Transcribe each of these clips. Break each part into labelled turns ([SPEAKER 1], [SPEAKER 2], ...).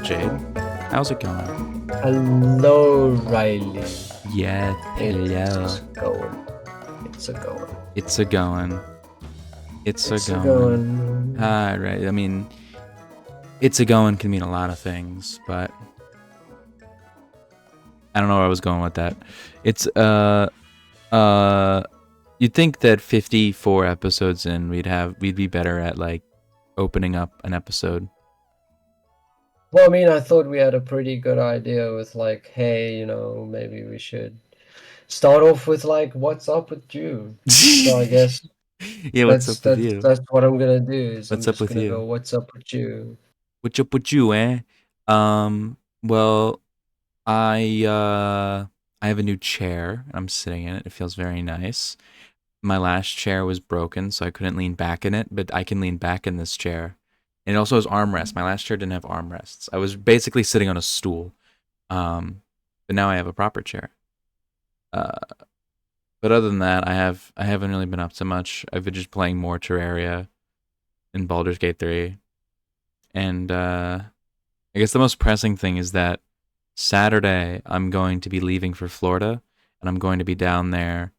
[SPEAKER 1] Jade. How's it going?
[SPEAKER 2] Hello, Riley.
[SPEAKER 1] Yeah, hello.
[SPEAKER 2] It's going. It's a going.
[SPEAKER 1] It's a going. It's a
[SPEAKER 2] It's a
[SPEAKER 1] going.
[SPEAKER 2] going.
[SPEAKER 1] Right. I mean, it's a going can mean a lot of things, but I don't know where I was going with that. It's you'd think that 54 episodes in we'd be better at like opening up an episode.
[SPEAKER 2] Well, I mean, I thought we had a pretty good idea with like, hey, maybe we should start off with like, what's up with you? So I guess
[SPEAKER 1] Yeah, what's
[SPEAKER 2] that's
[SPEAKER 1] up with
[SPEAKER 2] that's
[SPEAKER 1] you?
[SPEAKER 2] that's what I'm gonna do is I'm
[SPEAKER 1] What's up
[SPEAKER 2] just
[SPEAKER 1] with
[SPEAKER 2] gonna
[SPEAKER 1] you?
[SPEAKER 2] go, what's up with you?
[SPEAKER 1] What's up with you, eh? Well, I have a new chair. I'm sitting in it. It feels very nice. My last chair was broken, so I couldn't lean back in it, but I can lean back in this chair. And it also has armrests. My last chair didn't have armrests. I was basically sitting on a stool. But now I have a proper chair. Uh, but other than that, I haven't really been up to much. I've been just playing more Terraria in Baldur's Gate 3. And I guess the most pressing thing is that Saturday I'm going to be leaving for Florida, and I'm going to be down there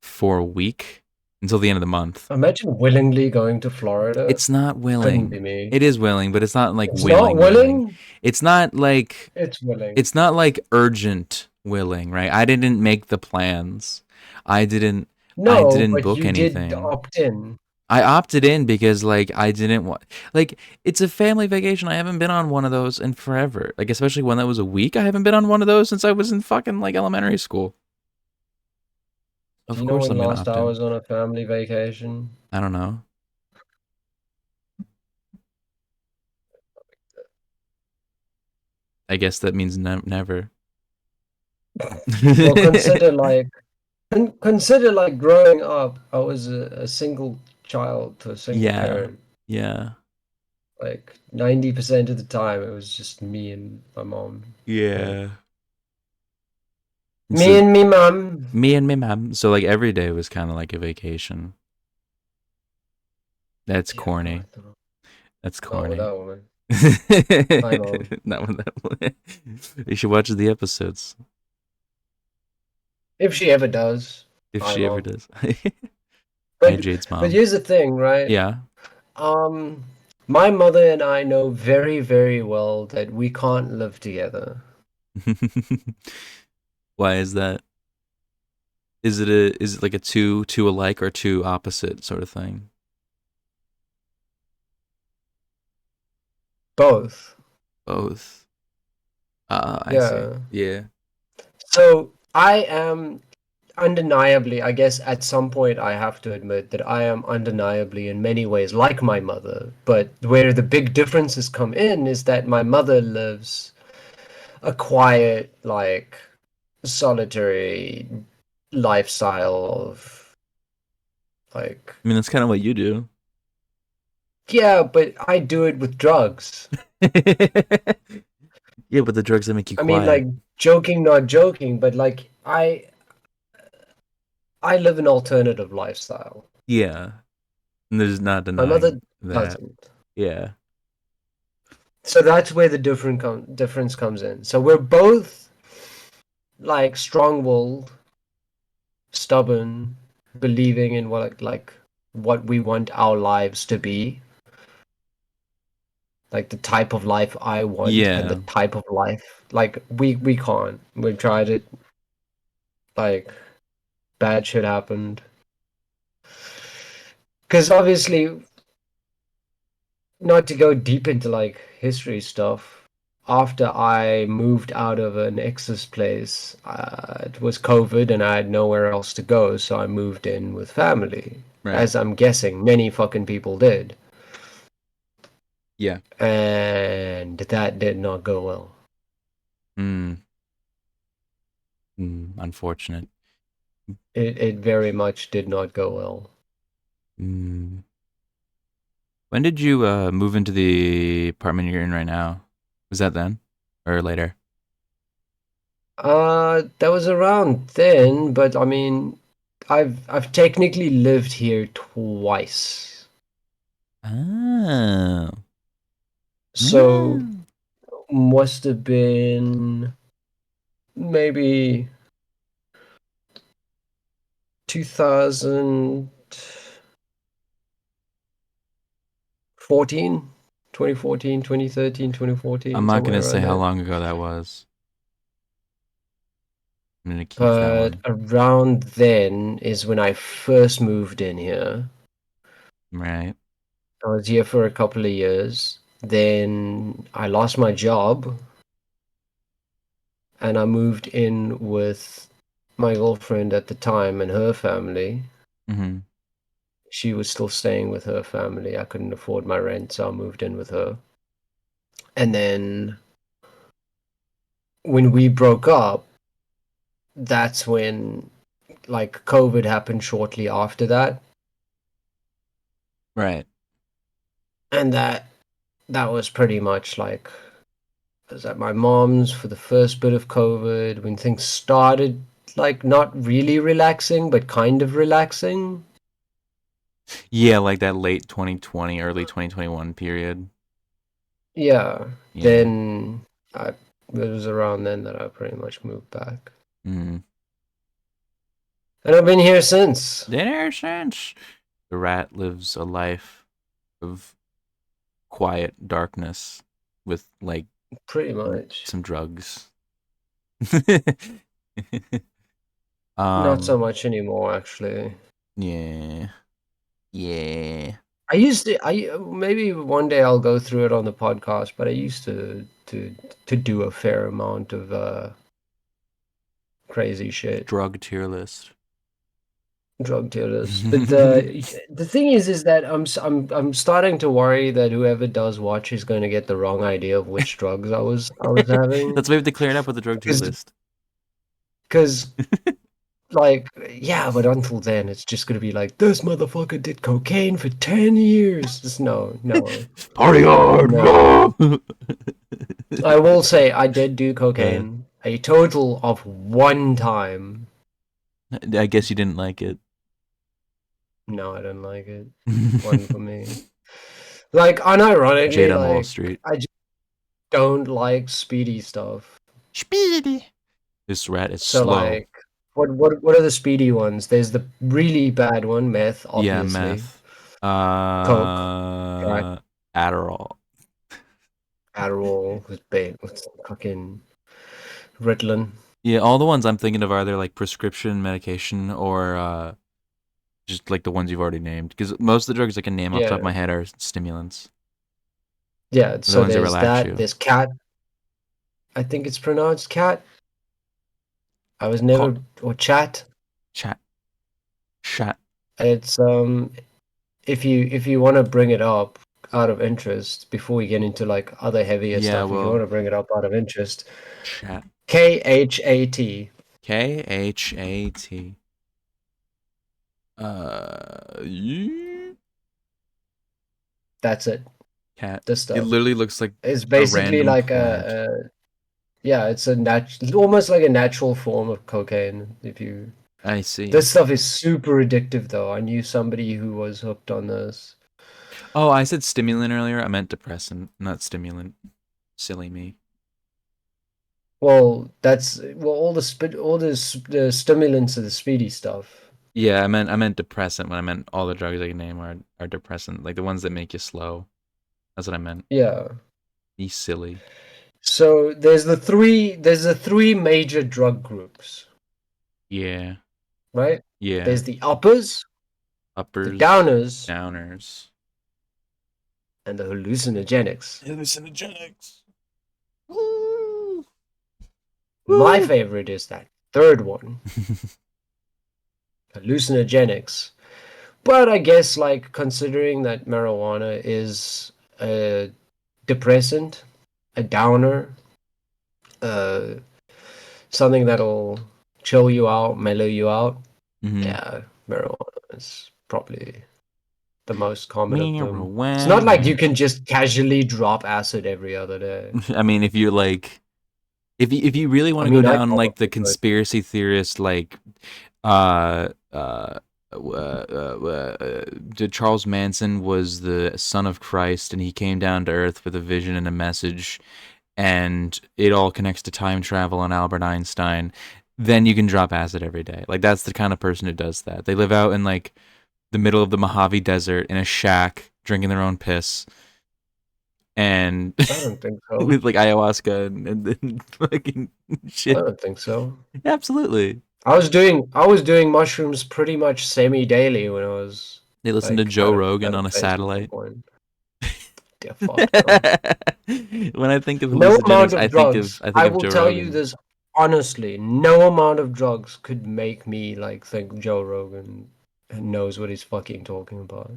[SPEAKER 1] for a week until the end of the month.
[SPEAKER 2] Imagine willingly going to Florida.
[SPEAKER 1] It's not
[SPEAKER 2] Couldn't be
[SPEAKER 1] willing.
[SPEAKER 2] me.
[SPEAKER 1] It is willing, but it's not like
[SPEAKER 2] It's not
[SPEAKER 1] willing.
[SPEAKER 2] willing.
[SPEAKER 1] It's not like
[SPEAKER 2] It's willing.
[SPEAKER 1] it's not like urgent willing, right? I didn't make the plans. I didn't
[SPEAKER 2] No, but
[SPEAKER 1] book
[SPEAKER 2] you did
[SPEAKER 1] anything.
[SPEAKER 2] opt in.
[SPEAKER 1] I opted in because like I didn't want like it's a family vacation. I haven't been on one of those in forever. Like especially when that was a week. I haven't been on one of those since I was in fucking like elementary school.
[SPEAKER 2] Do
[SPEAKER 1] Of
[SPEAKER 2] you know
[SPEAKER 1] course
[SPEAKER 2] when
[SPEAKER 1] I'm gonna
[SPEAKER 2] last
[SPEAKER 1] opt
[SPEAKER 2] I
[SPEAKER 1] in.
[SPEAKER 2] was on a family vacation?
[SPEAKER 1] I don't know. I guess that means never.
[SPEAKER 2] Well, consider like growing up, I was a single child to a single
[SPEAKER 1] Yeah.
[SPEAKER 2] parent.
[SPEAKER 1] Yeah.
[SPEAKER 2] Like 90% of the time, it was just me and my mom. Like,
[SPEAKER 1] Yeah.
[SPEAKER 2] me
[SPEAKER 1] So
[SPEAKER 2] and me mom.
[SPEAKER 1] me and me mom. So like every day was kind of like a vacation. That's
[SPEAKER 2] Yeah,
[SPEAKER 1] corny.
[SPEAKER 2] no,
[SPEAKER 1] That's
[SPEAKER 2] not with
[SPEAKER 1] corny.
[SPEAKER 2] that woman. Hi, mom.
[SPEAKER 1] Not with that one. You should watch the episodes
[SPEAKER 2] If she ever does.
[SPEAKER 1] if
[SPEAKER 2] Hi,
[SPEAKER 1] she ever
[SPEAKER 2] mom.
[SPEAKER 1] does. Hi,
[SPEAKER 2] But
[SPEAKER 1] Jade's
[SPEAKER 2] but
[SPEAKER 1] mom.
[SPEAKER 2] here's the thing, right?
[SPEAKER 1] Yeah.
[SPEAKER 2] Um, my mother and I know very, very well that we can't live together.
[SPEAKER 1] Why is that? Is it like a two alike or two opposite sort of thing?
[SPEAKER 2] Both.
[SPEAKER 1] Both. I see.
[SPEAKER 2] Yeah.
[SPEAKER 1] Yeah.
[SPEAKER 2] So I am undeniably, I guess at some point I have to admit that I am undeniably in many ways like my mother. But where the big differences come in is that my mother lives a quiet, like solitary lifestyle of like,
[SPEAKER 1] I mean, that's kind of what you do.
[SPEAKER 2] yeah, but I do it with drugs.
[SPEAKER 1] Yeah, but the drugs that make you
[SPEAKER 2] I mean,
[SPEAKER 1] quiet.
[SPEAKER 2] like joking, not joking, but like I live an alternative lifestyle.
[SPEAKER 1] Yeah. And there's not
[SPEAKER 2] My
[SPEAKER 1] denying
[SPEAKER 2] mother
[SPEAKER 1] that.
[SPEAKER 2] doesn't.
[SPEAKER 1] Yeah.
[SPEAKER 2] So that's where the difference comes in. So we're both like strong-willed, stubborn, believing in what we want our lives to be, like the type of life I want and the
[SPEAKER 1] Yeah.
[SPEAKER 2] type of life like we can't. We've tried it, like bad shit happened. Because obviously, not to go deep into like history stuff, after I moved out of an ex's place, it was COVID and I had nowhere else to go, so I moved in with family,
[SPEAKER 1] Right.
[SPEAKER 2] as I'm guessing many fucking people did.
[SPEAKER 1] Yeah.
[SPEAKER 2] And that did not go well.
[SPEAKER 1] Mm. Unfortunate.
[SPEAKER 2] It very much did not go well.
[SPEAKER 1] Mm. When did you move into the apartment you're in right now? Was that then or later?
[SPEAKER 2] That was around then, but I mean, I've technically lived here twice.
[SPEAKER 1] Oh.
[SPEAKER 2] So must have been maybe 2014, 2014, 2013,
[SPEAKER 1] I'm
[SPEAKER 2] 2014,
[SPEAKER 1] not gonna
[SPEAKER 2] somewhere
[SPEAKER 1] say
[SPEAKER 2] around
[SPEAKER 1] how
[SPEAKER 2] there.
[SPEAKER 1] long ago that was. I'm gonna keep that
[SPEAKER 2] But
[SPEAKER 1] one.
[SPEAKER 2] around then is when I first moved in here.
[SPEAKER 1] Right.
[SPEAKER 2] I was here for a couple of years. Then I lost my job and I moved in with my girlfriend at the time and her family.
[SPEAKER 1] Mm-hmm.
[SPEAKER 2] She was still staying with her family. I couldn't afford my rent, so I moved in with her. And then when we broke up, that's when like COVID happened shortly after that.
[SPEAKER 1] Right.
[SPEAKER 2] And that was pretty much like I was at my mom's for the first bit of COVID when things started like not really relaxing, but kind of relaxing.
[SPEAKER 1] Yeah, like that late 2020, early 2021 period.
[SPEAKER 2] Yeah.
[SPEAKER 1] Yeah.
[SPEAKER 2] Then I it was around then that I pretty much moved back.
[SPEAKER 1] Mm.
[SPEAKER 2] And I've been here since.
[SPEAKER 1] Dinner sense. The rat lives a life of quiet darkness with like
[SPEAKER 2] Pretty much.
[SPEAKER 1] some drugs.
[SPEAKER 2] Not so
[SPEAKER 1] um.
[SPEAKER 2] much anymore, actually.
[SPEAKER 1] Yeah. Yeah.
[SPEAKER 2] I used to. I maybe one day I'll go through it on the podcast, but I used to do a fair amount of crazy shit,
[SPEAKER 1] Drug tier list.
[SPEAKER 2] drug dealers. But the thing is that I'm starting to worry that whoever does watch is going to get the wrong idea of which drugs I was
[SPEAKER 1] That's
[SPEAKER 2] having,
[SPEAKER 1] why we have to clear it up with the drug tier list.
[SPEAKER 2] because like yeah, but until then it's just gonna be like this motherfucker did cocaine for 10 years. Just no,
[SPEAKER 1] Party hard.
[SPEAKER 2] no.
[SPEAKER 1] Yeah.
[SPEAKER 2] I will say I did do
[SPEAKER 1] uh,
[SPEAKER 2] cocaine a total of one time.
[SPEAKER 1] I guess you didn't like it.
[SPEAKER 2] No, I didn't like it. One for me. Like, unironically,
[SPEAKER 1] Jade on Wall
[SPEAKER 2] like
[SPEAKER 1] Street.
[SPEAKER 2] I just don't like speedy stuff.
[SPEAKER 1] Speedy. This rat is
[SPEAKER 2] So
[SPEAKER 1] slow.
[SPEAKER 2] like, what are the speedy ones? There's the really bad one, meth,
[SPEAKER 1] Yeah,
[SPEAKER 2] obviously.
[SPEAKER 1] meth.
[SPEAKER 2] Coke, crack,
[SPEAKER 1] Adderall.
[SPEAKER 2] Adderall, with fucking Ritalin.
[SPEAKER 1] Yeah, all the ones I'm thinking of are either like prescription medication or just like the ones you've already named. Because most of the drugs I can name off the top of
[SPEAKER 2] Yeah,
[SPEAKER 1] my head are stimulants.
[SPEAKER 2] yeah.
[SPEAKER 1] The
[SPEAKER 2] So
[SPEAKER 1] ones that
[SPEAKER 2] there's
[SPEAKER 1] relax
[SPEAKER 2] that.
[SPEAKER 1] you.
[SPEAKER 2] There's cat. I think it's pronounced cat. I was
[SPEAKER 1] Call
[SPEAKER 2] never or chat.
[SPEAKER 1] chat. Chat.
[SPEAKER 2] It's if you want to bring it up out of interest before we get into like other heavier
[SPEAKER 1] Yeah,
[SPEAKER 2] stuff, if you want
[SPEAKER 1] well,
[SPEAKER 2] to bring it up out of interest,
[SPEAKER 1] chat.
[SPEAKER 2] KHAT.
[SPEAKER 1] KHAT.
[SPEAKER 2] That's it.
[SPEAKER 1] Cat.
[SPEAKER 2] This
[SPEAKER 1] It
[SPEAKER 2] stuff
[SPEAKER 1] literally looks like
[SPEAKER 2] is
[SPEAKER 1] a
[SPEAKER 2] basically
[SPEAKER 1] random
[SPEAKER 2] like
[SPEAKER 1] plant.
[SPEAKER 2] yeah, it's almost like a natural form of cocaine. If you
[SPEAKER 1] I see.
[SPEAKER 2] This stuff is super addictive though. I knew somebody who was hooked on this.
[SPEAKER 1] Oh, I said stimulant earlier. I meant depressant, not stimulant. Silly me.
[SPEAKER 2] All the stimulants are the speedy stuff.
[SPEAKER 1] Yeah, I meant depressant when I meant all the drugs I can name are depressant, like the ones that make you slow. That's what I meant.
[SPEAKER 2] Yeah.
[SPEAKER 1] Be silly.
[SPEAKER 2] So there's the three major drug groups,
[SPEAKER 1] Yeah.
[SPEAKER 2] right?
[SPEAKER 1] Yeah.
[SPEAKER 2] There's the uppers, the
[SPEAKER 1] Uppers,
[SPEAKER 2] downers,
[SPEAKER 1] downers.
[SPEAKER 2] and the hallucinogenics.
[SPEAKER 1] Hallucinogenics. Woo!
[SPEAKER 2] My
[SPEAKER 1] Woo!
[SPEAKER 2] favorite is that third one, hallucinogenics. But I guess like considering that marijuana is a depressant, a downer, uh, something that'll chill you out, mellow you out.
[SPEAKER 1] Mm-hmm.
[SPEAKER 2] Yeah, marijuana is probably the most common of them. It's not like you
[SPEAKER 1] Marijuana.
[SPEAKER 2] can just casually drop acid every other day.
[SPEAKER 1] I mean, if you like, if you really want
[SPEAKER 2] I
[SPEAKER 1] to go
[SPEAKER 2] mean, I
[SPEAKER 1] down like the
[SPEAKER 2] probably could.
[SPEAKER 1] conspiracy theorist, like, uh, uh, Charles Manson was the son of Christ, and he came down to Earth with a vision and a message, and it all connects to time travel and Albert Einstein, then you can drop acid every day. Like that's the kind of person who does that. They live out in like the middle of the Mojave Desert in a shack, drinking their own piss, and
[SPEAKER 2] I don't think so.
[SPEAKER 1] with like ayahuasca and fucking
[SPEAKER 2] I
[SPEAKER 1] shit.
[SPEAKER 2] don't think so.
[SPEAKER 1] Absolutely.
[SPEAKER 2] I was doing mushrooms pretty much semi-daily when I was
[SPEAKER 1] They listen to
[SPEAKER 2] like
[SPEAKER 1] Joe
[SPEAKER 2] at
[SPEAKER 1] Rogan
[SPEAKER 2] a
[SPEAKER 1] on a
[SPEAKER 2] place at some
[SPEAKER 1] satellite.
[SPEAKER 2] point. Yeah, fuck no.
[SPEAKER 1] When I think of
[SPEAKER 2] No amount
[SPEAKER 1] hallucinogenics,
[SPEAKER 2] of drugs.
[SPEAKER 1] I think
[SPEAKER 2] I
[SPEAKER 1] of
[SPEAKER 2] will
[SPEAKER 1] Joe
[SPEAKER 2] tell you
[SPEAKER 1] Rogan.
[SPEAKER 2] this honestly. No amount of drugs could make me like think Joe Rogan knows what he's fucking talking about.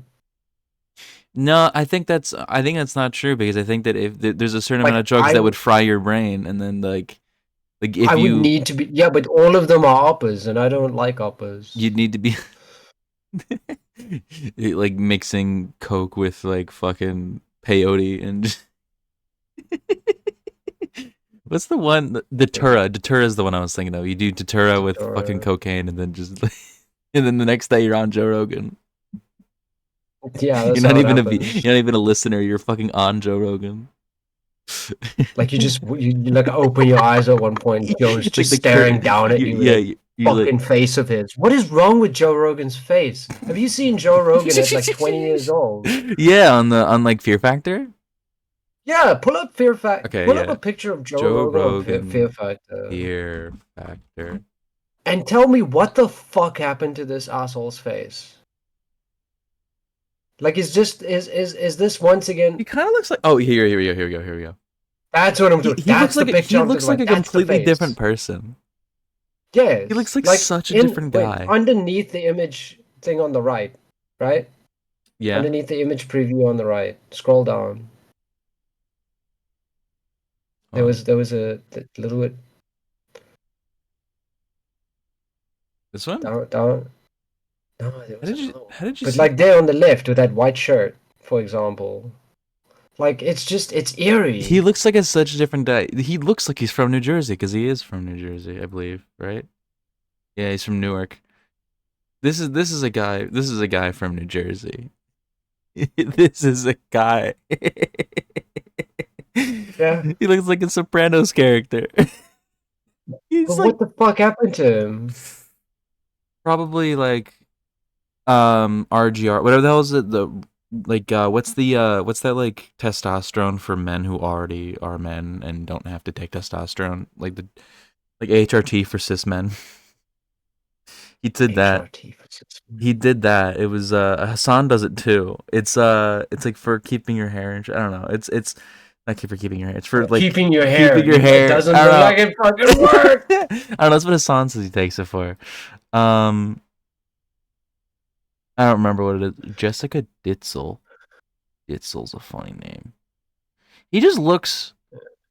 [SPEAKER 1] No, I think that's not true because I think that if there's a certain amount
[SPEAKER 2] Like
[SPEAKER 1] of drugs that would fry your brain, and then like if
[SPEAKER 2] I would
[SPEAKER 1] you
[SPEAKER 2] need to be, yeah, but all of them are uppers, and I don't like uppers.
[SPEAKER 1] you'd need to be like mixing coke with like fucking peyote and what's the one? Datura. Datura is the one I was thinking of. You do Datura with fucking
[SPEAKER 2] Or,
[SPEAKER 1] cocaine, and then just and then the next day you're on Joe Rogan.
[SPEAKER 2] yeah, that's how it happens.
[SPEAKER 1] You're not even a listener. You're fucking on Joe Rogan.
[SPEAKER 2] Like you like open your eyes at one point, Joe's
[SPEAKER 1] Like
[SPEAKER 2] just
[SPEAKER 1] the cur-
[SPEAKER 2] staring down at
[SPEAKER 1] you
[SPEAKER 2] you with
[SPEAKER 1] yeah
[SPEAKER 2] a
[SPEAKER 1] you like
[SPEAKER 2] fucking face of his. What is wrong with Joe Rogan's face? Have you seen Joe Rogan at like 20 years old?
[SPEAKER 1] yeah, on like Fear Factor.
[SPEAKER 2] Yeah, pull up Fear Fact.
[SPEAKER 1] Okay,
[SPEAKER 2] Pull up
[SPEAKER 1] yeah.
[SPEAKER 2] a picture of Joe
[SPEAKER 1] Joe
[SPEAKER 2] Rogan on Fear
[SPEAKER 1] Rogan
[SPEAKER 2] Factor,
[SPEAKER 1] Fear Factor.
[SPEAKER 2] and tell me what the fuck happened to this asshole's face. Like, is this once
[SPEAKER 1] He
[SPEAKER 2] again?
[SPEAKER 1] kind of looks like here we go, here we go, here we go.
[SPEAKER 2] That's what I'm doing. That's the picture
[SPEAKER 1] He
[SPEAKER 2] I'm talking
[SPEAKER 1] looks like
[SPEAKER 2] about.
[SPEAKER 1] a
[SPEAKER 2] That's the
[SPEAKER 1] completely different
[SPEAKER 2] face.
[SPEAKER 1] person. He looks
[SPEAKER 2] Yes.
[SPEAKER 1] like
[SPEAKER 2] Like
[SPEAKER 1] such a
[SPEAKER 2] in
[SPEAKER 1] different
[SPEAKER 2] wait,
[SPEAKER 1] guy.
[SPEAKER 2] underneath the image thing on the right, right?
[SPEAKER 1] Yeah.
[SPEAKER 2] Underneath the image preview on the right. Scroll down.
[SPEAKER 1] Hold on.
[SPEAKER 2] There was a little bit
[SPEAKER 1] This one?
[SPEAKER 2] down. No, there was another one.
[SPEAKER 1] How did you
[SPEAKER 2] But
[SPEAKER 1] see
[SPEAKER 2] like
[SPEAKER 1] that?
[SPEAKER 2] there on the left with that white shirt, for example. Like it's
[SPEAKER 1] He
[SPEAKER 2] eerie.
[SPEAKER 1] looks like such a different guy. He looks like he's from New Jersey because he is from New Jersey, I believe, right? Yeah, he's from Newark. This is a guy from New Jersey. This is a guy.
[SPEAKER 2] Yeah.
[SPEAKER 1] He looks like a Sopranos character.
[SPEAKER 2] But
[SPEAKER 1] He's like
[SPEAKER 2] what the fuck happened to him?
[SPEAKER 1] probably like RGR, whatever the hell is it, the like what's that like testosterone for men who already are men and don't have to take testosterone, like the like HRT for cis men. He did that.
[SPEAKER 2] HRT for 6 months.
[SPEAKER 1] He did that. It was Hassan does it too. It's like for keeping your hair and I don't know. It's not for keeping your hair. It's for like
[SPEAKER 2] Keeping your hair.
[SPEAKER 1] keeping your
[SPEAKER 2] It
[SPEAKER 1] hair.
[SPEAKER 2] doesn't
[SPEAKER 1] I
[SPEAKER 2] look like
[SPEAKER 1] don't
[SPEAKER 2] it fucking
[SPEAKER 1] know.
[SPEAKER 2] worked.
[SPEAKER 1] I don't know. That's what Hassan says he takes it for. Um, I don't remember what it is. Jessica Ditzel. Ditzel's a funny name. He just looks.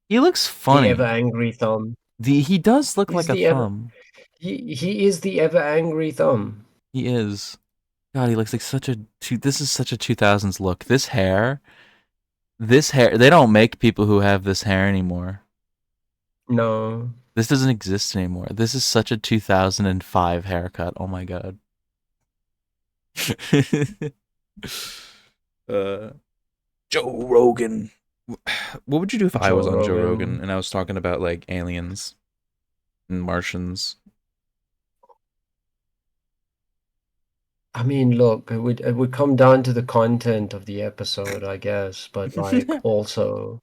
[SPEAKER 1] He looks
[SPEAKER 2] The ever
[SPEAKER 1] funny.
[SPEAKER 2] angry thumb.
[SPEAKER 1] He does look
[SPEAKER 2] He's
[SPEAKER 1] like a
[SPEAKER 2] the ever
[SPEAKER 1] thumb.
[SPEAKER 2] he is the ever angry thumb.
[SPEAKER 1] He is. God, he looks like such a. This is such a 2000s look. This hair. This hair. They don't make people who have this hair anymore.
[SPEAKER 2] No.
[SPEAKER 1] This doesn't exist anymore. This is such a 2005 haircut. Oh my god. uh, Joe Rogan. What would you do if I
[SPEAKER 2] Joe
[SPEAKER 1] was on Joe Rogan
[SPEAKER 2] Rogan.
[SPEAKER 1] and I was talking about like aliens and Martians?
[SPEAKER 2] I mean, look, it would come down to the content of the episode, I guess, but like also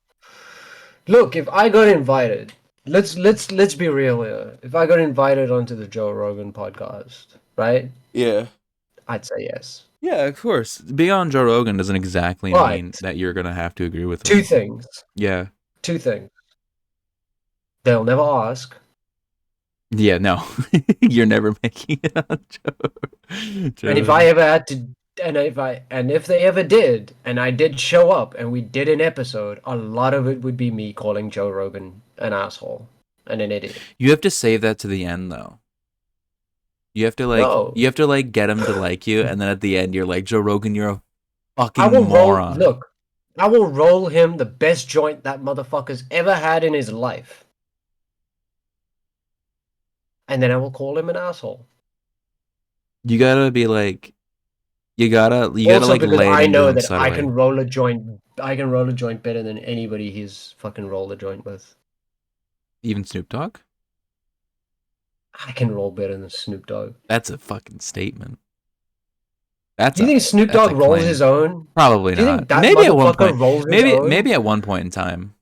[SPEAKER 2] look, if I got invited, let's be real here. If I got invited onto the Joe Rogan podcast, right?
[SPEAKER 1] Yeah.
[SPEAKER 2] I'd say yes.
[SPEAKER 1] Yeah, of course. Being on Joe Rogan doesn't exactly mean
[SPEAKER 2] But
[SPEAKER 1] that you're gonna have to agree with
[SPEAKER 2] two
[SPEAKER 1] him.
[SPEAKER 2] things.
[SPEAKER 1] Yeah.
[SPEAKER 2] Two things. They'll never ask.
[SPEAKER 1] Yeah, no. You're never making it on Joe
[SPEAKER 2] And if I
[SPEAKER 1] Rogan.
[SPEAKER 2] ever had to, and if they ever did, and I did show up and we did an episode, a lot of it would be me calling Joe Rogan an asshole and an idiot.
[SPEAKER 1] You have to save that to the end though.
[SPEAKER 2] No,
[SPEAKER 1] You have to like get him to like you, and then at the end you're like, Joe Rogan, you're a
[SPEAKER 2] I
[SPEAKER 1] fucking
[SPEAKER 2] will roll.
[SPEAKER 1] moron.
[SPEAKER 2] Look, I will roll him the best joint that motherfucker's ever had in his life, and then I will call him an asshole.
[SPEAKER 1] You gotta be like You gotta
[SPEAKER 2] Also
[SPEAKER 1] like
[SPEAKER 2] because
[SPEAKER 1] lay it
[SPEAKER 2] I
[SPEAKER 1] into
[SPEAKER 2] know
[SPEAKER 1] him
[SPEAKER 2] that I
[SPEAKER 1] subtly.
[SPEAKER 2] can roll a joint. I can roll a joint better than anybody he's fucking rolled a joint with.
[SPEAKER 1] Even Snoop Dogg?
[SPEAKER 2] I can roll better than Snoop Dogg.
[SPEAKER 1] That's a fucking statement. That's
[SPEAKER 2] Do you
[SPEAKER 1] a
[SPEAKER 2] think Snoop
[SPEAKER 1] that's a
[SPEAKER 2] Dogg rolls
[SPEAKER 1] claim.
[SPEAKER 2] his own?
[SPEAKER 1] Probably
[SPEAKER 2] Do you
[SPEAKER 1] not.
[SPEAKER 2] think that
[SPEAKER 1] Maybe at one point.
[SPEAKER 2] motherfucker rolls his own?
[SPEAKER 1] Maybe at one point in time,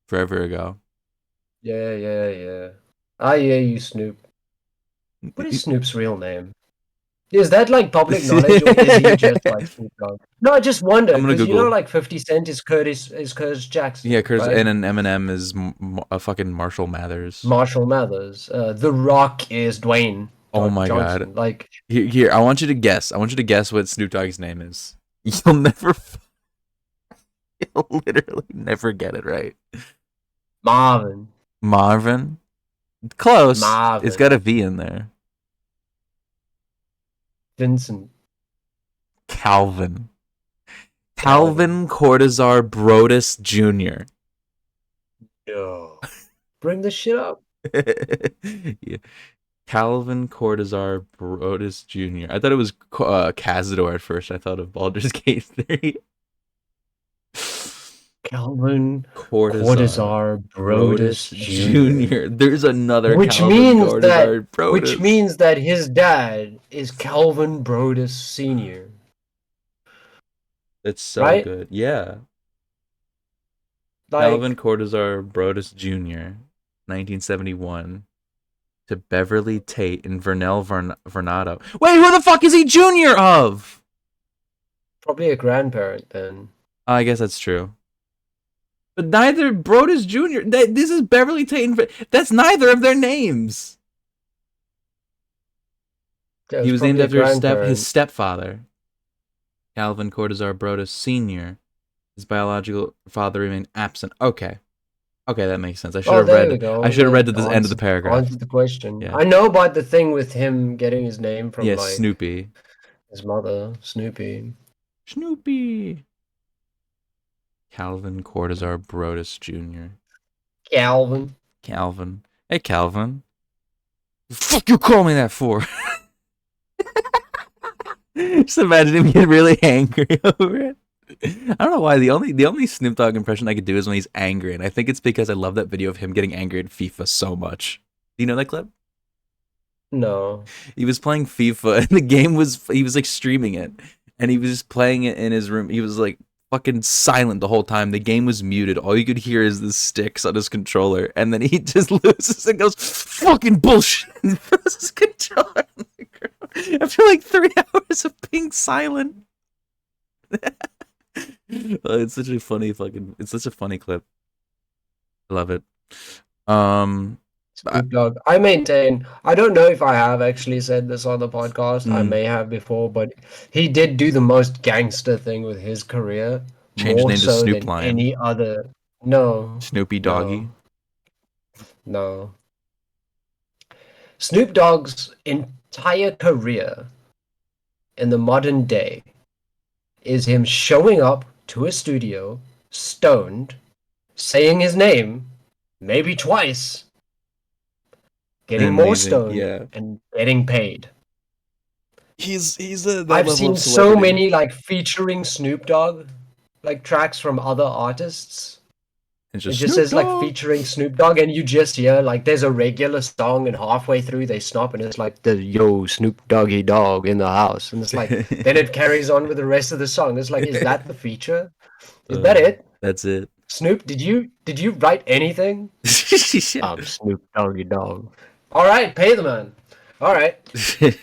[SPEAKER 1] forever ago.
[SPEAKER 2] Yeah. I hear you, Snoop. What is Snoop's real name? Is that like public knowledge, or is he just like Snoop Dogg? No, I just wonder
[SPEAKER 1] I'm gonna
[SPEAKER 2] because you know,
[SPEAKER 1] Google.
[SPEAKER 2] like 50 Cent is Curtis
[SPEAKER 1] Yeah,
[SPEAKER 2] Jackson,
[SPEAKER 1] Curtis,
[SPEAKER 2] right?
[SPEAKER 1] and then Eminem is a fucking Marshall Mathers.
[SPEAKER 2] Marshall Mathers. The Rock is Dwayne
[SPEAKER 1] Oh my god.
[SPEAKER 2] Johnson. Like
[SPEAKER 1] Here, I want you to guess. I want you to guess what Snoop Dogg's name is. You'll never, you'll literally never get it right.
[SPEAKER 2] Marvin.
[SPEAKER 1] Marvin? Close. It's
[SPEAKER 2] Marvin.
[SPEAKER 1] got a V in there.
[SPEAKER 2] Vincent.
[SPEAKER 1] Calvin.
[SPEAKER 2] Calvin.
[SPEAKER 1] Calvin Cortazar Brodus Jr.
[SPEAKER 2] No. Bring this shit up.
[SPEAKER 1] Yeah. Calvin Cortazar Brodus Jr. I thought it was Cazador at first. I thought of Baldur's Gate 3.
[SPEAKER 2] Calvin
[SPEAKER 1] Cortazar
[SPEAKER 2] Cortazar
[SPEAKER 1] Brodus
[SPEAKER 2] Brodus Jr.
[SPEAKER 1] Jr. There's another
[SPEAKER 2] Which
[SPEAKER 1] Calvin
[SPEAKER 2] means that
[SPEAKER 1] Cortazar Brodus.
[SPEAKER 2] his dad is Calvin Brodus Sr.
[SPEAKER 1] It's so
[SPEAKER 2] Right?
[SPEAKER 1] good. Yeah. Calvin
[SPEAKER 2] Like
[SPEAKER 1] Cortazar Brodus Jr., 1971, to Beverly Tate and Vernell Vernado. Wait, who the fuck is he junior of?
[SPEAKER 2] probably a grandparent then.
[SPEAKER 1] I guess that's true. But neither Brodus Jr. This is Beverly Tate and that's neither of their names.
[SPEAKER 2] Yeah,
[SPEAKER 1] He was named
[SPEAKER 2] probably a
[SPEAKER 1] after his
[SPEAKER 2] grandparent.
[SPEAKER 1] stepfather, Calvin Cortazar Brodus Sr. His biological father remained absent. Okay, that makes sense. I should have
[SPEAKER 2] There we
[SPEAKER 1] read.
[SPEAKER 2] go.
[SPEAKER 1] I should have read to
[SPEAKER 2] That
[SPEAKER 1] the end of the paragraph.
[SPEAKER 2] answered the question.
[SPEAKER 1] Yeah.
[SPEAKER 2] I know about the thing with him getting his name from
[SPEAKER 1] Yes,
[SPEAKER 2] like
[SPEAKER 1] Snoopy.
[SPEAKER 2] his mother, Snoopy.
[SPEAKER 1] Snoopy. Calvin Cortazar Brodus Jr.
[SPEAKER 2] Calvin.
[SPEAKER 1] Calvin. Hey, Calvin. The fuck you call me that for? Just imagine him getting really angry over it. I don't know why. The only Snoop Dogg impression I could do is when he's angry, and I think it's because I love that video of him getting angry at FIFA so much. Do you know that clip?
[SPEAKER 2] No.
[SPEAKER 1] He was playing FIFA, and he was like streaming it, and he was just playing it in his room. He was like fucking silent the whole time. The game was muted. All you could hear is the sticks on his controller, and then he just loses and goes, "Fucking bullshit!" and throws his controller on the ground after like 3 hours of being silent. It's such a funny it's such a funny clip. I love it.
[SPEAKER 2] Snoop Dogg. I maintain, I don't know if I have actually said this on the podcast. I may have before, but he did do the most gangster thing with his career,
[SPEAKER 1] Change his
[SPEAKER 2] more
[SPEAKER 1] name to
[SPEAKER 2] so
[SPEAKER 1] Snoop
[SPEAKER 2] than
[SPEAKER 1] Lion.
[SPEAKER 2] any other. No.
[SPEAKER 1] Snoopy Doggy.
[SPEAKER 2] No. Snoop Dogg's entire career in the modern day is him showing up to a studio, stoned, saying his name, maybe twice, getting more stoned,
[SPEAKER 1] yeah.
[SPEAKER 2] and getting paid.
[SPEAKER 1] He's that
[SPEAKER 2] I've
[SPEAKER 1] level
[SPEAKER 2] seen
[SPEAKER 1] of
[SPEAKER 2] so
[SPEAKER 1] celebrity.
[SPEAKER 2] many like featuring Snoop Dogg, like tracks from other artists. It just says like featuring Snoop Dogg, and you just hear like there's a regular song, and halfway through they stop, and it's like the yo Snoop Doggy Dog in the house, and it's like then it carries on with the rest of the song. It's like, is that the feature? Is that it?
[SPEAKER 1] That's it.
[SPEAKER 2] Snoop, did you write anything? I'm Snoop Doggy Dog. All right, pay the man. All right,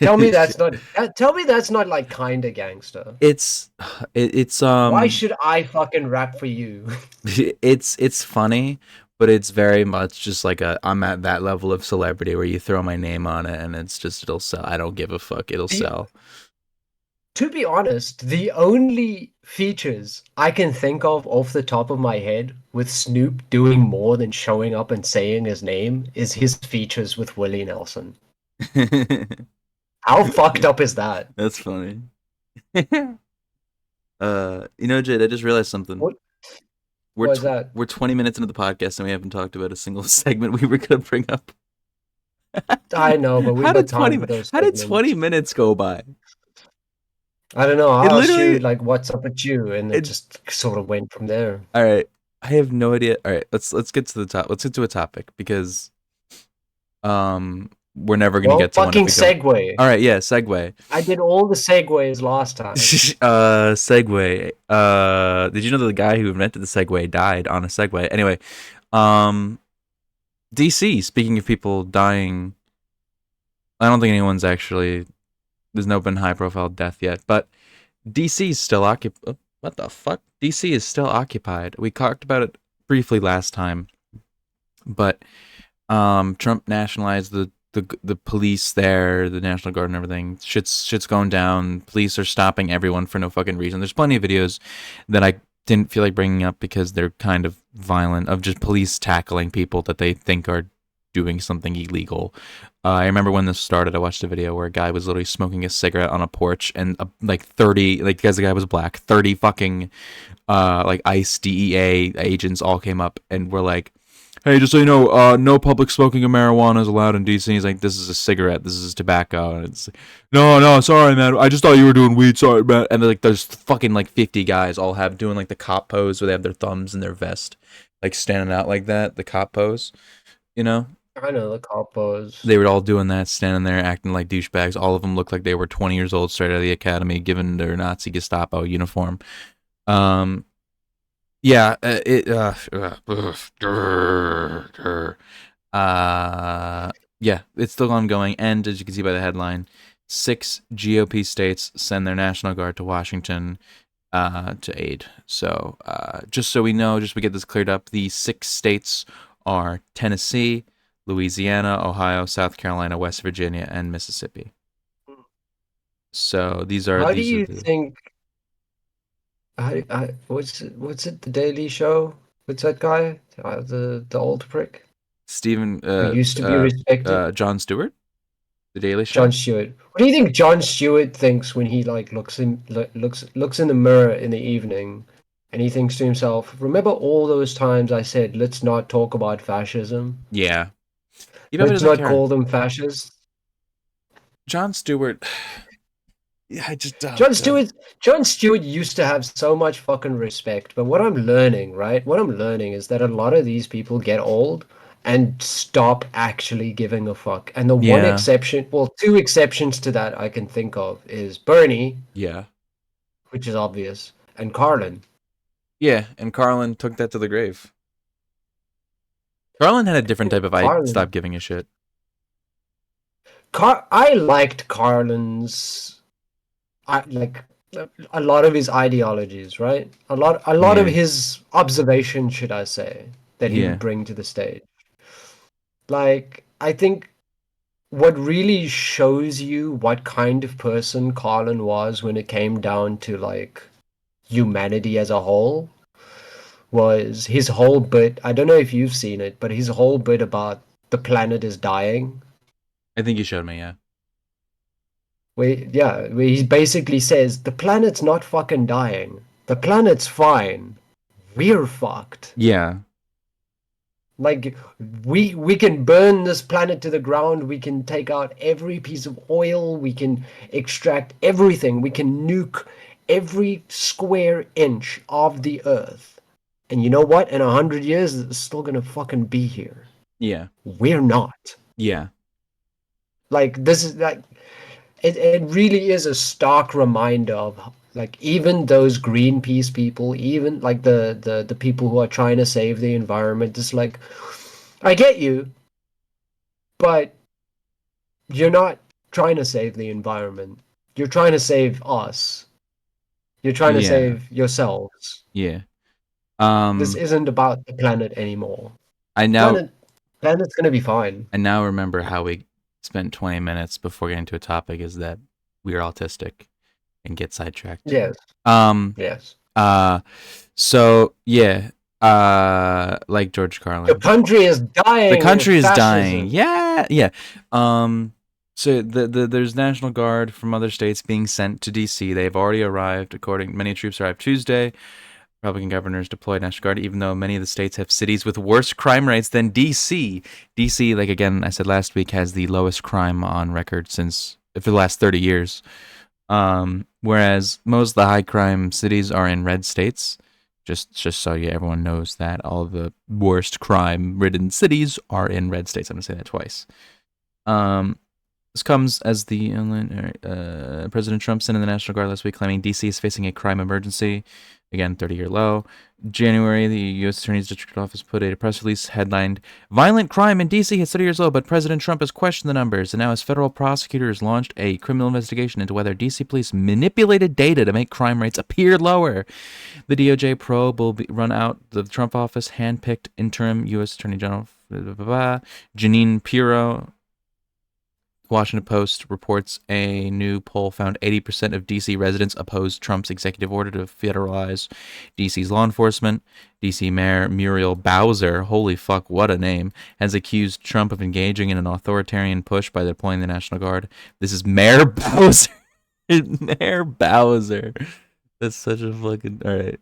[SPEAKER 2] tell me that's not like kinda gangster.
[SPEAKER 1] It's
[SPEAKER 2] Why should I fucking rap for you?
[SPEAKER 1] it's funny, but it's very much just like I'm at that level of celebrity where you throw my name on it and it's just it'll sell. I don't give a fuck. It'll sell.
[SPEAKER 2] To be honest, the only features I can think of off the top of my head with Snoop doing more than showing up and saying his name is his features with Willie Nelson. How fucked up is that?
[SPEAKER 1] That's funny. You know, Jade, I just realized something.
[SPEAKER 2] What was that?
[SPEAKER 1] We're 20 minutes into the podcast and we haven't talked about a single segment we were gonna bring up.
[SPEAKER 2] I know, but we
[SPEAKER 1] how
[SPEAKER 2] got
[SPEAKER 1] did
[SPEAKER 2] time for those
[SPEAKER 1] how did
[SPEAKER 2] segments.
[SPEAKER 1] 20 minutes go by?
[SPEAKER 2] I don't know.
[SPEAKER 1] It
[SPEAKER 2] I asked you
[SPEAKER 1] literally.
[SPEAKER 2] like, "What's up with you?" and it
[SPEAKER 1] It.
[SPEAKER 2] just sort of went from there.
[SPEAKER 1] All right. I have no idea. All right. Let's get to the top. Let's get to a topic because we're never gonna
[SPEAKER 2] Well,
[SPEAKER 1] get to one if
[SPEAKER 2] fucking
[SPEAKER 1] we don't.
[SPEAKER 2] segue.
[SPEAKER 1] All right. Yeah. Segue.
[SPEAKER 2] I did all the segues last time.
[SPEAKER 1] Segway. Did you know that the guy who invented the Segway died on a Segway? Anyway, um, DC. Speaking of people dying, I don't think anyone's actually. There's no been high profile death yet, but DC is still occupied. What the fuck? DC is still occupied. We talked about it briefly last time, but Trump nationalized the police there, the National Guard and everything. Shit's going down. Police are stopping everyone for no fucking reason. There's plenty of videos that I didn't feel like bringing up because they're kind of violent, of just police tackling people that they think are doing something illegal. I remember when this started, I watched a video where a guy was literally smoking a cigarette on a porch, and like 30, like because the guy was black, 30 fucking like ICE DEA agents all came up and were like, hey, just so you know, no public smoking of marijuana is allowed in DC. He's like, this is a cigarette, this is tobacco, and it's like, no, sorry, man, I just thought you were doing weed, sorry, man. And like, there's fucking like 50 guys all have doing like the cop pose where they have their thumbs in their vest, like standing out like that, the cop pose, you know.
[SPEAKER 2] I know the coppos.
[SPEAKER 1] They were all doing that, standing there acting like douchebags. All of them looked like they were 20 years old, straight out of the academy, given their Nazi Gestapo uniform. Um, yeah, yeah, it's still ongoing. And as you can see by the headline, 6 GOP states send their National Guard to Washington to aid. So just so we know, just to get this cleared up, the 6 states are Tennessee, Louisiana, Ohio, South Carolina, West Virginia, and Mississippi. So these are
[SPEAKER 2] How do you
[SPEAKER 1] the
[SPEAKER 2] think? What's it? The Daily Show? What's that guy? The old prick
[SPEAKER 1] Stephen
[SPEAKER 2] who used to be respected.
[SPEAKER 1] Jon Stewart, The Daily
[SPEAKER 2] Jon
[SPEAKER 1] Show.
[SPEAKER 2] Stewart. What do you think Jon Stewart thinks when he like looks in the mirror in the evening, and he thinks to himself, "Remember all those times I said let's not talk about fascism.
[SPEAKER 1] Yeah, he probably
[SPEAKER 2] Let's
[SPEAKER 1] doesn't
[SPEAKER 2] not
[SPEAKER 1] care.
[SPEAKER 2] call them fascists."
[SPEAKER 1] Jon Stewart. Yeah, I just
[SPEAKER 2] Jon
[SPEAKER 1] God.
[SPEAKER 2] Stewart Jon Stewart used to have so much fucking respect, but what I'm learning, right? What I'm learning is that a lot of these people get old and stop actually giving a fuck. And the one
[SPEAKER 1] Yeah,
[SPEAKER 2] exception, well, two exceptions to that I can think of is Bernie,
[SPEAKER 1] yeah,
[SPEAKER 2] which is obvious, and Carlin.
[SPEAKER 1] yeah. And Carlin took that to the grave. Carlin had a different type of I
[SPEAKER 2] Carlin.
[SPEAKER 1] stopped giving a shit.
[SPEAKER 2] I liked Carlin's like a lot of his ideologies, right? A lot of
[SPEAKER 1] Yeah,
[SPEAKER 2] his observations, should I say, that he would
[SPEAKER 1] yeah.
[SPEAKER 2] bring to the stage. Like, I think what really shows you what kind of person Carlin was when it came down to like humanity as a whole was his whole bit. I don't know if you've seen it, but his whole bit about the planet is dying.
[SPEAKER 1] I think you showed me. Yeah,
[SPEAKER 2] Where he basically says the planet's not fucking dying. The planet's fine. We're fucked.
[SPEAKER 1] yeah,
[SPEAKER 2] Like we can burn this planet to the ground, we can take out every piece of oil, we can extract everything, we can nuke every square inch of the earth. And you know what? In 100 years, it's still gonna fucking be here.
[SPEAKER 1] yeah,
[SPEAKER 2] We're not.
[SPEAKER 1] yeah,
[SPEAKER 2] Like this is like it really is a stark reminder of like even those Greenpeace people, even like the people who are trying to save the environment, it's like I get you, but you're not trying to save the environment. You're trying to save us. You're trying to
[SPEAKER 1] yeah,
[SPEAKER 2] save yourselves.
[SPEAKER 1] yeah.
[SPEAKER 2] This
[SPEAKER 1] Um,
[SPEAKER 2] isn't about the planet anymore.
[SPEAKER 1] I now
[SPEAKER 2] Planet planet's gonna be fine.
[SPEAKER 1] I now remember how we spent 20 minutes before getting to a topic is that we're autistic and get sidetracked.
[SPEAKER 2] Yes,
[SPEAKER 1] Um,
[SPEAKER 2] yes.
[SPEAKER 1] uh, so yeah, like George
[SPEAKER 2] The
[SPEAKER 1] Carlin.
[SPEAKER 2] country is
[SPEAKER 1] The
[SPEAKER 2] dying with
[SPEAKER 1] country is dying.
[SPEAKER 2] fascism.
[SPEAKER 1] Yeah, yeah. So there's National Guard from other states being sent to DC. They've already arrived. According many troops arrived Tuesday. Republican governors deployed National Guard, even though many of the states have cities with worse crime rates than DC. DC, like again, I said last week, has the lowest crime on record since for the last 30 years. Whereas most of the high crime cities are in red states. Just so everyone knows that all of the worst crime ridden cities are in red states. I'm gonna say that twice. Um, this comes as the President Trump sent in the National Guard last week, claiming D.C. is facing a crime emergency. Again, 30-year low. January, the U.S. Attorney's District Office put a press release headlined, "Violent crime in D.C. hits 30 years low, but President Trump has questioned the numbers, and now his federal prosecutors launched a criminal investigation into whether D.C. police manipulated data to make crime rates appear lower. The DOJ probe will run out the Trump office handpicked interim U.S. Attorney General Janine Pirro. Washington Post reports a new poll found 80% of D.C. residents opposed Trump's executive order to federalize D.C.'s law enforcement. D.C. Mayor Muriel Bowser, holy fuck, what a name, has accused Trump of engaging in an authoritarian push by deploying the National Guard. This is Mayor Bowser. Mayor Bowser. That's such a fucking... All right.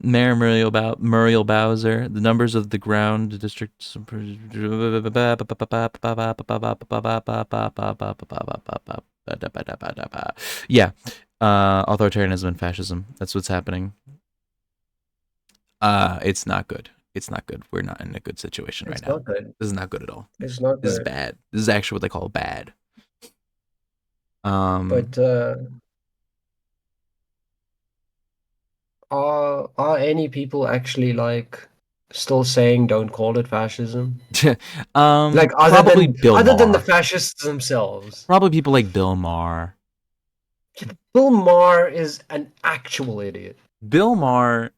[SPEAKER 1] Mayor Muriel Bowser. The numbers of the ground district. Yeah. Authoritarianism and fascism. That's what's happening. It's not good. It's not good. We're not in a good situation right
[SPEAKER 2] It's
[SPEAKER 1] now.
[SPEAKER 2] not good.
[SPEAKER 1] This is not good at all.
[SPEAKER 2] It's not
[SPEAKER 1] This is
[SPEAKER 2] good.
[SPEAKER 1] bad. This is actually what they call bad.
[SPEAKER 2] But are any people actually like still saying don't call it fascism? Like
[SPEAKER 1] Probably Bill
[SPEAKER 2] other than the
[SPEAKER 1] Maher.
[SPEAKER 2] fascists themselves.
[SPEAKER 1] Probably people like Bill Maher.
[SPEAKER 2] Bill Maher is an actual idiot.
[SPEAKER 1] Bill Maher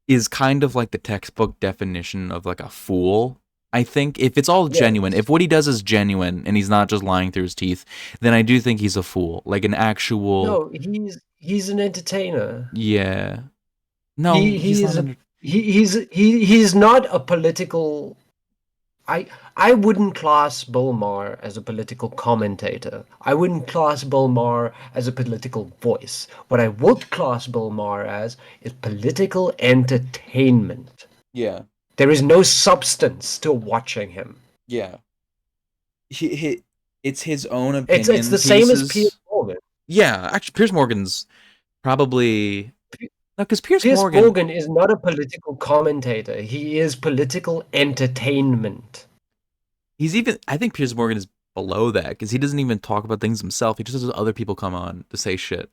[SPEAKER 1] is kind of like the textbook definition of like a fool. I think if it's all genuine,
[SPEAKER 2] Yes.
[SPEAKER 1] if what he does is genuine and he's not just lying through his teeth, then I do think he's a fool. Like an actual,
[SPEAKER 2] No, he's an entertainer.
[SPEAKER 1] yeah. No,
[SPEAKER 2] He
[SPEAKER 1] he's
[SPEAKER 2] he
[SPEAKER 1] not
[SPEAKER 2] is a
[SPEAKER 1] under.
[SPEAKER 2] he's not a political. I wouldn't class Bill Maher as a political commentator. I wouldn't class Bill Maher as a political voice. What I would class Bill Maher as is political entertainment.
[SPEAKER 1] Yeah,
[SPEAKER 2] There is no substance to watching him.
[SPEAKER 1] yeah. It's his own
[SPEAKER 2] It's
[SPEAKER 1] opinion
[SPEAKER 2] the same as Piers
[SPEAKER 1] pieces.
[SPEAKER 2] Morgan.
[SPEAKER 1] Yeah, actually, Piers Morgan's probably no, because Piers
[SPEAKER 2] Piers
[SPEAKER 1] Morgan,
[SPEAKER 2] Morgan is not a political commentator. He is political entertainment.
[SPEAKER 1] he's even. I think Piers Morgan is below that because he doesn't even talk about things himself. He just has other people come on to say shit.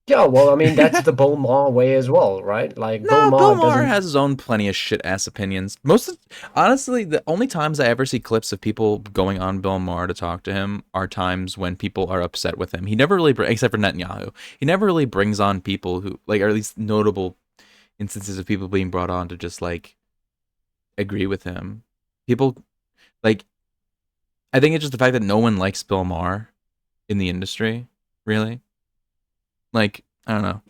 [SPEAKER 2] Yeah, well, I mean, that's the Bill Maher way as well, right? Like, Bill
[SPEAKER 1] No, Bill
[SPEAKER 2] Maher
[SPEAKER 1] Maher
[SPEAKER 2] doesn't.
[SPEAKER 1] has his own plenty of shit ass opinions. Honestly, the only times I ever see clips of people going on Bill Maher to talk to him are times when people are upset with him. He never really, except for Netanyahu, he never really brings on people who, like, or at least notable instances of people being brought on to just like agree with him. People like, I think it's just the fact that no one likes Bill Maher in the industry, really. Like, I don't know.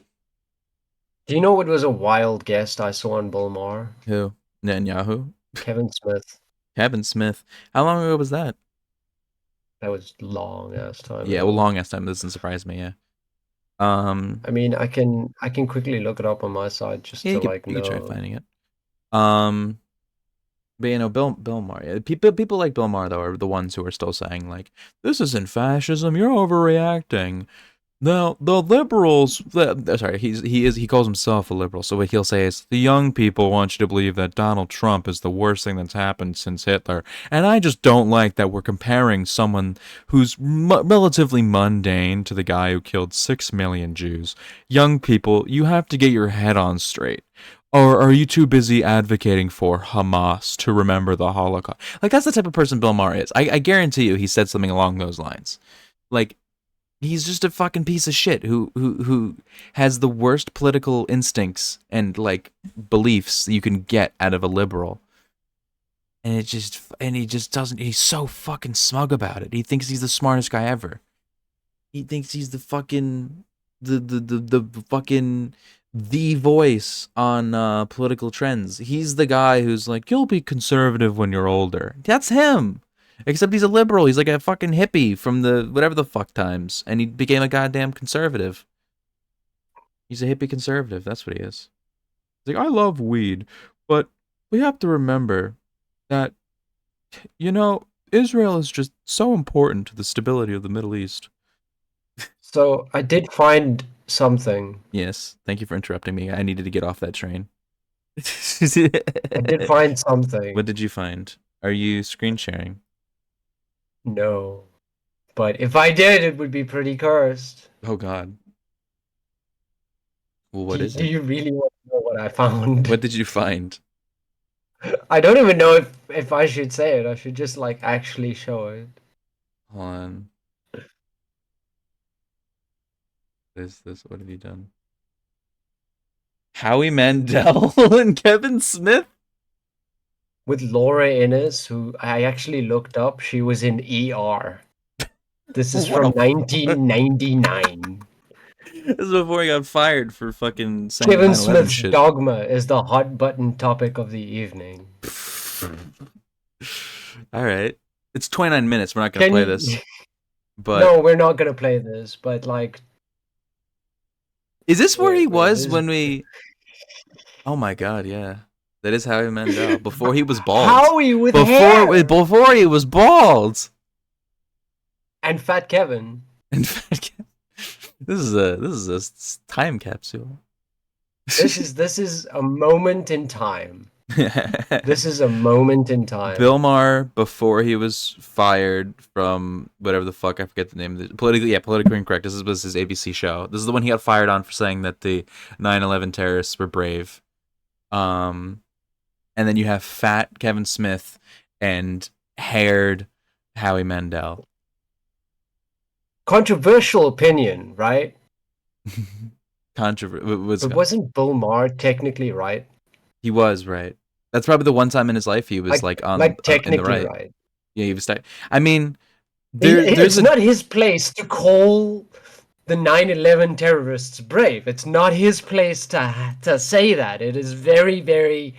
[SPEAKER 2] Do you know what was a wild guest I saw on Bill Maher?
[SPEAKER 1] Who? Netanyahu?
[SPEAKER 2] Kevin Smith.
[SPEAKER 1] Kevin Smith. How long ago was that?
[SPEAKER 2] That was long ass time
[SPEAKER 1] Yeah, well,
[SPEAKER 2] ago.
[SPEAKER 1] long ass time. Doesn't surprise me. Yeah. Um.
[SPEAKER 2] I mean, I can quickly look it up on my side just
[SPEAKER 1] Yeah,
[SPEAKER 2] to like
[SPEAKER 1] you could try
[SPEAKER 2] know.
[SPEAKER 1] finding it. Um. But Bill Maher. Yeah, people like Bill Maher though are the ones who are still saying like, "This isn't fascism. You're overreacting." Now the liberals. Sorry, he calls himself a liberal. So what he'll say is, "The young people want you to believe that Donald Trump is the worst thing that's happened since Hitler," and I just don't like that we're comparing someone who's relatively mundane to the guy who killed 6 million Jews. Young people, you have to get your head on straight. Or are you too busy advocating for Hamas to remember the Holocaust? Like, that's the type of person Bill Maher is. I guarantee you he said something along those lines. Like, he's just a fucking piece of shit who has the worst political instincts and, like, beliefs you can get out of a liberal. And he just doesn't, he's so fucking smug about it. He thinks he's the smartest guy ever. He thinks he's the fucking the fucking the voice on political trends. He's the guy who's like, you'll be conservative when you're older. That's him. Except he's a liberal. He's like a fucking hippie from the whatever the fuck times, and he became a goddamn conservative. He's a hippie conservative. That's what he is. He's like, I love weed, but we have to remember that, Israel is just so important to the stability of the Middle East.
[SPEAKER 2] So I did find something.
[SPEAKER 1] Yes. Thank you for interrupting me. I needed to get off that train.
[SPEAKER 2] I did find something.
[SPEAKER 1] What did you find? Are you screen sharing?
[SPEAKER 2] No. But if I did, it would be pretty cursed.
[SPEAKER 1] Oh God. Well, what
[SPEAKER 2] Do,
[SPEAKER 1] is
[SPEAKER 2] do
[SPEAKER 1] it?
[SPEAKER 2] you really want to know what I found?
[SPEAKER 1] What did you find?
[SPEAKER 2] I don't even know if I should say it. I should just like actually show it.
[SPEAKER 1] Hold on. What is this? What have you done? Howie Mandel and Kevin Smith?
[SPEAKER 2] With Laura Innes, who I actually looked up. She was in ER. This is
[SPEAKER 1] What
[SPEAKER 2] from
[SPEAKER 1] a
[SPEAKER 2] 1999.
[SPEAKER 1] This is before he got fired for fucking saying
[SPEAKER 2] Kevin
[SPEAKER 1] 9/11
[SPEAKER 2] Smith's
[SPEAKER 1] shit.
[SPEAKER 2] Dogma is the hot button topic of the evening.
[SPEAKER 1] All right. It's 29 minutes. We're not going to play
[SPEAKER 2] Can
[SPEAKER 1] this. But
[SPEAKER 2] no, we're not gonna play this, but like
[SPEAKER 1] is this where he
[SPEAKER 2] wait,
[SPEAKER 1] was
[SPEAKER 2] this
[SPEAKER 1] when we Oh my God, yeah. That is Howie Mandel before he was bald.
[SPEAKER 2] Howie with
[SPEAKER 1] Before
[SPEAKER 2] hair
[SPEAKER 1] before he was bald.
[SPEAKER 2] and Fat Kevin.
[SPEAKER 1] In fact, this is a time capsule.
[SPEAKER 2] This is a moment in time. This is a moment in time.
[SPEAKER 1] Bill Maher before he was fired from whatever the fuck, I forget the name of the politically incorrect. This was his ABC show. This is the one he got fired on for saying that the 9/11 terrorists were brave. And then you have fat Kevin Smith and haired Howie Mandel.
[SPEAKER 2] Controversial opinion, right?
[SPEAKER 1] Was
[SPEAKER 2] But wasn't Bill Maher technically right?
[SPEAKER 1] he was right. That's probably the one time in his life he was like on in the
[SPEAKER 2] Technically
[SPEAKER 1] right.
[SPEAKER 2] right.
[SPEAKER 1] Yeah, he was. I mean, there's
[SPEAKER 2] It's
[SPEAKER 1] a
[SPEAKER 2] not his place to call the 9/11 terrorists brave. It's not his place to say that. It is very, very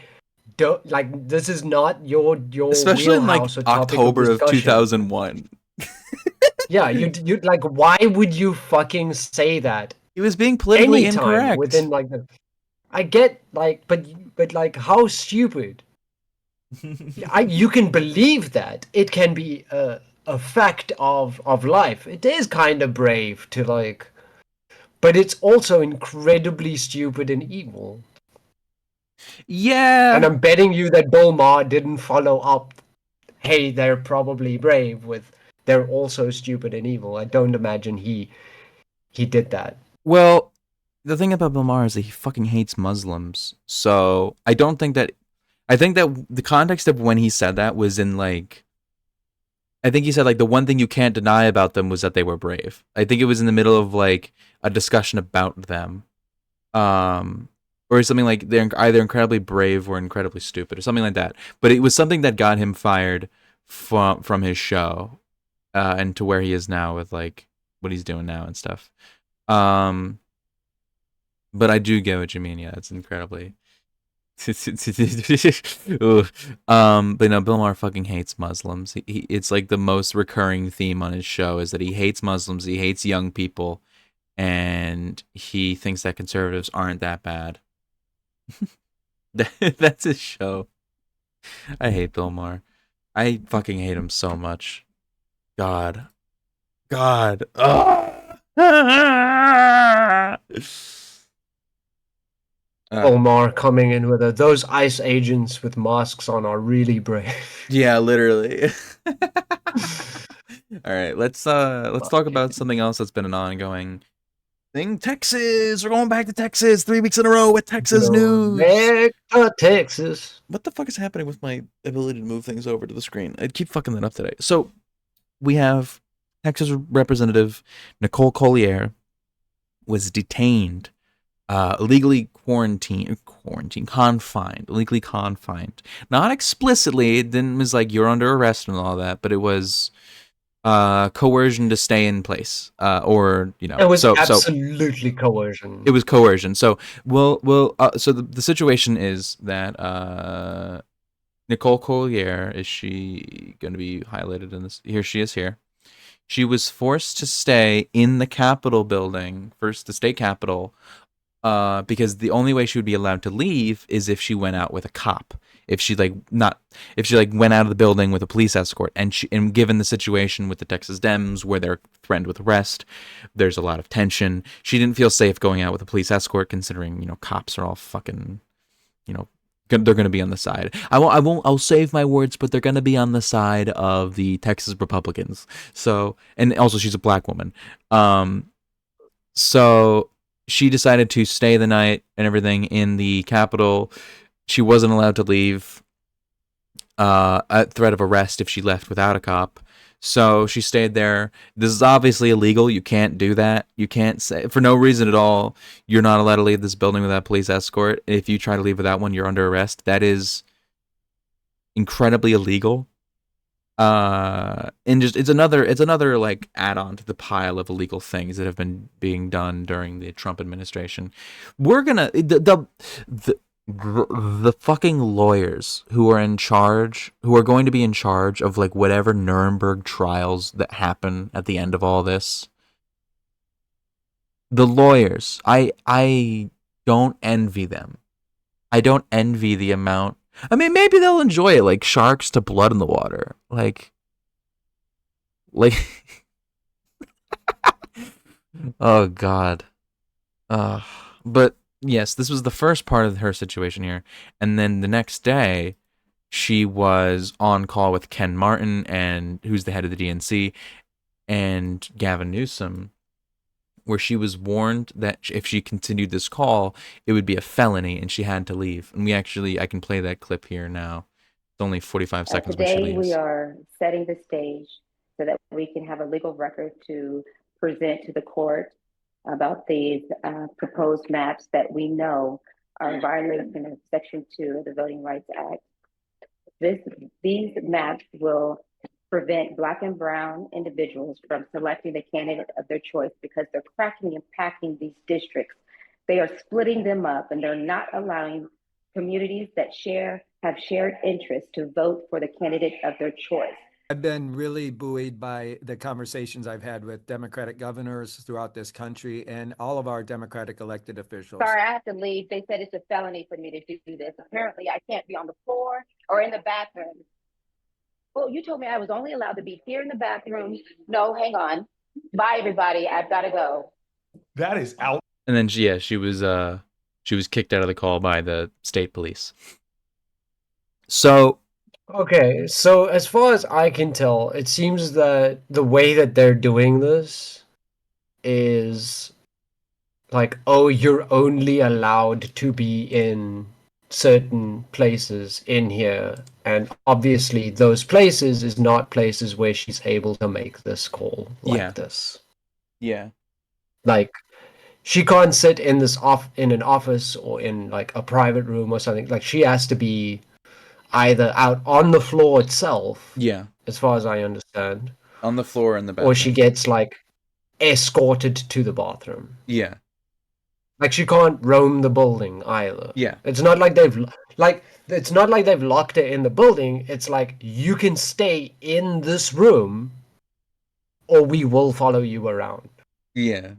[SPEAKER 2] like this is not your
[SPEAKER 1] especially in like
[SPEAKER 2] wheelhouse or topic of
[SPEAKER 1] October of
[SPEAKER 2] discussion.
[SPEAKER 1] 2001.
[SPEAKER 2] Yeah, you like why would you fucking say that
[SPEAKER 1] He was being politically
[SPEAKER 2] anytime
[SPEAKER 1] incorrect.
[SPEAKER 2] within like the I get like but like how stupid. You can believe that. It can be a fact of life. It is kind of brave to like but it's also incredibly stupid and evil. And
[SPEAKER 1] Yeah.
[SPEAKER 2] I'm betting you that Bill Maher didn't follow up, hey, they're probably brave with they're also stupid and evil. I don't imagine he did that.
[SPEAKER 1] Well, the thing about Bill Maher is that he fucking hates Muslims. So I don't think that. I think that the context of when he said that was in like. I think he said like the one thing you can't deny about them was that they were brave. I think it was in the middle of like a discussion about them. Or something like they're either incredibly brave or incredibly stupid or something like that. But it was something that got him fired from his show, and to where he is now with like what he's doing now and stuff. Um, but I do get what you mean. Yeah, it's incredibly. Ooh. But no, Bill Maher fucking hates Muslims. It's like the most recurring theme on his show is that he hates Muslims, he hates young people, and he thinks that conservatives aren't that bad. That's his show. I hate Bill Maher. I fucking hate him so much. God. God. Ugh.
[SPEAKER 2] Bill Maher coming in with those ICE agents with masks on are really brave.
[SPEAKER 1] Yeah, literally. All right, let's talk about something else that's been an ongoing thing. Texas, we're going back to Texas 3 weeks in a row with Texas news.
[SPEAKER 2] Back to Texas.
[SPEAKER 1] What the fuck is happening with my ability to move things over to the screen? I keep fucking that up today. So we have Texas Representative Nicole Collier was detained, illegally illegally confined. Not explicitly. It didn't was like you're under arrest and all that, but it was coercion to stay in place, or you know,
[SPEAKER 2] It was
[SPEAKER 1] so
[SPEAKER 2] absolutely coercion.
[SPEAKER 1] it was coercion. So so the situation is that Nicole Collier, is she going to be highlighted in this? Here she is here. She was forced to stay in the Capitol building, first the state capitol, because the only way she would be allowed to leave is if she went out with a cop. If she like not, if she like went out of the building with a police escort, and given the situation with the Texas Dems where they're threatened with arrest, there's a lot of tension. She didn't feel safe going out with a police escort, considering cops are all fucking, you know, they're going to be on the side. I'll save my words, but they're going to be on the side of the Texas Republicans. So, and also she's a black woman. So she decided to stay the night and everything in the Capitol. She wasn't allowed to leave at threat of arrest if she left without a cop. So she stayed there. This is obviously illegal. You can't do that. You can't say, for no reason at all, you're not allowed to leave this building without police escort. If you try to leave without one, you're under arrest. That is incredibly illegal. And just it's another like add-on to the pile of illegal things that have been being done during the Trump administration. We're gonna the fucking lawyers who are in charge, who are going to be in charge of like whatever Nuremberg trials that happen at the end of all this. The lawyers, I don't envy them. I don't envy the amount. I mean, maybe they'll enjoy it, like sharks to blood in the water, like. Oh God. But yes, this was the first part of her situation here, and then the next day, she was on call with Ken Martin, and who's the head of the DNC, and Gavin Newsom, where she was warned that if she continued this call, it would be a felony, and she had to leave. And I can play that clip here now. It's only 45 seconds when she
[SPEAKER 3] Today, we
[SPEAKER 1] leaves.
[SPEAKER 3] are setting the stage so that we can have a legal record to present to the court about these proposed maps that we know are in violation of Section 2 of the Voting Rights Act. These maps will prevent Black and brown individuals from selecting the candidate of their choice because they're cracking and packing these districts. They are splitting them up, and they're not allowing communities that have shared interests to vote for the candidate of their choice.
[SPEAKER 4] I've been really buoyed by the conversations I've had with Democratic governors throughout this country and all of our Democratic elected officials.
[SPEAKER 3] Sorry, I have to leave. They said it's a felony for me to do this. Apparently, I can't be on the floor or in the bathroom. Well, you told me I was only allowed to be here in the bathroom. No, hang on. Bye, everybody. I've got to go.
[SPEAKER 5] That is out.
[SPEAKER 1] And then she was kicked out of the call by the state police. So
[SPEAKER 2] Okay, so as far as I can tell, it seems that the way that they're doing this is like, oh, you're only allowed to be in certain places in here, and obviously those places is not places where she's able to make this call like this.
[SPEAKER 1] Yeah.
[SPEAKER 2] Like, she can't sit in in an office or in like a private room or something. Like, she has to be either out on the floor itself, as far as I understand,
[SPEAKER 1] on the floor in the bathroom,
[SPEAKER 2] or she gets like escorted to the bathroom.
[SPEAKER 1] Yeah.
[SPEAKER 2] Like, she can't roam the building either.
[SPEAKER 1] Yeah.
[SPEAKER 2] It's not like they've locked her in the building. It's like, you can stay in this room or we will follow you around.
[SPEAKER 1] Yeah.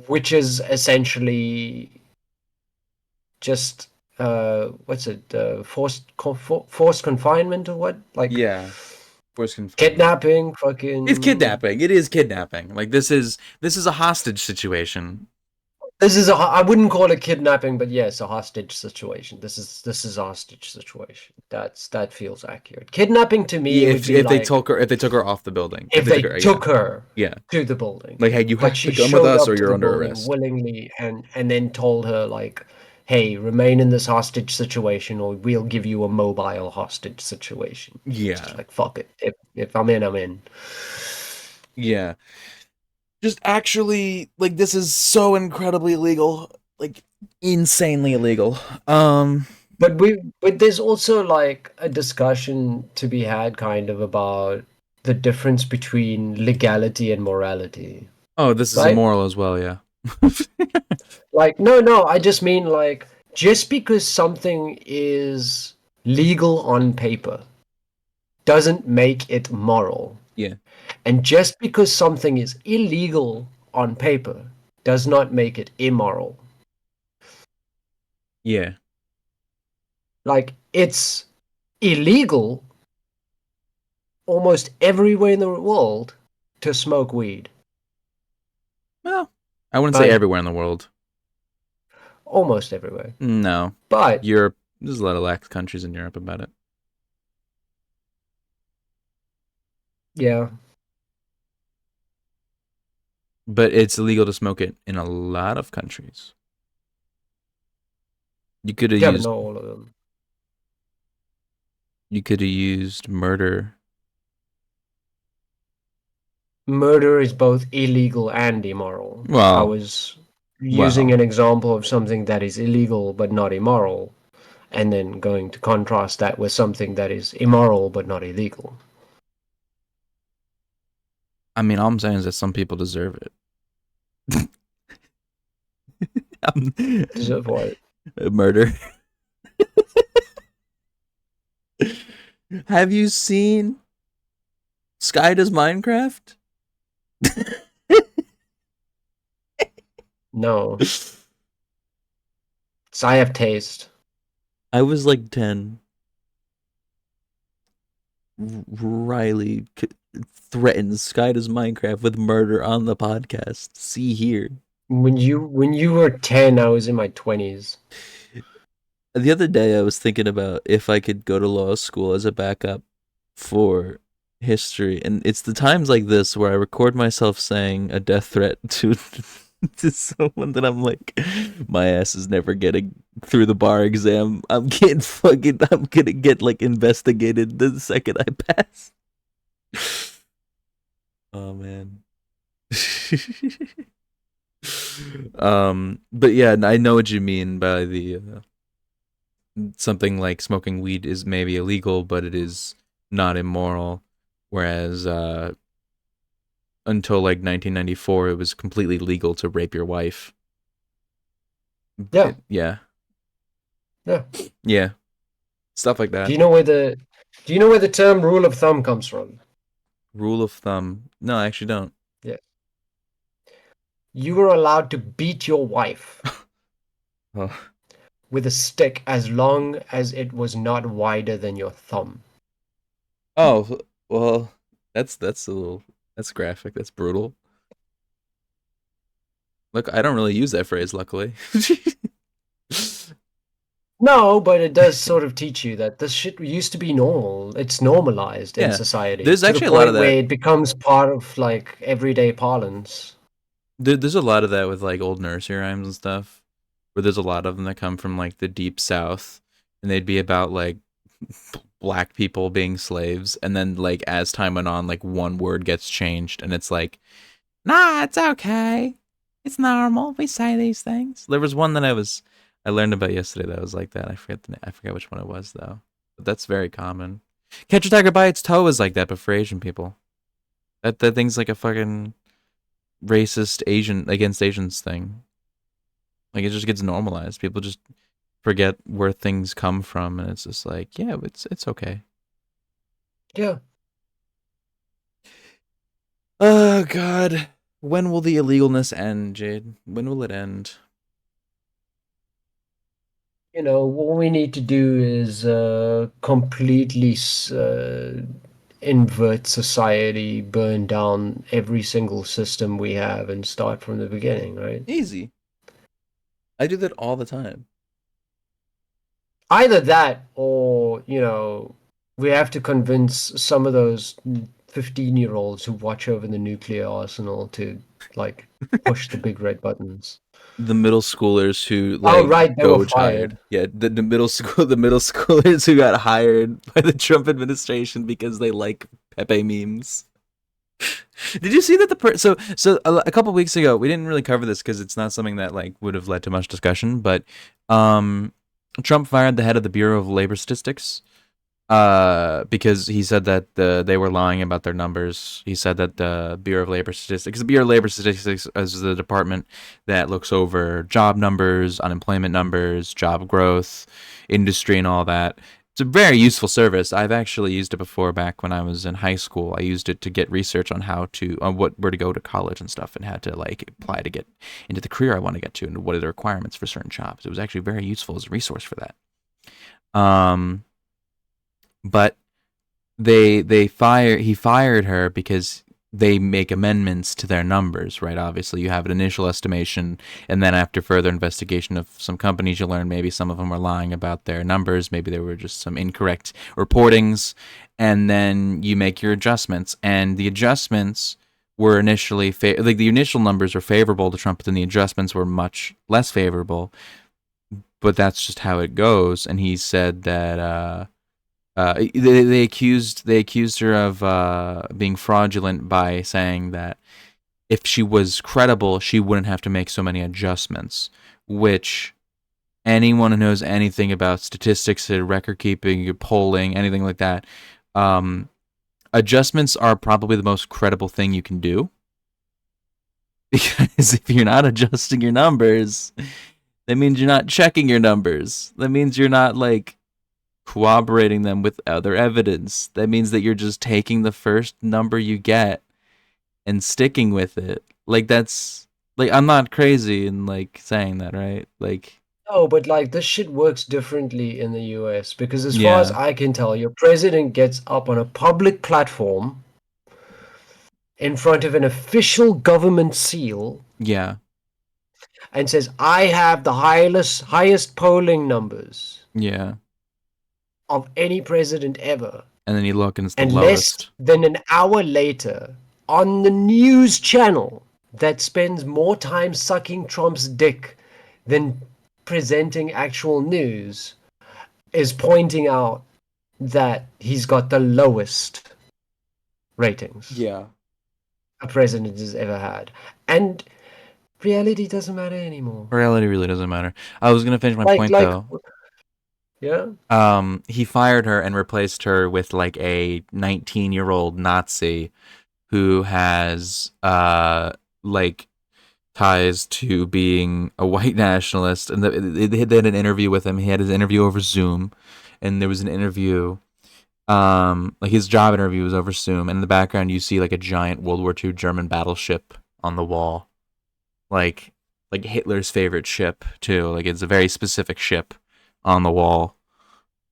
[SPEAKER 2] Which is essentially just what's it? Forced confinement or what? Like,
[SPEAKER 1] yeah, forced confinement.
[SPEAKER 2] Kidnapping, fucking.
[SPEAKER 1] It's kidnapping. It is kidnapping. Like, this is a hostage situation.
[SPEAKER 2] I wouldn't call it kidnapping, but yes, a hostage situation. This is a hostage situation. That feels accurate. Kidnapping to me would be
[SPEAKER 1] if
[SPEAKER 2] like,
[SPEAKER 1] they took her off the building.
[SPEAKER 2] If they took her
[SPEAKER 1] yeah,
[SPEAKER 2] to the building.
[SPEAKER 1] Like, hey, you have
[SPEAKER 2] she
[SPEAKER 1] to come with
[SPEAKER 2] showed
[SPEAKER 1] us
[SPEAKER 2] up
[SPEAKER 1] or
[SPEAKER 2] to
[SPEAKER 1] you're
[SPEAKER 2] the
[SPEAKER 1] under
[SPEAKER 2] building
[SPEAKER 1] arrest.
[SPEAKER 2] willingly, and then told her like, hey, remain in this hostage situation or we'll give you a mobile hostage situation.
[SPEAKER 1] Yeah.
[SPEAKER 2] Just like, fuck it. If I'm in, I'm in.
[SPEAKER 1] Yeah. Just actually, like, this is so incredibly illegal. Like, insanely illegal.
[SPEAKER 2] But there's also like a discussion to be had kind of about the difference between legality and morality.
[SPEAKER 1] Oh, this is
[SPEAKER 2] right?
[SPEAKER 1] immoral as well, yeah.
[SPEAKER 2] Like, no, I just mean, like, just because something is legal on paper doesn't make it moral.
[SPEAKER 1] Yeah.
[SPEAKER 2] And just because something is illegal on paper does not make it immoral.
[SPEAKER 1] Yeah.
[SPEAKER 2] Like, it's illegal almost everywhere in the world to smoke weed.
[SPEAKER 1] Well, I wouldn't say
[SPEAKER 2] But
[SPEAKER 1] everywhere in the world.
[SPEAKER 2] almost everywhere.
[SPEAKER 1] No.
[SPEAKER 2] But
[SPEAKER 1] Europe, there's a lot of lax countries in Europe about it.
[SPEAKER 2] yeah,
[SPEAKER 1] But it's illegal to smoke it in a lot of countries. You could have
[SPEAKER 2] yeah, but
[SPEAKER 1] used
[SPEAKER 2] not all of them.
[SPEAKER 1] murder.
[SPEAKER 2] Murder is both illegal and immoral. I
[SPEAKER 1] Well,
[SPEAKER 2] was using an example of something that is illegal but not immoral, and then going to contrast that with something that is immoral but not illegal.
[SPEAKER 1] I mean, all I'm saying is that some people deserve it.
[SPEAKER 2] Deserve what?
[SPEAKER 1] Murder. Have you seen Sky Does Minecraft?
[SPEAKER 2] No. So I have taste.
[SPEAKER 1] I was like 10. Riley threatens Sky Does Minecraft with murder on the podcast. See here.
[SPEAKER 2] When you were 10, I was in my 20s.
[SPEAKER 1] The other day, I was thinking about if I could go to law school as a backup for history, and it's the times like this where I record myself saying a death threat to to someone that I'm like, my ass is never getting through the bar exam. I'm gonna get like investigated the second I pass. Oh man. But yeah, I know what you mean by the something like smoking weed is maybe illegal, but it is not immoral. Whereas until like 1994, it was completely legal to rape your wife.
[SPEAKER 2] Yeah.
[SPEAKER 1] Yeah.
[SPEAKER 2] Yeah.
[SPEAKER 1] Yeah. Stuff like that.
[SPEAKER 2] Do you know where the term rule of thumb comes from?
[SPEAKER 1] Rule of thumb. No, I actually don't.
[SPEAKER 2] Yeah. You were allowed to beat your wife
[SPEAKER 1] Oh.
[SPEAKER 2] with a stick as long as it was not wider than your thumb.
[SPEAKER 1] Oh, well, that's graphic. That's brutal. Look, I don't really use that phrase, luckily.
[SPEAKER 2] No, but it does sort of teach you that this shit used to be normal. It's normalized in
[SPEAKER 1] Yeah.
[SPEAKER 2] society.
[SPEAKER 1] There's
[SPEAKER 2] to
[SPEAKER 1] actually a
[SPEAKER 2] the
[SPEAKER 1] lot
[SPEAKER 2] point
[SPEAKER 1] of that.
[SPEAKER 2] where it becomes part of like everyday parlance.
[SPEAKER 1] There's a lot of that with like old nursery rhymes and stuff, where there's a lot of them that come from like the deep south, and they'd be about like black people being slaves, and then like as time went on, like one word gets changed, and it's like, nah, it's okay, it's normal, we say these things. There was one that I learned about yesterday that was like that. I forget which one it was though, but that's very common. Catch a tiger by its toe is like that, but for Asian people. That thing's like a fucking racist Asian against Asians thing. Like it just gets normalized. People just forget where things come from, and it's just like, yeah, it's okay.
[SPEAKER 2] Yeah.
[SPEAKER 1] Oh God, when will the illegalness end, Jade? When will it end?
[SPEAKER 2] You know, what we need to do is completely invert society, burn down every single system we have, and start from the beginning, right?
[SPEAKER 1] Easy. I do that all the time.
[SPEAKER 2] Either that, or, you know, we have to convince some of those 15-year-olds who watch over the nuclear arsenal to, like, push the big red buttons.
[SPEAKER 1] The middle schoolers who
[SPEAKER 2] Oh,
[SPEAKER 1] like
[SPEAKER 2] right, they were
[SPEAKER 1] Doge hired.
[SPEAKER 2] fired.
[SPEAKER 1] Yeah, the middle schoolers who got hired by the Trump administration because they like Pepe memes. Did you see that a couple weeks ago, we didn't really cover this because it's not something that like would have led to much discussion, but Trump fired the head of the Bureau of Labor Statistics because he said that they were lying about their numbers. He said that the Bureau of Labor Statistics is the department that looks over job numbers, unemployment numbers, job growth, industry, and all that. It's a very useful service. I've actually used it before back when I was in high school. I used it to get research on where to go to college and stuff, and had to like apply to get into the career I want to get to and what are the requirements for certain jobs. It was actually very useful as a resource for that. But he fired her because they make amendments to their numbers, right? Obviously, you have an initial estimation, and then after further investigation of some companies, you learn maybe some of them were lying about their numbers, maybe there were just some incorrect reportings, and then you make your adjustments. And the adjustments were initially the initial numbers were favorable to Trump, but then the adjustments were much less favorable. But that's just how it goes. And he said that they accused her of being fraudulent by saying that if she was credible, she wouldn't have to make so many adjustments, which anyone who knows anything about statistics, record keeping, polling, anything like that, adjustments are probably the most credible thing you can do. Because if you're not adjusting your numbers, that means you're not checking your numbers. That means you're not like corroborating them with other evidence. That means that you're just taking the first number you get and sticking with it. Like, that's like, I'm not crazy in like saying that, right? Like,
[SPEAKER 2] No, but like this shit works differently in the US because as far as I can tell, your president gets up on a public platform in front of an official government seal
[SPEAKER 1] yeah,
[SPEAKER 2] and says, I have the highest polling numbers
[SPEAKER 1] yeah.
[SPEAKER 2] of any president ever.
[SPEAKER 1] And then you look and it's the
[SPEAKER 2] And
[SPEAKER 1] lowest.
[SPEAKER 2] less than an hour later, on the news channel that spends more time sucking Trump's dick than presenting actual news, is pointing out that he's got the lowest ratings
[SPEAKER 1] Yeah.
[SPEAKER 2] a president has ever had. And reality doesn't matter anymore.
[SPEAKER 1] Reality really doesn't matter. I was gonna finish my point though.
[SPEAKER 2] Yeah.
[SPEAKER 1] He fired her and replaced her with like a 19-year-old Nazi who has like ties to being a white nationalist. And they had an interview with him. He had his interview over Zoom, and there was an interview. Like his job interview was over Zoom, and in the background you see like a giant World War II German battleship on the wall, like Hitler's favorite ship too. Like it's a very specific ship on the wall,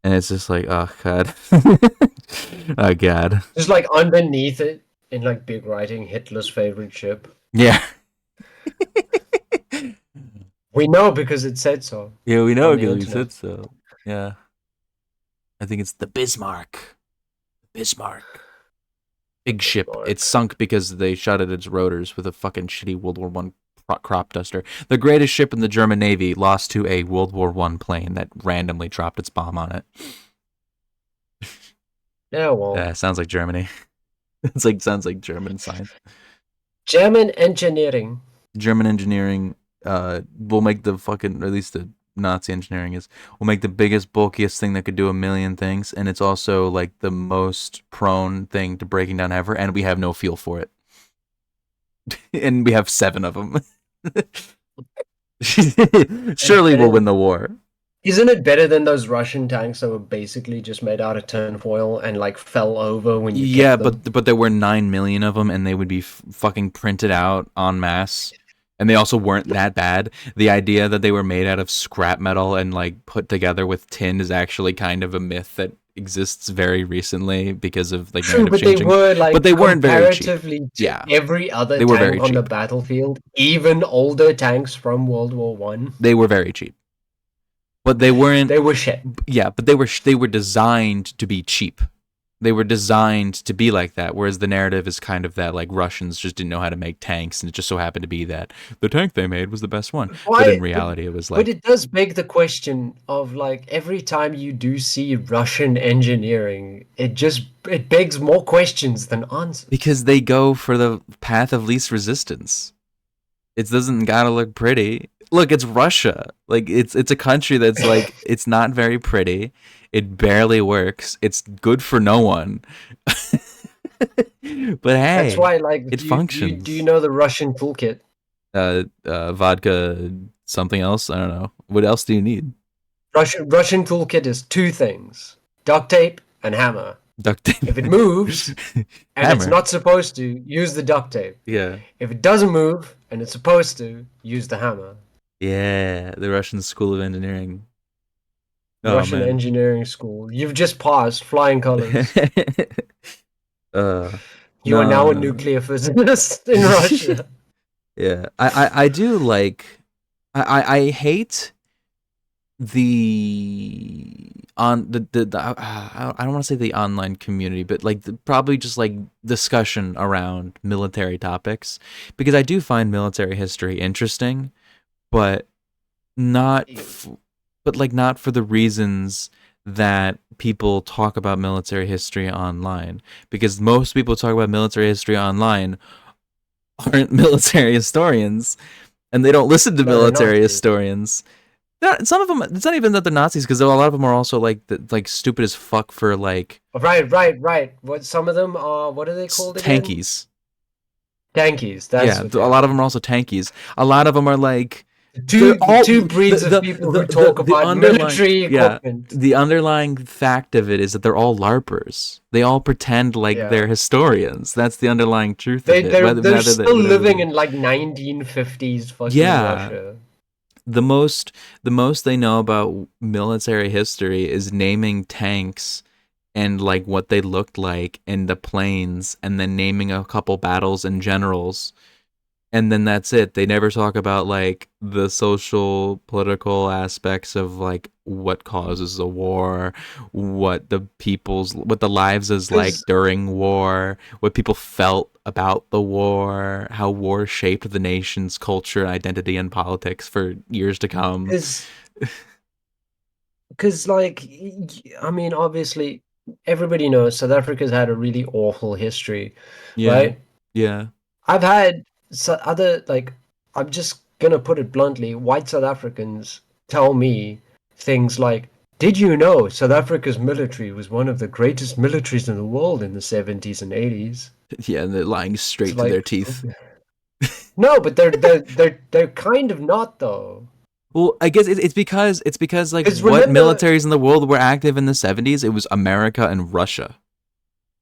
[SPEAKER 1] and it's just like, oh god, oh god,
[SPEAKER 2] Just like underneath it in like big writing, Hitler's favorite ship.
[SPEAKER 1] yeah.
[SPEAKER 2] We know because it said so.
[SPEAKER 1] Yeah, we know
[SPEAKER 2] On the
[SPEAKER 1] because he
[SPEAKER 2] internet.
[SPEAKER 1] said so. Yeah, I think it's the Bismarck. Big ship.
[SPEAKER 2] Bismarck.
[SPEAKER 1] It's sunk because they shot at its rotors with a fucking shitty World War One crop duster. The greatest ship in the German Navy lost to a World War One plane that randomly dropped its bomb on it.
[SPEAKER 2] Yeah, well,
[SPEAKER 1] Yeah, sounds like Germany. Sounds like German science.
[SPEAKER 2] German engineering.
[SPEAKER 1] German engineering will make the fucking, or at least the Nazi engineering will make the biggest, bulkiest thing that could do a million things, and it's also like the most prone thing to breaking down ever, and we have no fuel for it. And we have 7 of them. Surely we'll win the war.
[SPEAKER 2] Isn't it better than those Russian tanks that were basically just made out of tinfoil and like fell over when you
[SPEAKER 1] Yeah,
[SPEAKER 2] kicked them?
[SPEAKER 1] but there were 9 million of them, and they would be fucking printed out en masse. And they also weren't that bad. The idea that they were made out of scrap metal and like put together with tin is actually kind of a myth that exists very recently because of like
[SPEAKER 2] True,
[SPEAKER 1] narrative
[SPEAKER 2] but
[SPEAKER 1] changing.
[SPEAKER 2] they were like
[SPEAKER 1] But they weren't very cheap.
[SPEAKER 2] comparatively to
[SPEAKER 1] Yeah.
[SPEAKER 2] every other
[SPEAKER 1] They were very
[SPEAKER 2] tank on the
[SPEAKER 1] cheap.
[SPEAKER 2] battlefield, even older tanks from World War One.
[SPEAKER 1] They were very cheap. But they weren't.
[SPEAKER 2] They were shit.
[SPEAKER 1] Yeah, but they were designed to be cheap. They were designed to be like that, whereas the narrative is kind of that like Russians just didn't know how to make tanks, and it just so happened to be that the tank they made was the best one. But in reality, it was like...
[SPEAKER 2] But it does beg the question of like every time you do see Russian engineering, it begs more questions than answers.
[SPEAKER 1] Because they go for the path of least resistance. It doesn't gotta look pretty. Look, it's Russia. Like it's a country that's like it's not very pretty. It barely works. It's good for no one. But hey,
[SPEAKER 2] That's why, like,
[SPEAKER 1] it functions.
[SPEAKER 2] Do you know the Russian toolkit?
[SPEAKER 1] Vodka, something else. I don't know. What else do you need?
[SPEAKER 2] Russian toolkit is 2 things: duct tape and hammer.
[SPEAKER 1] Duct tape.
[SPEAKER 2] If it moves and it's
[SPEAKER 1] Hammer.
[SPEAKER 2] not supposed to, use the duct tape.
[SPEAKER 1] Yeah.
[SPEAKER 2] If it doesn't move and it's supposed to, use the hammer.
[SPEAKER 1] Yeah. The Russian School of Engineering. Oh
[SPEAKER 2] Russian
[SPEAKER 1] man.
[SPEAKER 2] engineering school. You've just passed flying colors.
[SPEAKER 1] uh
[SPEAKER 2] You are now a
[SPEAKER 1] no.
[SPEAKER 2] nuclear physicist in Russia.
[SPEAKER 1] Yeah. I do like I hate I don't want to say the online community, but like probably just like discussion around military topics, because I do find military history interesting, but not not for the reasons that people talk about military history online, because most people talk about military history online aren't military historians, and they don't listen to
[SPEAKER 2] No, they're
[SPEAKER 1] military
[SPEAKER 2] Nazis.
[SPEAKER 1] historians. Some of them, it's not even that they're Nazis, because a lot of them are also like stupid as fuck for like
[SPEAKER 2] Right. What some of them are? What are they called again?
[SPEAKER 1] tankies.
[SPEAKER 2] Tankies. That's
[SPEAKER 1] Yeah,
[SPEAKER 2] what they
[SPEAKER 1] a lot
[SPEAKER 2] are.
[SPEAKER 1] of them are also tankies. A lot of them are like
[SPEAKER 2] Two
[SPEAKER 1] all-
[SPEAKER 2] two breeds of people who talk about military equipment.
[SPEAKER 1] The underlying fact of it is that they're all LARPers. They all pretend like
[SPEAKER 2] Yeah.
[SPEAKER 1] they're historians. That's the underlying truth of it.
[SPEAKER 2] They're still living in like 1950s fucking
[SPEAKER 1] Yeah.
[SPEAKER 2] Russia.
[SPEAKER 1] The most they know about military history is naming tanks and like what they looked like and the planes, and then naming a couple battles and generals, and then that's it. They never talk about like the social political aspects of like what causes a war, what the lives is like during war, what people felt about the war, how war shaped the nation's culture, identity, and politics for years to come.
[SPEAKER 2] Because like, I mean, obviously everybody knows South Africa's had a really awful history, right?
[SPEAKER 1] Yeah.
[SPEAKER 2] I've had other, like, I'm just gonna put it bluntly, white South Africans tell me things like, did you know South Africa's military was one of the greatest militaries in the world in the 70s and 80s?
[SPEAKER 1] Yeah, and they're lying straight
[SPEAKER 2] It's
[SPEAKER 1] to their
[SPEAKER 2] like,
[SPEAKER 1] teeth.
[SPEAKER 2] no, but they're kind of not though.
[SPEAKER 1] Well, I guess it's because like what militaries in the world were active in the 70s? It was America and Russia,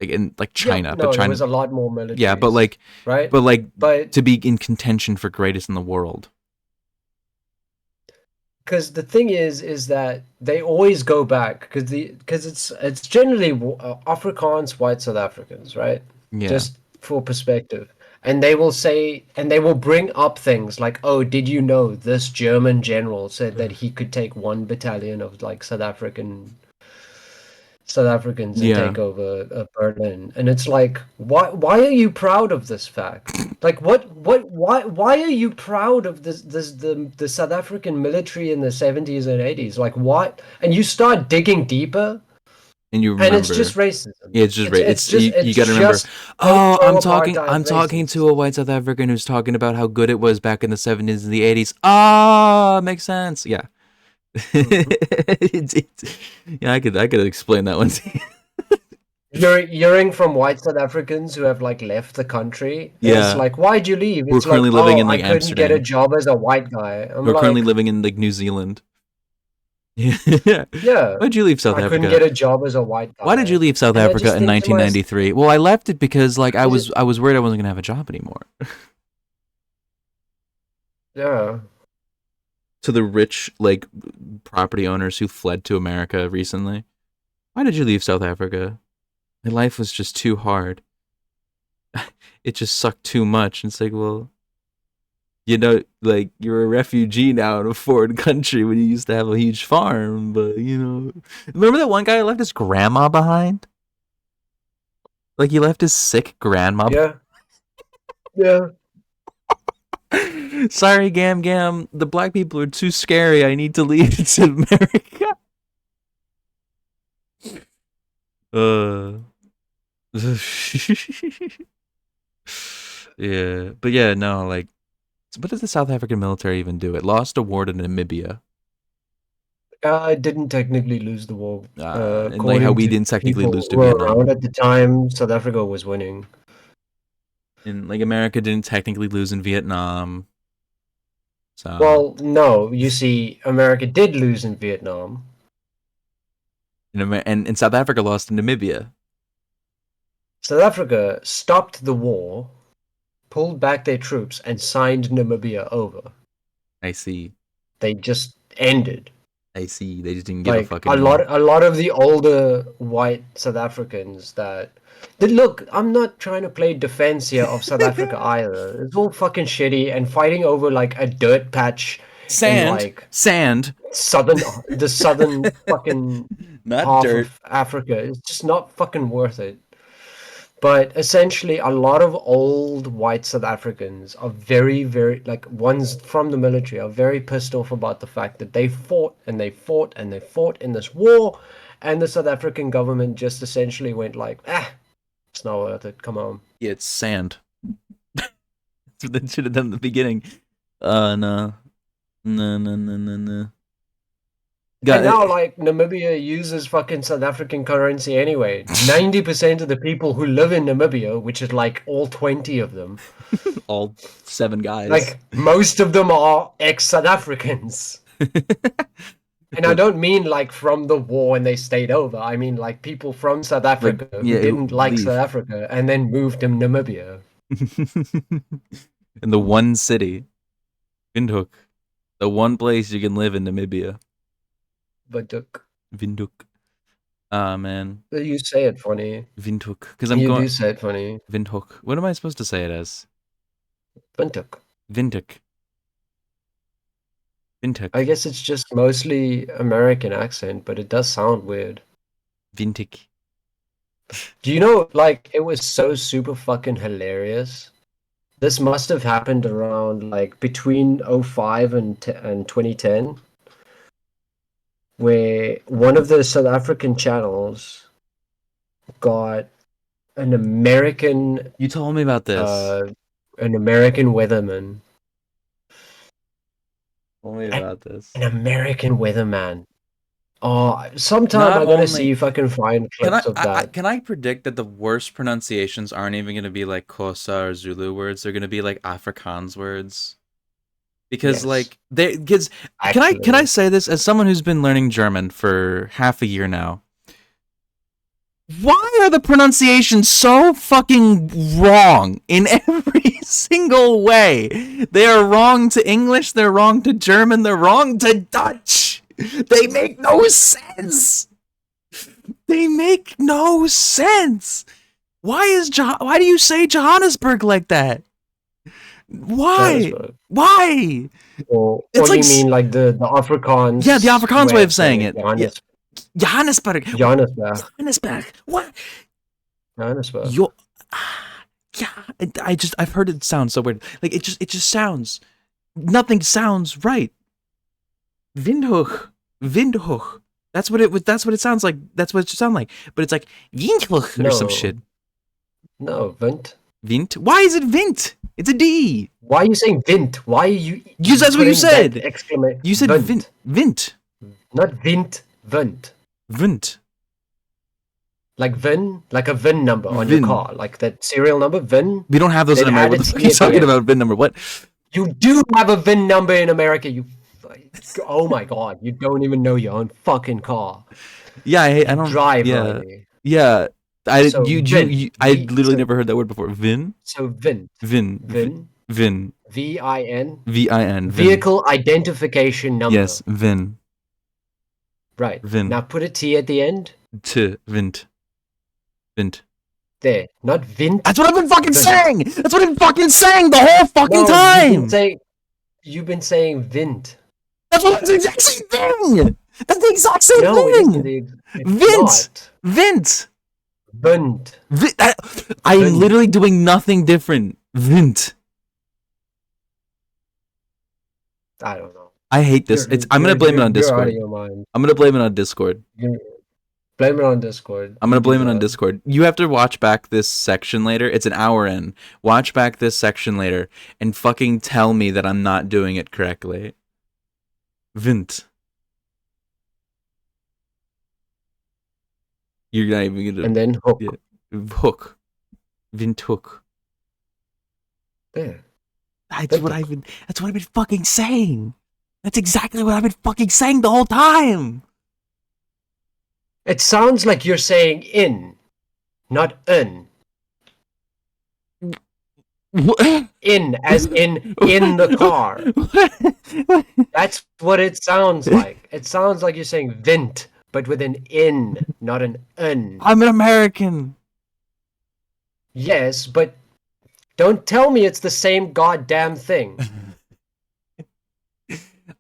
[SPEAKER 1] like in like China.
[SPEAKER 2] Yeah,
[SPEAKER 1] but China
[SPEAKER 2] there was a lot more military.
[SPEAKER 1] Yeah, but like
[SPEAKER 2] right,
[SPEAKER 1] but to be in contention for greatest in the world.
[SPEAKER 2] Because the thing is that they always go back because it's generally Afrikaans white South Africans, right?
[SPEAKER 1] Yeah.
[SPEAKER 2] Just for perspective. And they will say, and they will bring up things like, oh, did you know this German general said that he could take 1 battalion of like South Africans and take over Berlin? And it's like, why are you proud of this fact? Like, why are you proud of the South African military in the 70s and 80s? Like, what? And you start digging deeper,
[SPEAKER 1] and you remember,
[SPEAKER 2] and it's just racism.
[SPEAKER 1] Yeah, it's just you got to remember. Oh, I'm talking to a white South African who's talking about how good it was back in the 70s and the 80s. Ah, makes sense. Yeah. Yeah, I could explain that one to you.
[SPEAKER 2] You're hearing from white South Africans who have like left the country.
[SPEAKER 1] Yeah.
[SPEAKER 2] It's like, why'd you leave? It's
[SPEAKER 1] We're currently living in like
[SPEAKER 2] I couldn't
[SPEAKER 1] Amsterdam.
[SPEAKER 2] get a job as a white guy.
[SPEAKER 1] We're currently living in like New Zealand. Yeah. Why'd you leave South Africa?
[SPEAKER 2] I couldn't get a job as a white guy.
[SPEAKER 1] Why did you leave South Africa in 1993? Well, I left it because like I was worried I wasn't gonna have a job anymore.
[SPEAKER 2] Yeah.
[SPEAKER 1] To the rich like property owners who fled to America recently, why did you leave South Africa? My life was just too hard. It just sucked too much. It's like, well, you know, like you're a refugee now in a foreign country when you used to have a huge farm, but you know, remember that one guy who left his grandma behind? Like he left his sick grandma.
[SPEAKER 2] Yeah.
[SPEAKER 1] Sorry, Gam. The black people are too scary. I need to leave to America. Yeah, but yeah, no, like, what does the South African military even do? It lost a war to Namibia.
[SPEAKER 2] It didn't technically lose the war.
[SPEAKER 1] And like how we didn't technically lose to Vietnam.
[SPEAKER 2] Around at the time, South Africa was winning.
[SPEAKER 1] And like America didn't technically lose in Vietnam. So.
[SPEAKER 2] Well, no, you see, America did lose in Vietnam.
[SPEAKER 1] And South Africa lost to Namibia.
[SPEAKER 2] South Africa stopped the war, pulled back their troops, and signed Namibia over.
[SPEAKER 1] I see.
[SPEAKER 2] They just ended.
[SPEAKER 1] I see. They just didn't give a
[SPEAKER 2] Like
[SPEAKER 1] fucking
[SPEAKER 2] a lot of the older white South Africans that look, I'm not trying to play defense here of South Africa either. It's all fucking shitty and fighting over like a dirt patch in like
[SPEAKER 1] Sand.
[SPEAKER 2] the southern fucking
[SPEAKER 1] Not
[SPEAKER 2] half
[SPEAKER 1] dirt.
[SPEAKER 2] of Africa. It's just not fucking worth it. But essentially, a lot of old white South Africans are very, very, like, ones from the military are very pissed off about the fact that they fought and they fought and they fought in this war, and the South African government just essentially went like, it's not worth it, come on.
[SPEAKER 1] Yeah, it's sand. That's what they should have done in the beginning. No.
[SPEAKER 2] And now, like, Namibia uses fucking South African currency anyway. 90% of the people who live in Namibia, which is like all 20 of them,
[SPEAKER 1] all 7 guys.
[SPEAKER 2] like, most of them are ex-South Africans. And I don't mean like from the war and they stayed over. I mean like people from South Africa who didn't like South Africa and then moved to Namibia.
[SPEAKER 1] In the one city, Windhoek, the one place you can live in Namibia. Windhoek. Ah, man.
[SPEAKER 2] You say it funny.
[SPEAKER 1] Windhoek. Because
[SPEAKER 2] You do say it funny.
[SPEAKER 1] Windhoek. What am I supposed to say it as?
[SPEAKER 2] Windhoek.
[SPEAKER 1] Windhoek. Windhoek.
[SPEAKER 2] I guess it's just mostly American accent, but it does sound weird.
[SPEAKER 1] Windhoek.
[SPEAKER 2] Do you know, like, it was so super fucking hilarious. This must have happened around, like, between 05 and 2010. Where one of the South African channels got an American...
[SPEAKER 1] You told me about this.
[SPEAKER 2] An American weatherman.
[SPEAKER 1] Told me about this.
[SPEAKER 2] An American weatherman. Oh, sometime I'm gonna see if I can find clips of that.
[SPEAKER 1] Can I predict that the worst pronunciations aren't even gonna be like Xhosa or Zulu words? They're gonna be like Afrikaans words. Because like can I say this as someone who's been learning German for half a year now? Why are the pronunciations so fucking wrong in every single way? They are wrong to English, they're wrong to German, they're wrong to Dutch. They make no sense. They make no sense. Why do you say Johannesburg like that? Why? Why?
[SPEAKER 2] Or do you mean like the Afrikaans?
[SPEAKER 1] Yeah, the Afrikaans way of saying it. Johannesburg. What?
[SPEAKER 2] Johannesburg.
[SPEAKER 1] Yeah, I've heard it sound so weird. Like it just sounds. Nothing sounds right. Windhoek. That's what it sounds like. That's what it should sound like. But it's like Windhoek or some shit.
[SPEAKER 2] No, Wind.
[SPEAKER 1] Wind? Why is it Wind? It's a D.
[SPEAKER 2] Why are you saying Wind? Why are you?
[SPEAKER 1] That's what you said. You said
[SPEAKER 2] Wind.
[SPEAKER 1] Wind.
[SPEAKER 2] Not Wind. Wind.
[SPEAKER 1] Wind.
[SPEAKER 2] Like VIN, like a VIN number on your car, like that serial number, VIN.
[SPEAKER 1] We don't have those in America. What the fuck are you talking about? VIN number? What?
[SPEAKER 2] You do have a VIN number in America. Oh my god, you don't even know your own fucking car.
[SPEAKER 1] Yeah, I don't
[SPEAKER 2] drive.
[SPEAKER 1] Yeah. I literally never heard that word before. VIN.
[SPEAKER 2] So VIN.
[SPEAKER 1] VIN.
[SPEAKER 2] VIN.
[SPEAKER 1] VIN.
[SPEAKER 2] Vehicle identification number.
[SPEAKER 1] Yes, VIN.
[SPEAKER 2] Right.
[SPEAKER 1] VIN.
[SPEAKER 2] Now put a T at the end.
[SPEAKER 1] Vint.
[SPEAKER 2] There, not Vint.
[SPEAKER 1] That's what I've been fucking saying. That's what I've been fucking saying the whole fucking time.
[SPEAKER 2] You've been saying Vint.
[SPEAKER 1] That's what the exact same thing. That's the exact same thing. Vint. I'm literally doing nothing different. Vint.
[SPEAKER 2] I don't know.
[SPEAKER 1] I hate this. I'm gonna blame it on Discord. I'm gonna blame it on Discord.
[SPEAKER 2] Blame it on Discord.
[SPEAKER 1] I'm gonna blame it on Discord. You have to watch back this section later. It's an hour in. Watch back this section later and fucking tell me that I'm not doing it correctly. Vint. You're not even gonna.
[SPEAKER 2] And then hook.
[SPEAKER 1] Yeah. Hook. Windhoek.
[SPEAKER 2] There.
[SPEAKER 1] That's what I've been fucking saying. That's exactly what I've been fucking saying the whole time.
[SPEAKER 2] It sounds like you're saying in, not un. In, as in the car. That's what it sounds like. It sounds like you're saying vint, but with an in, not an un.
[SPEAKER 1] I'm an American.
[SPEAKER 2] Yes, but don't tell me it's the same goddamn thing.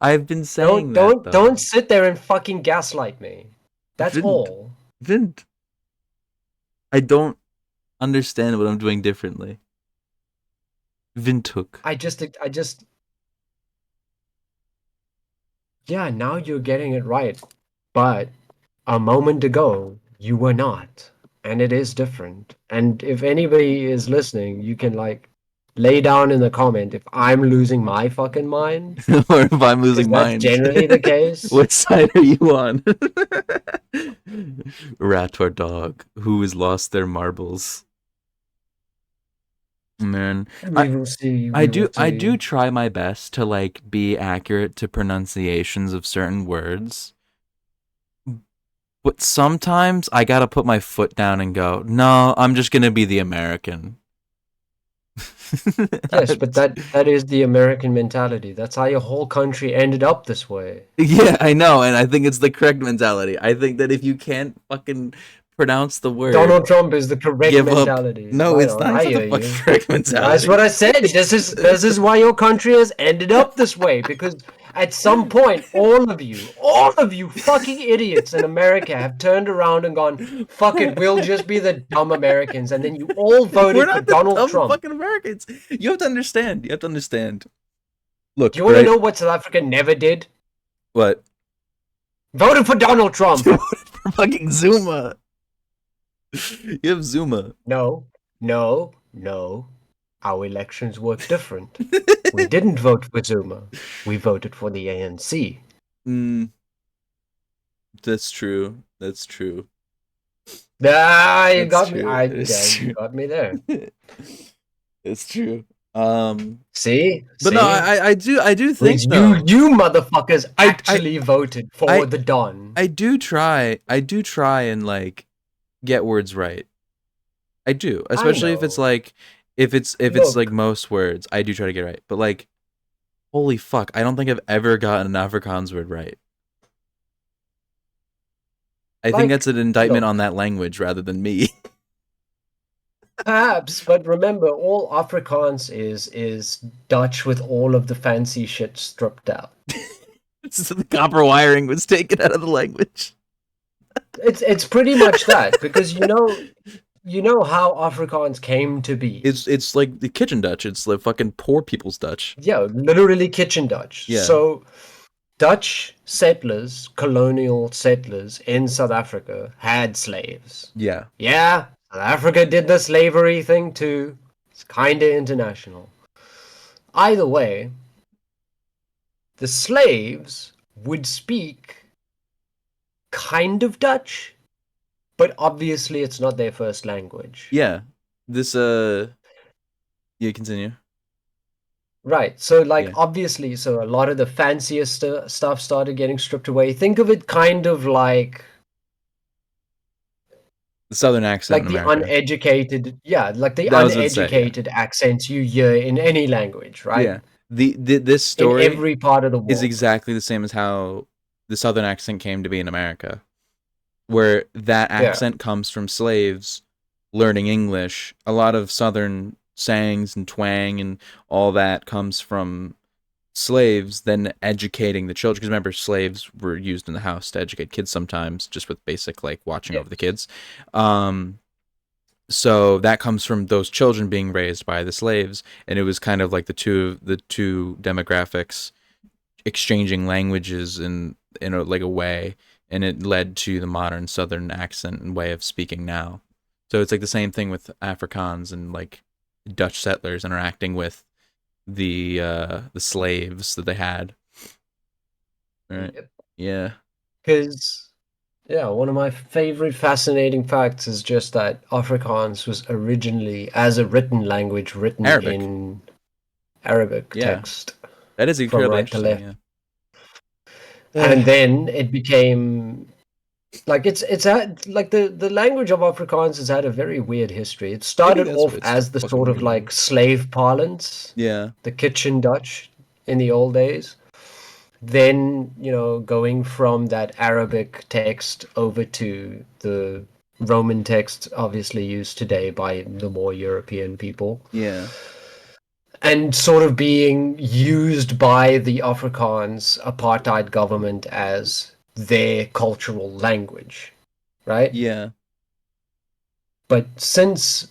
[SPEAKER 1] I've been saying that though.
[SPEAKER 2] Don't sit there and fucking gaslight me. That's
[SPEAKER 1] Vint.
[SPEAKER 2] all.
[SPEAKER 1] Vint. I don't understand what I'm doing differently. Vintuk.
[SPEAKER 2] I just yeah, now you're getting it right. But a moment ago, you were not. And it is different. And if anybody is listening, you can like lay down in the comment if I'm losing my fucking mind.
[SPEAKER 1] Or if I'm losing
[SPEAKER 2] That's
[SPEAKER 1] mine.
[SPEAKER 2] generally the case.
[SPEAKER 1] What side are you on? Rat or dog? Who has lost their marbles? Man,
[SPEAKER 2] We will see.
[SPEAKER 1] I do try my best to like be accurate to pronunciations of certain words. But sometimes I gotta put my foot down and go, no, I'm just gonna be the American.
[SPEAKER 2] Yes, but that is the American mentality. That's how your whole country ended up this way.
[SPEAKER 1] Yeah, I know, and I think it's the correct mentality. I think that if you can't fucking pronounce the word,
[SPEAKER 2] Donald Trump is the correct
[SPEAKER 1] give up.
[SPEAKER 2] mentality.
[SPEAKER 1] No,
[SPEAKER 2] Right
[SPEAKER 1] it's
[SPEAKER 2] on,
[SPEAKER 1] not.
[SPEAKER 2] I
[SPEAKER 1] It's not
[SPEAKER 2] hear
[SPEAKER 1] the fucking
[SPEAKER 2] you.
[SPEAKER 1] correct mentality.
[SPEAKER 2] That's what I said. This is why your country has ended up this way, because at some point, all of you fucking idiots in America have turned around and gone, fuck it, we'll just be the dumb Americans, and then you all
[SPEAKER 1] We're
[SPEAKER 2] voted for
[SPEAKER 1] not the
[SPEAKER 2] Donald
[SPEAKER 1] dumb
[SPEAKER 2] Trump.
[SPEAKER 1] fucking Americans. You have to understand. You have to understand. Look,
[SPEAKER 2] Do you want to
[SPEAKER 1] right?
[SPEAKER 2] know what South Africa never did?
[SPEAKER 1] What?
[SPEAKER 2] Voted for Donald Trump.
[SPEAKER 1] For fucking Zuma. You have Zuma.
[SPEAKER 2] No. Our elections work different. We didn't vote for Zuma. We voted for the ANC.
[SPEAKER 1] That's true. That's true.
[SPEAKER 2] Ah, you
[SPEAKER 1] That's
[SPEAKER 2] got me.
[SPEAKER 1] true.
[SPEAKER 2] I
[SPEAKER 1] That is
[SPEAKER 2] you
[SPEAKER 1] true.
[SPEAKER 2] got me there.
[SPEAKER 1] It's true.
[SPEAKER 2] See?
[SPEAKER 1] But no, I do think though.
[SPEAKER 2] You motherfuckers
[SPEAKER 1] I-
[SPEAKER 2] actually voted for
[SPEAKER 1] I-
[SPEAKER 2] the Don.
[SPEAKER 1] I do try and like get words right. I do, especially if it's
[SPEAKER 2] know.
[SPEAKER 1] like if it's
[SPEAKER 2] Look.
[SPEAKER 1] like most words, I do try to get it right. But like, holy fuck, I don't think I've ever gotten an Afrikaans word right. I think
[SPEAKER 2] Like,
[SPEAKER 1] that's an indictment
[SPEAKER 2] look.
[SPEAKER 1] on that language rather than me.
[SPEAKER 2] Perhaps, but remember, all Afrikaans is Dutch with all of the fancy shit stripped out.
[SPEAKER 1] So the copper wiring was taken out of the language.
[SPEAKER 2] It's pretty much that, because you know how Afrikaans came to be.
[SPEAKER 1] It's like the kitchen Dutch. It's like fucking poor people's Dutch.
[SPEAKER 2] Yeah, literally kitchen Dutch.
[SPEAKER 1] Yeah.
[SPEAKER 2] So Dutch settlers, colonial settlers in South Africa had slaves.
[SPEAKER 1] Yeah.
[SPEAKER 2] Yeah, South Africa did the slavery thing too. It's kind of international. Either way, the slaves would speak kind of Dutch, but obviously it's not their first language.
[SPEAKER 1] Yeah. This yeah, continue.
[SPEAKER 2] Right. So like
[SPEAKER 1] Yeah.
[SPEAKER 2] obviously, so a lot of the fanciest stuff started getting stripped away. Think of it kind of like
[SPEAKER 1] The southern accent in
[SPEAKER 2] the
[SPEAKER 1] America.
[SPEAKER 2] uneducated, yeah, like the
[SPEAKER 1] That was what I'd say, yeah.
[SPEAKER 2] uneducated accents you hear in any language, right?
[SPEAKER 1] Yeah. This story
[SPEAKER 2] in every part of the world.
[SPEAKER 1] is exactly the same as how the southern accent came to be in America, where that accent comes from slaves learning English. A lot of southern sayings and twang and all that comes from slaves then educating the children, because remember, slaves were used in the house to educate kids sometimes, just with basic like watching over the kids. So that comes from those children being raised by the slaves, and it was kind of like the two demographics exchanging languages in a way, and it led to the modern southern accent and way of speaking now. So it's like the same thing with Afrikaans and like Dutch settlers interacting with the slaves that they had. Right.
[SPEAKER 2] Yep.
[SPEAKER 1] Yeah.
[SPEAKER 2] Because, yeah, one of my favorite fascinating facts is just that Afrikaans was originally, as a written language, written
[SPEAKER 1] Arabic.
[SPEAKER 2] in Arabic
[SPEAKER 1] Yeah.
[SPEAKER 2] text.
[SPEAKER 1] That is
[SPEAKER 2] From
[SPEAKER 1] incredibly
[SPEAKER 2] right to
[SPEAKER 1] interesting.
[SPEAKER 2] left.
[SPEAKER 1] Yeah.
[SPEAKER 2] And then it became Like it's had like the language of Afrikaans has had a very weird history. It
[SPEAKER 1] Maybe
[SPEAKER 2] started
[SPEAKER 1] that's
[SPEAKER 2] off
[SPEAKER 1] why it's
[SPEAKER 2] as the
[SPEAKER 1] fucking
[SPEAKER 2] sort of
[SPEAKER 1] weird to me.
[SPEAKER 2] like slave parlance,
[SPEAKER 1] Yeah.
[SPEAKER 2] the kitchen Dutch in the old days. Then, going from that Arabic text over to the Roman text, obviously used today by the more European people,
[SPEAKER 1] Yeah.
[SPEAKER 2] and sort of being used by the Afrikaans apartheid government as their cultural language, right?
[SPEAKER 1] Yeah.
[SPEAKER 2] But since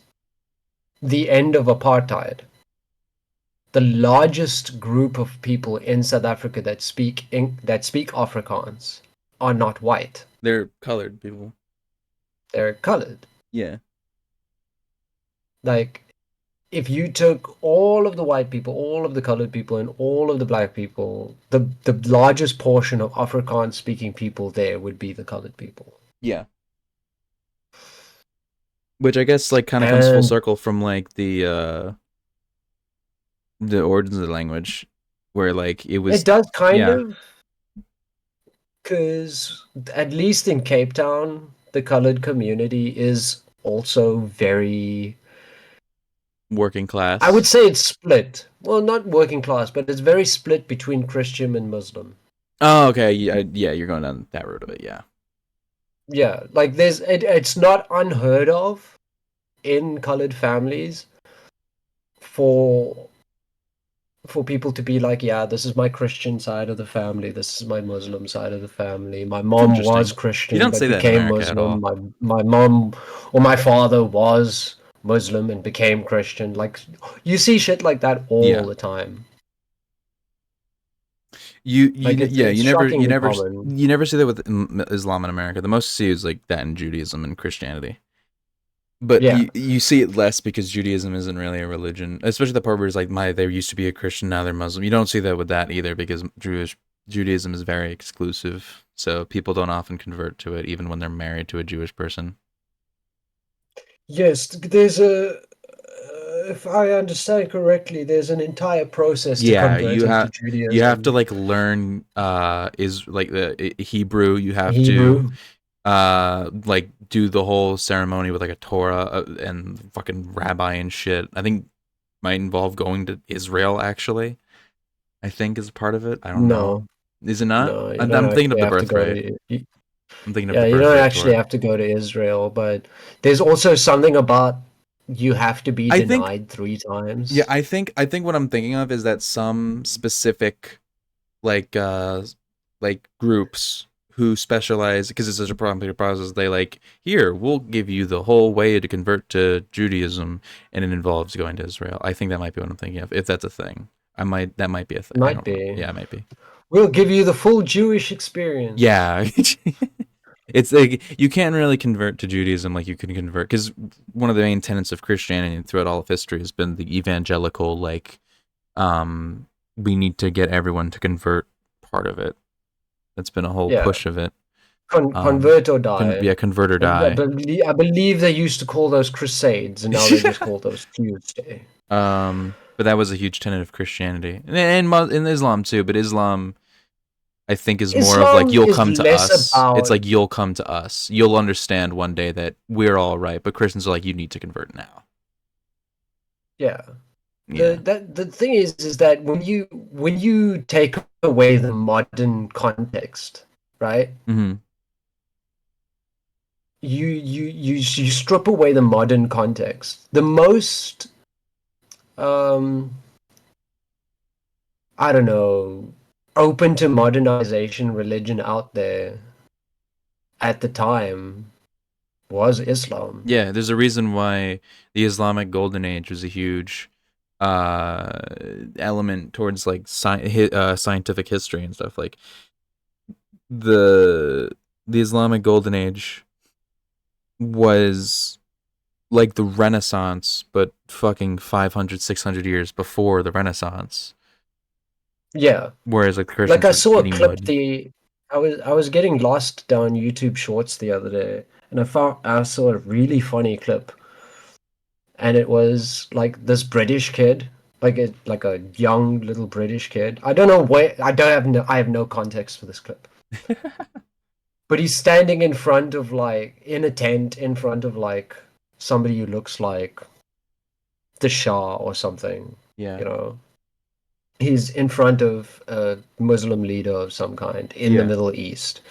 [SPEAKER 2] the end of apartheid, the largest group of people in South Africa that speak Afrikaans are not white.
[SPEAKER 1] They're colored people.
[SPEAKER 2] They're colored.
[SPEAKER 1] Yeah.
[SPEAKER 2] Like, if you took all of the white people, all of the colored people, and all of the black people, the largest portion of Afrikaans speaking people there would be the colored people.
[SPEAKER 1] Yeah. Which I guess like kind of comes full
[SPEAKER 2] And
[SPEAKER 1] circle from like the origins of the language, where like it was.
[SPEAKER 2] it does kind
[SPEAKER 1] Yeah.
[SPEAKER 2] of, because at least in Cape Town, the colored community is also very,
[SPEAKER 1] Working class.
[SPEAKER 2] I would say it's split. Well, not working class, but it's very split between Christian and Muslim.
[SPEAKER 1] Oh, okay. Yeah, you're going down that road of it. Yeah.
[SPEAKER 2] Yeah, like it's not unheard of in colored families for people to be like, yeah, this is my Christian side of the family, this is my Muslim side of the family. My mom was
[SPEAKER 1] interesting. You
[SPEAKER 2] Christian
[SPEAKER 1] don't
[SPEAKER 2] but
[SPEAKER 1] say that in
[SPEAKER 2] became
[SPEAKER 1] America at
[SPEAKER 2] Muslim.
[SPEAKER 1] all.
[SPEAKER 2] My mom or my father was Muslim and became Christian. Like, you see shit like that all
[SPEAKER 1] Yeah.
[SPEAKER 2] the time.
[SPEAKER 1] You
[SPEAKER 2] Like,
[SPEAKER 1] yeah,
[SPEAKER 2] it's
[SPEAKER 1] you
[SPEAKER 2] shockingly
[SPEAKER 1] never
[SPEAKER 2] common.
[SPEAKER 1] see that with Islam in America. The most you see is like that in Judaism and Christianity. But
[SPEAKER 2] Yeah.
[SPEAKER 1] you see it less because Judaism isn't really a religion, especially the part where it's like there used to be a Christian, now they're Muslim. You don't see that with that either because Judaism is very exclusive, so people don't often convert to it even when they're married to a Jewish person.
[SPEAKER 2] Yes, there's if I understand correctly, there's an entire process to
[SPEAKER 1] Yeah,
[SPEAKER 2] converting to
[SPEAKER 1] you have to
[SPEAKER 2] Judaism.
[SPEAKER 1] like learn is like the Hebrew. You have to
[SPEAKER 2] Hebrew.
[SPEAKER 1] like do the whole ceremony with like a Torah and fucking rabbi and shit. I think might involve going to Israel actually. I think is part of it. I don't know.
[SPEAKER 2] No,
[SPEAKER 1] Is it not?
[SPEAKER 2] no, you don't
[SPEAKER 1] I'm thinking of
[SPEAKER 2] actually
[SPEAKER 1] the
[SPEAKER 2] have to go
[SPEAKER 1] birthright.
[SPEAKER 2] to.
[SPEAKER 1] I'm thinking of
[SPEAKER 2] Yeah,
[SPEAKER 1] the
[SPEAKER 2] you don't
[SPEAKER 1] birthright
[SPEAKER 2] actually
[SPEAKER 1] tour.
[SPEAKER 2] have to go to Israel, but there's also something about you have to be
[SPEAKER 1] I think
[SPEAKER 2] denied 3 times.
[SPEAKER 1] yeah, I think what I'm thinking of is that some specific like groups who specialize because it's such a complicated process, they like, here, we'll give you the whole way to convert to Judaism and it involves going to Israel. I think that might be what I'm thinking of, if that's a thing. That might be a thing. I
[SPEAKER 2] Might
[SPEAKER 1] don't know.
[SPEAKER 2] be.
[SPEAKER 1] Yeah, it might be.
[SPEAKER 2] We'll give you the full Jewish experience.
[SPEAKER 1] Yeah. It's like you can't really convert to Judaism like you can convert, because one of the main tenets of Christianity throughout all of history has been the evangelical, like, we need to get everyone to convert part of it. That's been a whole
[SPEAKER 2] Yeah,
[SPEAKER 1] push of it.
[SPEAKER 2] convert or die.
[SPEAKER 1] Convert or
[SPEAKER 2] I
[SPEAKER 1] die.
[SPEAKER 2] believe they used to call those crusades, and now they just call those Tuesday.
[SPEAKER 1] But that was a huge tenet of Christianity, and in Islam too. But Islam, I think, is more of like,
[SPEAKER 2] Islam
[SPEAKER 1] you'll
[SPEAKER 2] is
[SPEAKER 1] come to
[SPEAKER 2] less
[SPEAKER 1] us. It's
[SPEAKER 2] about,
[SPEAKER 1] like, you'll come to us. You'll understand one day that we're all right. But Christians are like, you need to convert now.
[SPEAKER 2] yeah.
[SPEAKER 1] Yeah.
[SPEAKER 2] The thing is that when you take away the modern context, right?
[SPEAKER 1] Mm-hmm.
[SPEAKER 2] You strip away the modern context. The most I don't know, open to modernization religion out there at the time was Islam.
[SPEAKER 1] Yeah, there's a reason why the Islamic Golden Age was a huge uh element towards like scientific history and stuff. Like the Islamic Golden Age was like the Renaissance, but fucking 500, 600 years before the Renaissance.
[SPEAKER 2] Yeah.
[SPEAKER 1] Whereas like the
[SPEAKER 2] Like,
[SPEAKER 1] Christians
[SPEAKER 2] I
[SPEAKER 1] were
[SPEAKER 2] saw a
[SPEAKER 1] eating
[SPEAKER 2] clip
[SPEAKER 1] wood.
[SPEAKER 2] I was getting lost down YouTube Shorts the other day, and I saw a really funny clip, and it was like this British kid, like a young little British kid. I don't know where, I have no context for this clip. but he's standing in front of like in a tent in front of like somebody who looks like the Shah or something.
[SPEAKER 1] Yeah.
[SPEAKER 2] You know, he's in front of a Muslim leader of some kind in the
[SPEAKER 1] Yeah.
[SPEAKER 2] Middle East,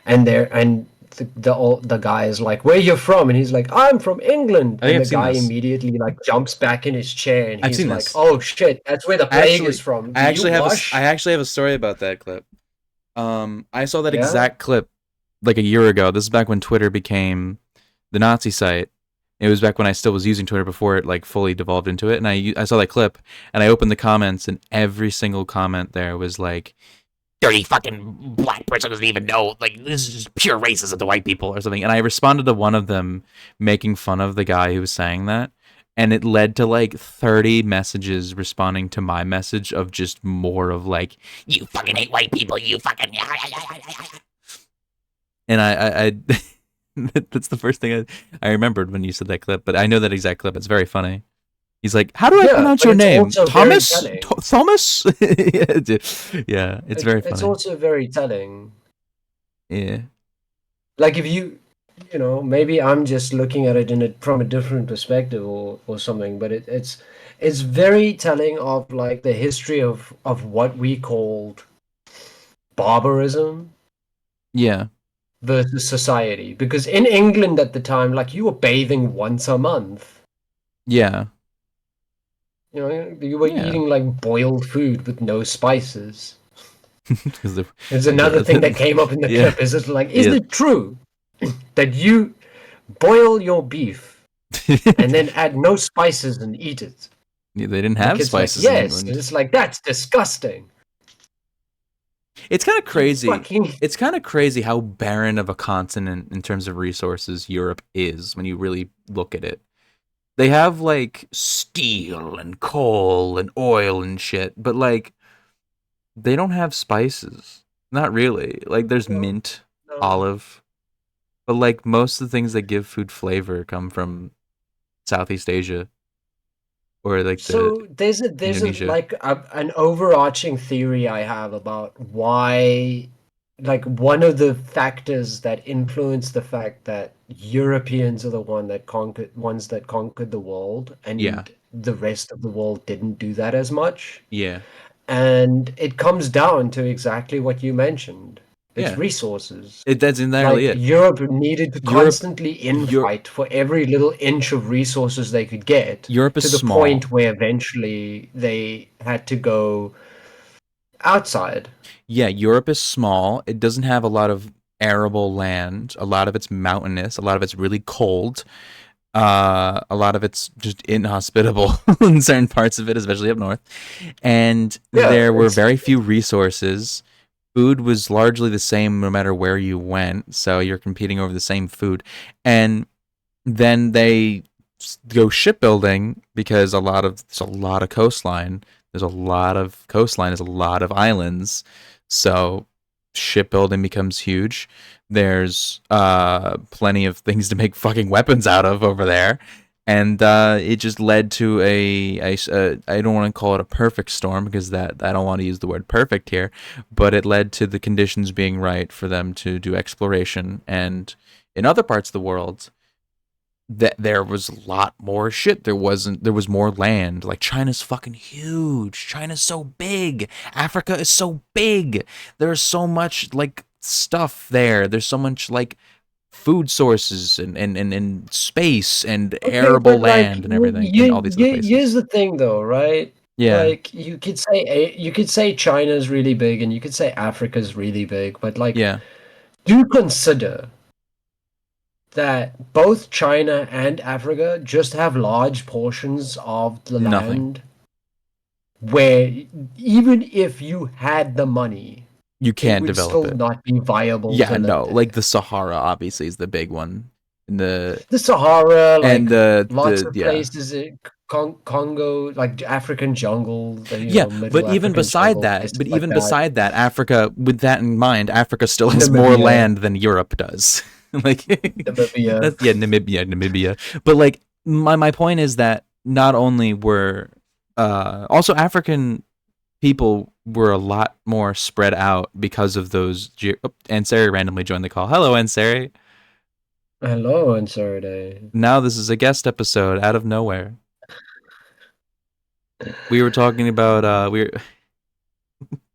[SPEAKER 2] and the guy is like, "Where you from?" And he's like, "I'm from England."
[SPEAKER 1] I think
[SPEAKER 2] And
[SPEAKER 1] I've
[SPEAKER 2] the
[SPEAKER 1] seen
[SPEAKER 2] guy
[SPEAKER 1] this.
[SPEAKER 2] immediately like jumps back in his chair, and
[SPEAKER 1] I've
[SPEAKER 2] he's
[SPEAKER 1] seen
[SPEAKER 2] like,
[SPEAKER 1] this.
[SPEAKER 2] "Oh shit, that's where the plague is from. Do you wash?"
[SPEAKER 1] I actually have a story about that clip. I saw that
[SPEAKER 2] Yeah.
[SPEAKER 1] exact clip like a year ago. This is back when Twitter became the Nazi site. It was back when I still was using Twitter before it like fully devolved into it. And I saw that clip and I opened the comments and every single comment there was like, dirty fucking black person doesn't even know. Like, this is just pure racism to white people or something. And I responded to one of them making fun of the guy who was saying that. And it led to like 30 messages responding to my message of just more of like, you fucking hate white people, you fucking. And I that's the first thing I remembered when you said that clip. But I know that exact clip. It's very funny. He's like, how do I
[SPEAKER 2] Yeah,
[SPEAKER 1] pronounce
[SPEAKER 2] but
[SPEAKER 1] your
[SPEAKER 2] it's
[SPEAKER 1] name?
[SPEAKER 2] also very
[SPEAKER 1] Thomas?
[SPEAKER 2] telling.
[SPEAKER 1] Thomas? Yeah, it's very
[SPEAKER 2] It's
[SPEAKER 1] funny.
[SPEAKER 2] also very telling.
[SPEAKER 1] Yeah.
[SPEAKER 2] Like if you know, maybe I'm just looking at it from a different perspective or something, but it's very telling of like the history of what we called barbarism
[SPEAKER 1] Yeah.
[SPEAKER 2] versus society. Because in England at the time, like you were bathing once a month.
[SPEAKER 1] Yeah.
[SPEAKER 2] You know, you were
[SPEAKER 1] Yeah.
[SPEAKER 2] eating like boiled food with no spices.
[SPEAKER 1] 'Cause
[SPEAKER 2] There's another thing that came up in the
[SPEAKER 1] yeah.
[SPEAKER 2] clip. Is it like, is
[SPEAKER 1] Yeah.
[SPEAKER 2] it true that you boil your beef and then add no spices and eat it?
[SPEAKER 1] Yeah, they didn't
[SPEAKER 2] The
[SPEAKER 1] have
[SPEAKER 2] kid's like,
[SPEAKER 1] spices in
[SPEAKER 2] yes. And
[SPEAKER 1] England.
[SPEAKER 2] it's like, that's disgusting.
[SPEAKER 1] It's kind of crazy.
[SPEAKER 2] Fucking
[SPEAKER 1] It's kind of crazy how barren of a continent in terms of resources Europe is when you really look at it. They have like steel and coal and oil and shit, but like they don't have spices. Not really. Like there's
[SPEAKER 2] no,
[SPEAKER 1] mint,
[SPEAKER 2] no.
[SPEAKER 1] olive, but like most of the things that give food flavor come from Southeast Asia or like the
[SPEAKER 2] So there's a
[SPEAKER 1] Indonesia.
[SPEAKER 2] like an overarching theory I have about why, like one of the factors that influence the fact that Europeans are the ones that conquered the world,
[SPEAKER 1] Yeah.
[SPEAKER 2] and the rest of the world didn't do that as much.
[SPEAKER 1] Yeah.
[SPEAKER 2] And it comes down to exactly what you mentioned. It's
[SPEAKER 1] Yeah.
[SPEAKER 2] resources.
[SPEAKER 1] That's entirely
[SPEAKER 2] Like
[SPEAKER 1] it.
[SPEAKER 2] Europe needed to
[SPEAKER 1] Europe
[SPEAKER 2] constantly
[SPEAKER 1] Europe
[SPEAKER 2] infight for every little inch of resources they could get,
[SPEAKER 1] Europe
[SPEAKER 2] to
[SPEAKER 1] is
[SPEAKER 2] the
[SPEAKER 1] small.
[SPEAKER 2] point where eventually they had to go outside.
[SPEAKER 1] Yeah, Europe is small. It doesn't have a lot of arable land. A lot of it's mountainous. A lot of it's really cold. A lot of it's just inhospitable in certain parts of it, especially up north. And
[SPEAKER 2] Yeah,
[SPEAKER 1] there were
[SPEAKER 2] it's
[SPEAKER 1] very few resources. Food was largely the same no matter where you went, so you're competing over the same food. And then they go shipbuilding because there's a lot of coastline. There's a lot of coastline. There's a lot of islands. So shipbuilding becomes huge. There's plenty of things to make fucking weapons out of over there, and it just led to I don't want to call it a perfect storm because that I don't want to use the word perfect here, but it led to the conditions being right for them to do exploration. And in other parts of the world, that there was a lot more shit. There was more land. Like China's fucking huge. China's so big. Africa is so big. There's so much like stuff there. There's so much like food sources and space and
[SPEAKER 2] okay,
[SPEAKER 1] arable
[SPEAKER 2] but like
[SPEAKER 1] land and everything in all these other
[SPEAKER 2] here's
[SPEAKER 1] places.
[SPEAKER 2] the thing though, right?
[SPEAKER 1] Yeah.
[SPEAKER 2] Like you could say China's really big and you could say Africa's really big, but like
[SPEAKER 1] Yeah.
[SPEAKER 2] do consider that both China and Africa just have large portions of the
[SPEAKER 1] Nothing.
[SPEAKER 2] land where even if you had the money,
[SPEAKER 1] You
[SPEAKER 2] it
[SPEAKER 1] can't
[SPEAKER 2] would
[SPEAKER 1] develop
[SPEAKER 2] still
[SPEAKER 1] it.
[SPEAKER 2] not be viable
[SPEAKER 1] Yeah,
[SPEAKER 2] to live
[SPEAKER 1] no. Like
[SPEAKER 2] there.
[SPEAKER 1] the Sahara obviously is the big one. And
[SPEAKER 2] The Sahara,
[SPEAKER 1] and
[SPEAKER 2] like lots
[SPEAKER 1] the
[SPEAKER 2] of
[SPEAKER 1] yeah.
[SPEAKER 2] places in Congo, like African jungle,
[SPEAKER 1] Yeah, but
[SPEAKER 2] Middle African jungle, places like
[SPEAKER 1] even
[SPEAKER 2] that.
[SPEAKER 1] beside that, Africa, with that in mind, Africa still has more
[SPEAKER 2] Namibia,
[SPEAKER 1] land than Europe does. Like,
[SPEAKER 2] Namibia.
[SPEAKER 1] that's, yeah, Namibia. But like, my point is that not only were, also African people were a lot more spread out because of those. Ansari randomly joined the call. Hello, Ansari.
[SPEAKER 2] Hello, Ansari.
[SPEAKER 1] Now this is a guest episode out of nowhere. We were talking about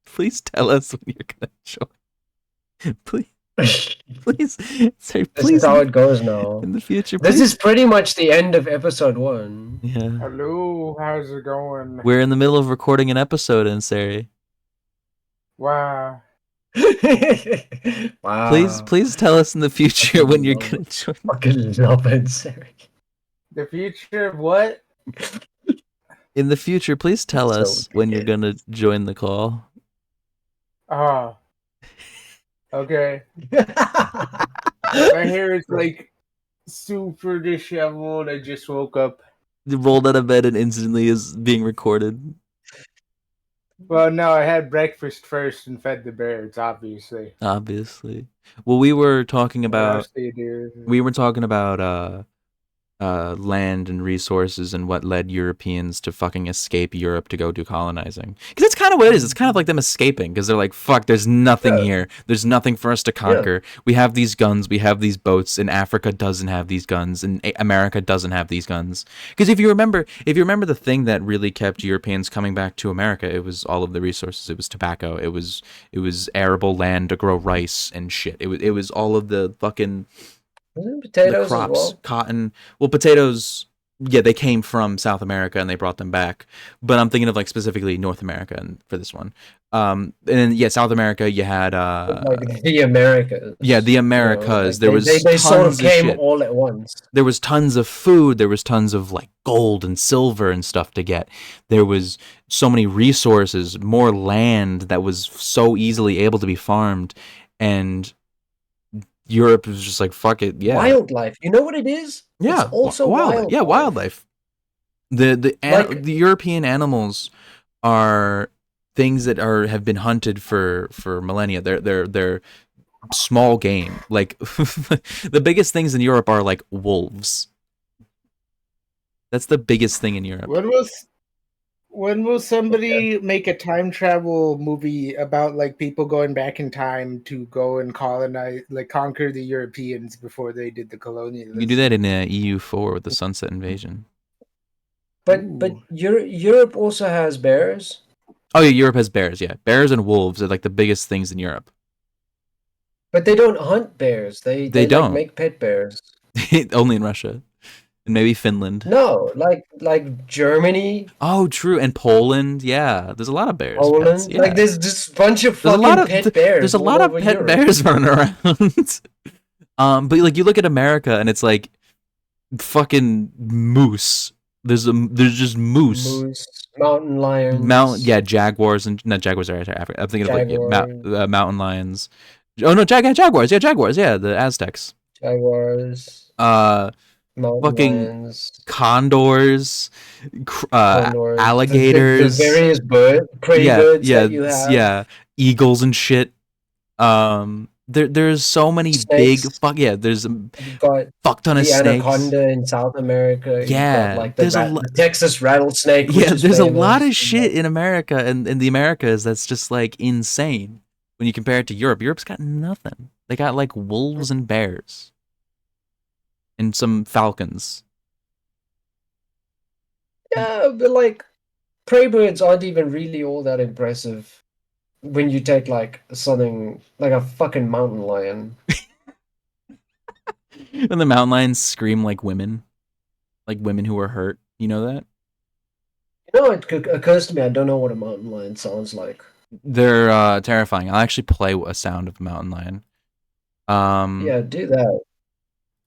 [SPEAKER 1] Please tell us when you're gonna join. Please, sorry,
[SPEAKER 2] This
[SPEAKER 1] please.
[SPEAKER 2] is how it goes now.
[SPEAKER 1] In the future,
[SPEAKER 2] This
[SPEAKER 1] please.
[SPEAKER 2] is pretty much the end of episode 1.
[SPEAKER 1] Yeah.
[SPEAKER 5] Hello, how's it going?
[SPEAKER 1] We're in the middle of recording an episode, Ansari.
[SPEAKER 5] Wow.
[SPEAKER 2] Wow.
[SPEAKER 1] Please tell us in the future when you're gonna join.
[SPEAKER 2] Fucking love Ansari.
[SPEAKER 5] The future of what?
[SPEAKER 1] In the future, please tell
[SPEAKER 2] So
[SPEAKER 1] us when you're
[SPEAKER 2] good.
[SPEAKER 1] gonna join the call.
[SPEAKER 5] Ah. Okay. My hair is like super disheveled. I just woke up.
[SPEAKER 1] You rolled out of bed and instantly is being recorded.
[SPEAKER 5] Well, no, I had breakfast first and fed the birds, obviously.
[SPEAKER 1] Obviously. Well, we were talking
[SPEAKER 5] What
[SPEAKER 1] about
[SPEAKER 5] else do you do?
[SPEAKER 1] land and resources and what led Europeans to fucking escape Europe to go do colonizing. Because that's kind of what it is. It's kind of like them escaping because they're like, fuck, there's nothing here. There's nothing for us to conquer. We have these guns, we have these boats, and Africa doesn't have these guns, and America doesn't have these guns. Because if you remember the thing that really kept Europeans coming back to America, it was all of the resources. It was tobacco. It was arable land to grow rice and shit. It was all of the fucking
[SPEAKER 2] Potatoes
[SPEAKER 1] the crops,
[SPEAKER 2] as well.
[SPEAKER 1] cotton. Well, potatoes, yeah, they came from South America and they brought them back. But I'm thinking of like specifically North America and for this one. And then South America, you had
[SPEAKER 2] Like the Americas.
[SPEAKER 1] yeah, the Americas.
[SPEAKER 2] You know, like
[SPEAKER 1] there was
[SPEAKER 2] they sort of
[SPEAKER 1] tons
[SPEAKER 2] came
[SPEAKER 1] shit.
[SPEAKER 2] all at once.
[SPEAKER 1] There was tons of food. There was tons of like gold and silver and stuff to get. There was so many resources, more land that was so easily able to be farmed, and Europe was just like, fuck it, yeah.
[SPEAKER 2] Wildlife. You know what it is?
[SPEAKER 1] Yeah,
[SPEAKER 2] It's also wildlife.
[SPEAKER 1] Yeah, wildlife. The European animals are things that have been hunted for millennia. They're small game. Like the biggest things in Europe are like wolves. That's the biggest thing in Europe.
[SPEAKER 5] When will somebody make a time travel movie about like people going back in time to go and colonize, like conquer the Europeans before they did the colonialism?
[SPEAKER 1] You can do that in EU4 with the Sunset Invasion.
[SPEAKER 2] But Europe also has bears.
[SPEAKER 1] Oh yeah, Europe has bears. Yeah, bears and wolves are like the biggest things in Europe.
[SPEAKER 2] But they don't hunt bears. They
[SPEAKER 1] don't.
[SPEAKER 2] Like, make pet bears.
[SPEAKER 1] Only in Russia. And maybe Finland.
[SPEAKER 2] No, like Germany.
[SPEAKER 1] Oh, true. And Poland. Yeah, there's a lot of bears.
[SPEAKER 2] Poland.
[SPEAKER 1] Pets, yeah.
[SPEAKER 2] Like there's just a bunch of fucking pet bears.
[SPEAKER 1] There's a lot of pet
[SPEAKER 2] Europe.
[SPEAKER 1] bears running around. But like you look at America and it's like fucking moose. There's just moose.
[SPEAKER 2] Mountain lions.
[SPEAKER 1] Jaguars and not jaguars are Africa. I'm thinking
[SPEAKER 2] Jaguars.
[SPEAKER 1] of like mountain lions. Oh no, jaguars. Yeah, jaguars. Yeah, the Aztecs.
[SPEAKER 2] Jaguars. Mountain
[SPEAKER 1] Fucking
[SPEAKER 2] lions.
[SPEAKER 1] Condors,
[SPEAKER 2] Condors.
[SPEAKER 1] alligators,
[SPEAKER 2] the various prey birds that you have.
[SPEAKER 1] Yeah, eagles and shit. There's so many
[SPEAKER 2] Snakes.
[SPEAKER 1] there's a
[SPEAKER 2] You've got
[SPEAKER 1] fuck ton of
[SPEAKER 2] the
[SPEAKER 1] snakes.
[SPEAKER 2] anaconda in South America. You've
[SPEAKER 1] Yeah,
[SPEAKER 2] got, like
[SPEAKER 1] there's
[SPEAKER 2] the Texas rattlesnake. Which
[SPEAKER 1] Yeah,
[SPEAKER 2] is
[SPEAKER 1] there's a
[SPEAKER 2] famous.
[SPEAKER 1] lot of shit in America and in the Americas that's just like insane when you compare it to Europe. Europe's got nothing. They got like wolves and bears. And some falcons.
[SPEAKER 2] Yeah, but like prey birds aren't even really all that impressive when you take like something like a fucking mountain lion.
[SPEAKER 1] And the mountain lions scream like women who are hurt. You know that?
[SPEAKER 2] You know, it occurs to me I don't know what a mountain lion sounds like.
[SPEAKER 1] They're terrifying. I'll actually play a sound of a mountain lion.
[SPEAKER 2] Yeah, do that.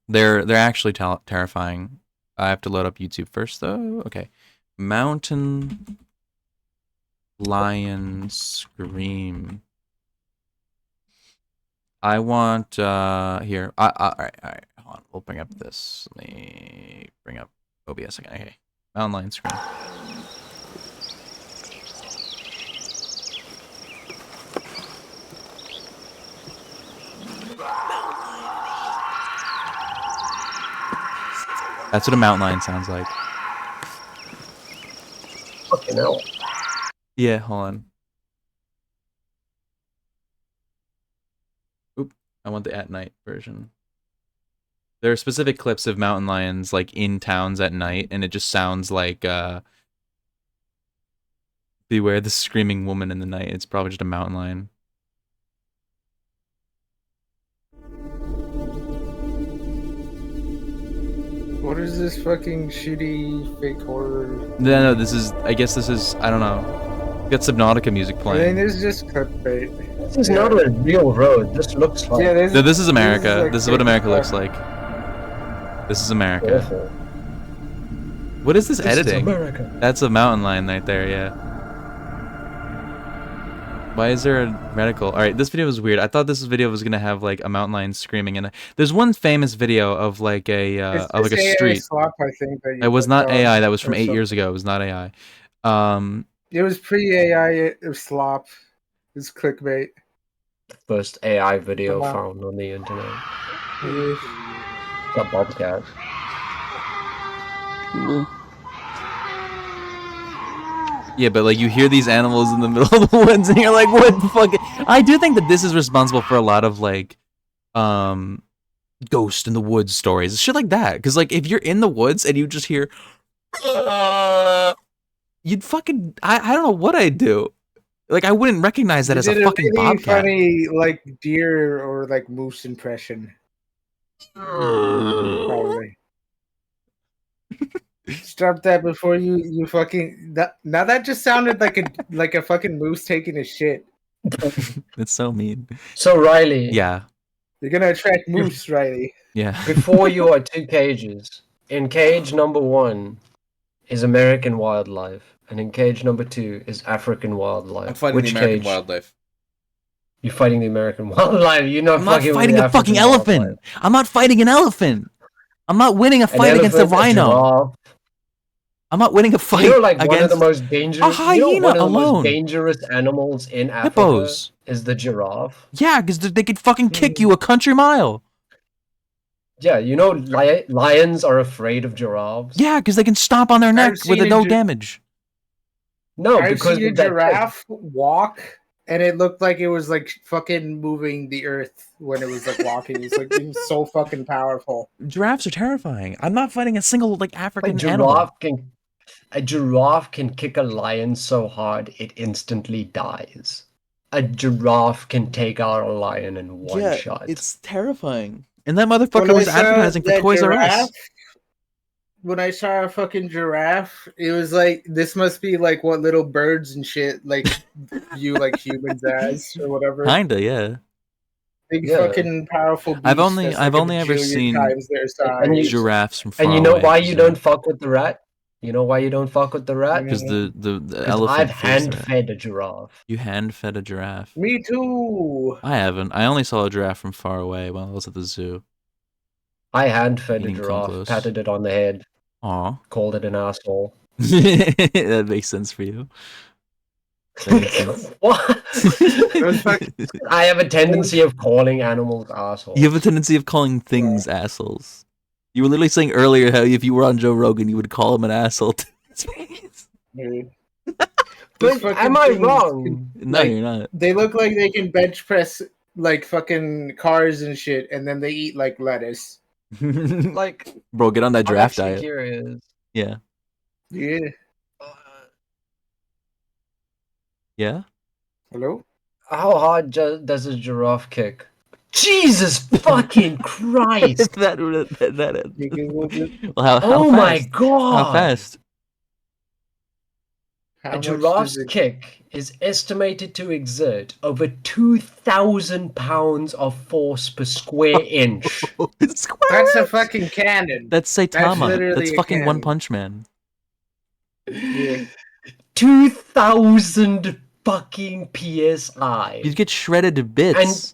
[SPEAKER 1] They're actually terrifying. I have to load up YouTube first, though. Okay, mountain lion scream. I want here. All right. Hold on. We'll bring up this. Let me bring up OBS again. Okay, mountain lion scream. That's what a mountain lion sounds like.
[SPEAKER 2] Fucking hell.
[SPEAKER 1] Yeah, hold on. I want the at night version. There are specific clips of mountain lions like in towns at night, and it just sounds like "Beware the screaming woman in the night." It's probably just a mountain lion.
[SPEAKER 5] What is this fucking shitty fake horror?
[SPEAKER 1] No, this is. I guess this is. I don't know. Got Subnautica music
[SPEAKER 5] I mean,
[SPEAKER 1] playing.
[SPEAKER 5] this is just clickbait.
[SPEAKER 2] This is not a real road. This looks like
[SPEAKER 1] No, this is America.
[SPEAKER 5] like
[SPEAKER 1] This is what
[SPEAKER 5] fake
[SPEAKER 1] America looks
[SPEAKER 5] stuff.
[SPEAKER 1] like. This is America.
[SPEAKER 2] awful.
[SPEAKER 1] What is this
[SPEAKER 2] This is
[SPEAKER 1] editing?
[SPEAKER 2] America.
[SPEAKER 1] That's a mountain lion right there, yeah. Why is there a reticle? Alright, this video was weird. I thought this video was gonna have like a mountain lion screaming, and there's one famous video of like a
[SPEAKER 5] It's
[SPEAKER 1] of like a
[SPEAKER 5] this AI
[SPEAKER 1] street.
[SPEAKER 5] slop, I think, that you
[SPEAKER 1] It was
[SPEAKER 5] clicked
[SPEAKER 1] not
[SPEAKER 5] on
[SPEAKER 1] AI, that was from
[SPEAKER 5] or
[SPEAKER 1] 8 years
[SPEAKER 5] something.
[SPEAKER 1] ago. It was not AI.
[SPEAKER 5] It was pre-AI. It was slop. It's clickbait.
[SPEAKER 2] First AI video
[SPEAKER 5] Wow.
[SPEAKER 2] found on the internet.
[SPEAKER 5] Yeah.
[SPEAKER 2] It's a bobcat.
[SPEAKER 1] Yeah, but like you hear these animals in the middle of the woods and you're like, what the fuck? I do think that this is responsible for a lot of like ghost in the woods stories. Shit like that. Cause like if you're in the woods and you just hear you'd fucking I don't know what I'd do. Like I wouldn't recognize that
[SPEAKER 5] You
[SPEAKER 1] as a
[SPEAKER 5] did
[SPEAKER 1] fucking
[SPEAKER 5] really
[SPEAKER 1] bobcat.
[SPEAKER 5] funny like deer or like moose impression. Probably. Stop that before you fucking now that just sounded like a fucking moose taking a shit.
[SPEAKER 1] It's so mean.
[SPEAKER 2] So Riley,
[SPEAKER 1] Yeah.
[SPEAKER 5] You're gonna attract moose, Riley.
[SPEAKER 1] Yeah.
[SPEAKER 2] before you are two cages. In cage number 1 is American wildlife, and in cage number 2 is African wildlife. Which cage?
[SPEAKER 1] wildlife.
[SPEAKER 2] You're fighting the American wildlife. You're not
[SPEAKER 1] I'm not
[SPEAKER 2] fucking with
[SPEAKER 1] fighting
[SPEAKER 2] the
[SPEAKER 1] a fucking
[SPEAKER 2] African
[SPEAKER 1] elephant.
[SPEAKER 2] wildlife.
[SPEAKER 1] I'm not fighting an elephant. I'm not winning a
[SPEAKER 2] An
[SPEAKER 1] fight against a
[SPEAKER 2] elephant,
[SPEAKER 1] rhino.
[SPEAKER 2] giraffe.
[SPEAKER 1] I'm not winning a fight
[SPEAKER 2] You know, like one of
[SPEAKER 1] against
[SPEAKER 2] the most dangerous.
[SPEAKER 1] a
[SPEAKER 2] You know,
[SPEAKER 1] hyena
[SPEAKER 2] one of the
[SPEAKER 1] alone.
[SPEAKER 2] most dangerous animals in Africa
[SPEAKER 1] hippos.
[SPEAKER 2] is the giraffe.
[SPEAKER 1] Yeah, because they could fucking kick you a country mile.
[SPEAKER 2] Yeah, you know, lions are afraid of giraffes.
[SPEAKER 1] Yeah, because they can stomp on their neck with
[SPEAKER 5] seen a
[SPEAKER 1] no
[SPEAKER 5] gi-
[SPEAKER 1] damage.
[SPEAKER 2] No,
[SPEAKER 5] I've
[SPEAKER 2] because
[SPEAKER 5] seen a
[SPEAKER 2] of that
[SPEAKER 5] giraffe walk, and it looked like it was like fucking moving the earth when it was like walking. It's like it was so fucking powerful.
[SPEAKER 1] Giraffes are terrifying. I'm not fighting a single like African
[SPEAKER 2] a
[SPEAKER 1] animal.
[SPEAKER 2] giraffe can kick a lion so hard it instantly dies. A giraffe can take out a lion in one shot.
[SPEAKER 1] It's terrifying. And that motherfucker
[SPEAKER 5] When I
[SPEAKER 1] was
[SPEAKER 5] saw
[SPEAKER 1] advertising for
[SPEAKER 5] that
[SPEAKER 1] Toys R Us.
[SPEAKER 5] giraffe- When I saw a fucking giraffe, it was like this must be like what little birds and shit like you like humans as or whatever.
[SPEAKER 1] Kinda, yeah.
[SPEAKER 5] Big
[SPEAKER 2] Yeah.
[SPEAKER 5] fucking powerful beast.
[SPEAKER 1] I've only-
[SPEAKER 5] that's
[SPEAKER 1] I've
[SPEAKER 5] like a
[SPEAKER 1] only ever
[SPEAKER 5] bajillion
[SPEAKER 1] seen
[SPEAKER 5] times their
[SPEAKER 2] And you-
[SPEAKER 5] size.
[SPEAKER 1] Giraffes from far
[SPEAKER 2] And you know
[SPEAKER 1] away,
[SPEAKER 2] why you
[SPEAKER 1] so-
[SPEAKER 2] don't fuck with the rat? You know why you don't fuck with the rat?
[SPEAKER 1] Because the
[SPEAKER 2] 'Cause
[SPEAKER 1] elephant.
[SPEAKER 2] I've
[SPEAKER 1] fears
[SPEAKER 2] hand
[SPEAKER 1] the rat.
[SPEAKER 2] fed a giraffe.
[SPEAKER 1] You hand fed a giraffe.
[SPEAKER 5] Me too.
[SPEAKER 1] I haven't. I only saw a giraffe from far away while I was at the zoo.
[SPEAKER 2] I hand fed a
[SPEAKER 1] You didn't come
[SPEAKER 2] giraffe,
[SPEAKER 1] close.
[SPEAKER 2] patted it on the head,
[SPEAKER 1] Aw.
[SPEAKER 2] called it an asshole.
[SPEAKER 1] That makes sense for you.
[SPEAKER 2] What?
[SPEAKER 5] was
[SPEAKER 2] I have a tendency of calling animals assholes.
[SPEAKER 1] You have a tendency of calling things assholes. You were literally saying earlier how if you were on Joe Rogan, you would call him an asshole to his face.
[SPEAKER 2] But am I wrong?
[SPEAKER 1] No,
[SPEAKER 2] Like,
[SPEAKER 1] you're not.
[SPEAKER 5] They look like they can bench press like fucking cars and shit, and then they eat like lettuce.
[SPEAKER 2] Like,
[SPEAKER 1] Bro, get on that
[SPEAKER 2] I'm
[SPEAKER 1] draft
[SPEAKER 2] actually
[SPEAKER 1] diet.
[SPEAKER 2] curious.
[SPEAKER 1] Yeah.
[SPEAKER 5] Yeah.
[SPEAKER 1] Yeah?
[SPEAKER 5] Hello?
[SPEAKER 2] How hard does a giraffe kick? Jesus fucking Christ!
[SPEAKER 1] that.
[SPEAKER 5] You Googled it?
[SPEAKER 1] Well, how
[SPEAKER 2] Oh my
[SPEAKER 1] fast?
[SPEAKER 2] god!
[SPEAKER 1] How fast?
[SPEAKER 5] How
[SPEAKER 2] A
[SPEAKER 5] much
[SPEAKER 2] giraffe's
[SPEAKER 5] does it-
[SPEAKER 2] kick is estimated to exert over 2,000 pounds of force per square inch.
[SPEAKER 5] That's a fucking cannon.
[SPEAKER 1] That's Saitama.
[SPEAKER 5] literally
[SPEAKER 1] That's
[SPEAKER 5] a
[SPEAKER 1] fucking One
[SPEAKER 5] cannon.
[SPEAKER 1] Punch Man.
[SPEAKER 5] Yeah.
[SPEAKER 2] 2,000 fucking psi.
[SPEAKER 1] You'd get shredded to bits.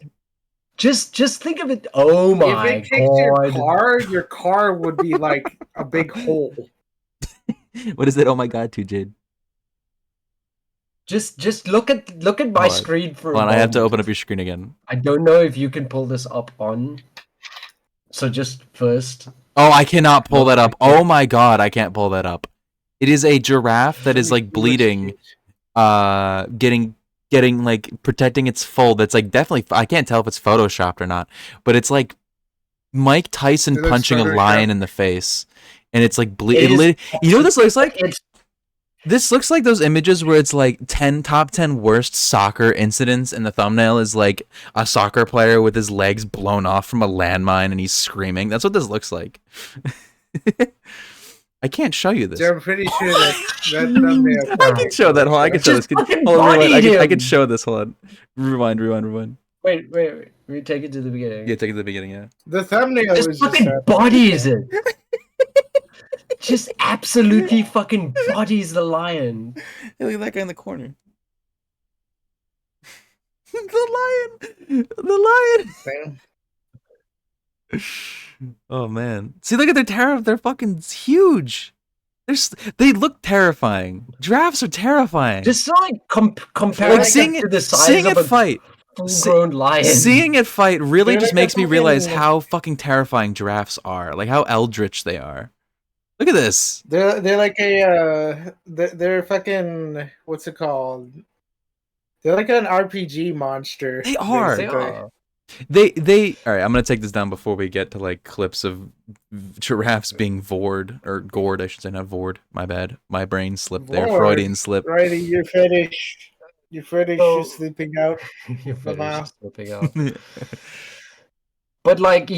[SPEAKER 2] Just think of it. Oh my
[SPEAKER 5] If it kicks
[SPEAKER 2] god!
[SPEAKER 5] your car would be like a big hole.
[SPEAKER 1] What is it? Oh my god, too, Jade.
[SPEAKER 2] Just look at my
[SPEAKER 1] Hold on.
[SPEAKER 2] screen for a
[SPEAKER 1] Hold on, I have to
[SPEAKER 2] moment.
[SPEAKER 1] open up your screen again.
[SPEAKER 2] I don't know if you can pull this up on. So just first.
[SPEAKER 1] Oh, I cannot pull that up. Oh my god, I can't pull that up. It is a giraffe that is like bleeding, getting getting like protecting its fold. That's like definitely. I can't tell if it's photoshopped or not, but it's like Mike Tyson
[SPEAKER 5] It looks
[SPEAKER 1] punching a lion
[SPEAKER 5] photoshopped.
[SPEAKER 1] in the face, and it's like
[SPEAKER 2] It is-
[SPEAKER 1] You know what this looks like?
[SPEAKER 2] It's
[SPEAKER 1] This looks like those images where it's like top 10 worst soccer incidents, and the thumbnail is like a soccer player with his legs blown off from a landmine and he's screaming. That's what this looks like. I can't show you this.
[SPEAKER 5] So I'm pretty sure that thumbnail.
[SPEAKER 1] I can show that. Hold on, I can show this.
[SPEAKER 2] Just fucking
[SPEAKER 1] Hold on, rewind.
[SPEAKER 2] bodied
[SPEAKER 1] I can
[SPEAKER 2] him.
[SPEAKER 1] show this. Hold on. Rewind.
[SPEAKER 2] wait. We take it to the beginning.
[SPEAKER 1] Yeah, take it to the beginning, yeah.
[SPEAKER 5] The thumbnail
[SPEAKER 2] Just
[SPEAKER 5] was just
[SPEAKER 2] fucking bodies it. Just absolutely fucking bodies the lion.
[SPEAKER 1] Hey, look at that guy in the corner. The lion. Oh man. See, look at their terror. They're fucking huge. They look terrifying. Giraffes are terrifying.
[SPEAKER 2] Just like compare
[SPEAKER 1] like
[SPEAKER 2] it
[SPEAKER 1] seeing
[SPEAKER 2] to the
[SPEAKER 1] it,
[SPEAKER 2] size
[SPEAKER 1] seeing
[SPEAKER 2] of
[SPEAKER 1] it
[SPEAKER 2] a
[SPEAKER 1] fight.
[SPEAKER 2] full-grown lion.
[SPEAKER 1] Seeing it fight really
[SPEAKER 5] They're
[SPEAKER 1] just
[SPEAKER 5] like a
[SPEAKER 1] makes me realize
[SPEAKER 5] fucking-
[SPEAKER 1] how fucking terrifying giraffes are. Like how eldritch they are. Look at this.
[SPEAKER 5] They're like a they're fucking what's it called? They're like an RPG monster.
[SPEAKER 1] They are.
[SPEAKER 2] They
[SPEAKER 5] basically.
[SPEAKER 2] are.
[SPEAKER 1] They all right, I'm gonna take this down before we get to like clips of giraffes being vored or gored, I should say, not vored. My bad. My brain slipped there.
[SPEAKER 5] Vored.
[SPEAKER 1] Freudian slip.
[SPEAKER 5] Righty, your fetish is sleeping out.
[SPEAKER 2] Your
[SPEAKER 5] Wow.
[SPEAKER 2] fetish is slipping out. But like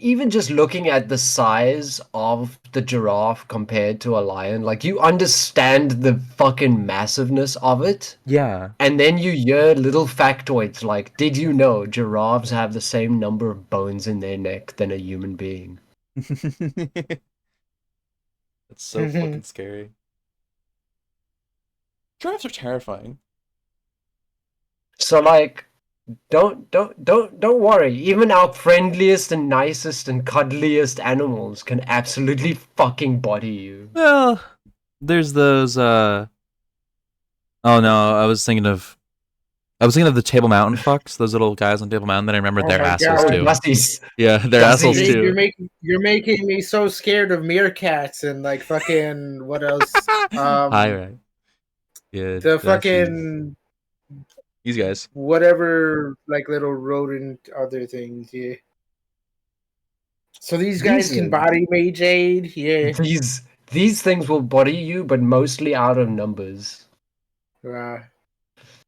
[SPEAKER 2] even just looking at the size of the giraffe compared to a lion, like you understand the fucking massiveness of it.
[SPEAKER 1] Yeah.
[SPEAKER 2] And then you hear little factoids like, did you know giraffes have the same number of bones in their neck than a human being?
[SPEAKER 1] That's so fucking scary. Giraffes are terrifying.
[SPEAKER 2] So like don't worry. Even our friendliest and nicest and cuddliest animals can absolutely fucking body you.
[SPEAKER 1] Well, there's those oh no, I was thinking of the Table Mountain fucks, those little guys on Table Mountain that I remember
[SPEAKER 5] Oh
[SPEAKER 1] their
[SPEAKER 5] my
[SPEAKER 1] assholes
[SPEAKER 5] God.
[SPEAKER 1] too.
[SPEAKER 2] Bussies.
[SPEAKER 1] Yeah, their
[SPEAKER 2] Dusty.
[SPEAKER 1] assholes
[SPEAKER 2] Jade,
[SPEAKER 1] too.
[SPEAKER 5] You're making me so scared of meerkats and like fucking what else?
[SPEAKER 1] Hi, right. Yeah.
[SPEAKER 5] The
[SPEAKER 1] Dusty's-
[SPEAKER 5] fucking
[SPEAKER 1] these guys.
[SPEAKER 5] whatever like little rodent other things, yeah. So these guys
[SPEAKER 2] These
[SPEAKER 5] can
[SPEAKER 2] are-
[SPEAKER 5] body me, Jade, yeah.
[SPEAKER 2] These things will body you, but mostly out of numbers.
[SPEAKER 5] Uh,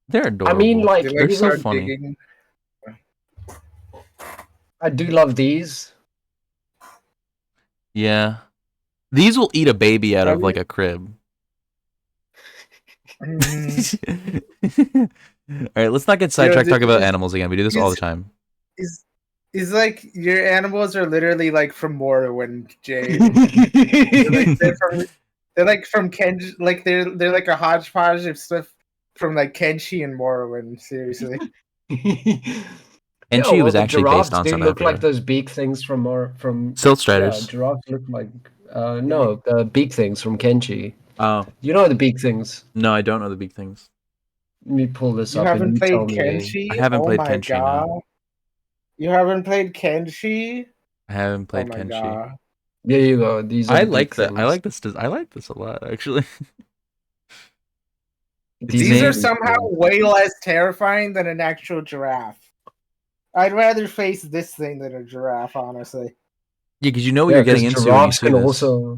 [SPEAKER 1] They're
[SPEAKER 2] I
[SPEAKER 1] adorable.
[SPEAKER 2] mean, like,
[SPEAKER 5] they
[SPEAKER 1] They're
[SPEAKER 5] like
[SPEAKER 1] so
[SPEAKER 5] start
[SPEAKER 1] funny.
[SPEAKER 5] digging.
[SPEAKER 2] I do love these.
[SPEAKER 1] Yeah. These will eat a baby out of
[SPEAKER 5] Probably-
[SPEAKER 1] like a crib.
[SPEAKER 5] Mhm.
[SPEAKER 1] All right, let's not get sidetracked talking about
[SPEAKER 5] this-
[SPEAKER 1] animals again. We do this all the
[SPEAKER 5] is-
[SPEAKER 1] time.
[SPEAKER 5] Is like your animals are literally like from Morrowind, Jade. They're like from Kenji, like they're like a hodgepodge of stuff from like Kenshi and Morrowind. Seriously,
[SPEAKER 1] And she was actually based
[SPEAKER 2] giraffes
[SPEAKER 1] on
[SPEAKER 2] do
[SPEAKER 1] South
[SPEAKER 2] look like
[SPEAKER 1] Africa.
[SPEAKER 2] those beak things from
[SPEAKER 1] Silt
[SPEAKER 2] yeah,
[SPEAKER 1] Striders.
[SPEAKER 2] giraffes look like no, the beak things from Kenshi.
[SPEAKER 1] Oh
[SPEAKER 2] You know the beak things.
[SPEAKER 1] no, I don't know the big things.
[SPEAKER 2] Let me pull this
[SPEAKER 5] you
[SPEAKER 2] up.
[SPEAKER 5] haven't
[SPEAKER 2] and
[SPEAKER 5] played
[SPEAKER 2] tell me.
[SPEAKER 5] Kenshi.
[SPEAKER 1] I haven't
[SPEAKER 5] oh
[SPEAKER 1] played
[SPEAKER 5] my
[SPEAKER 1] Kenshi, no.
[SPEAKER 5] God. You haven't played Kenshi.
[SPEAKER 1] I haven't played
[SPEAKER 5] oh my
[SPEAKER 1] Kenshi.
[SPEAKER 5] God.
[SPEAKER 2] There you go. These are
[SPEAKER 1] I
[SPEAKER 2] the
[SPEAKER 1] like
[SPEAKER 2] beak
[SPEAKER 1] that.
[SPEAKER 2] things.
[SPEAKER 1] I like this. I like this a lot, actually.
[SPEAKER 5] These
[SPEAKER 1] named-
[SPEAKER 5] are somehow way less terrifying than an actual giraffe. I'd rather face this thing than a giraffe, honestly.
[SPEAKER 1] Yeah, because you know what
[SPEAKER 2] Yeah,
[SPEAKER 1] you're getting
[SPEAKER 2] 'cause
[SPEAKER 1] into when you
[SPEAKER 2] giraffes
[SPEAKER 1] see
[SPEAKER 2] can
[SPEAKER 1] this.
[SPEAKER 2] also.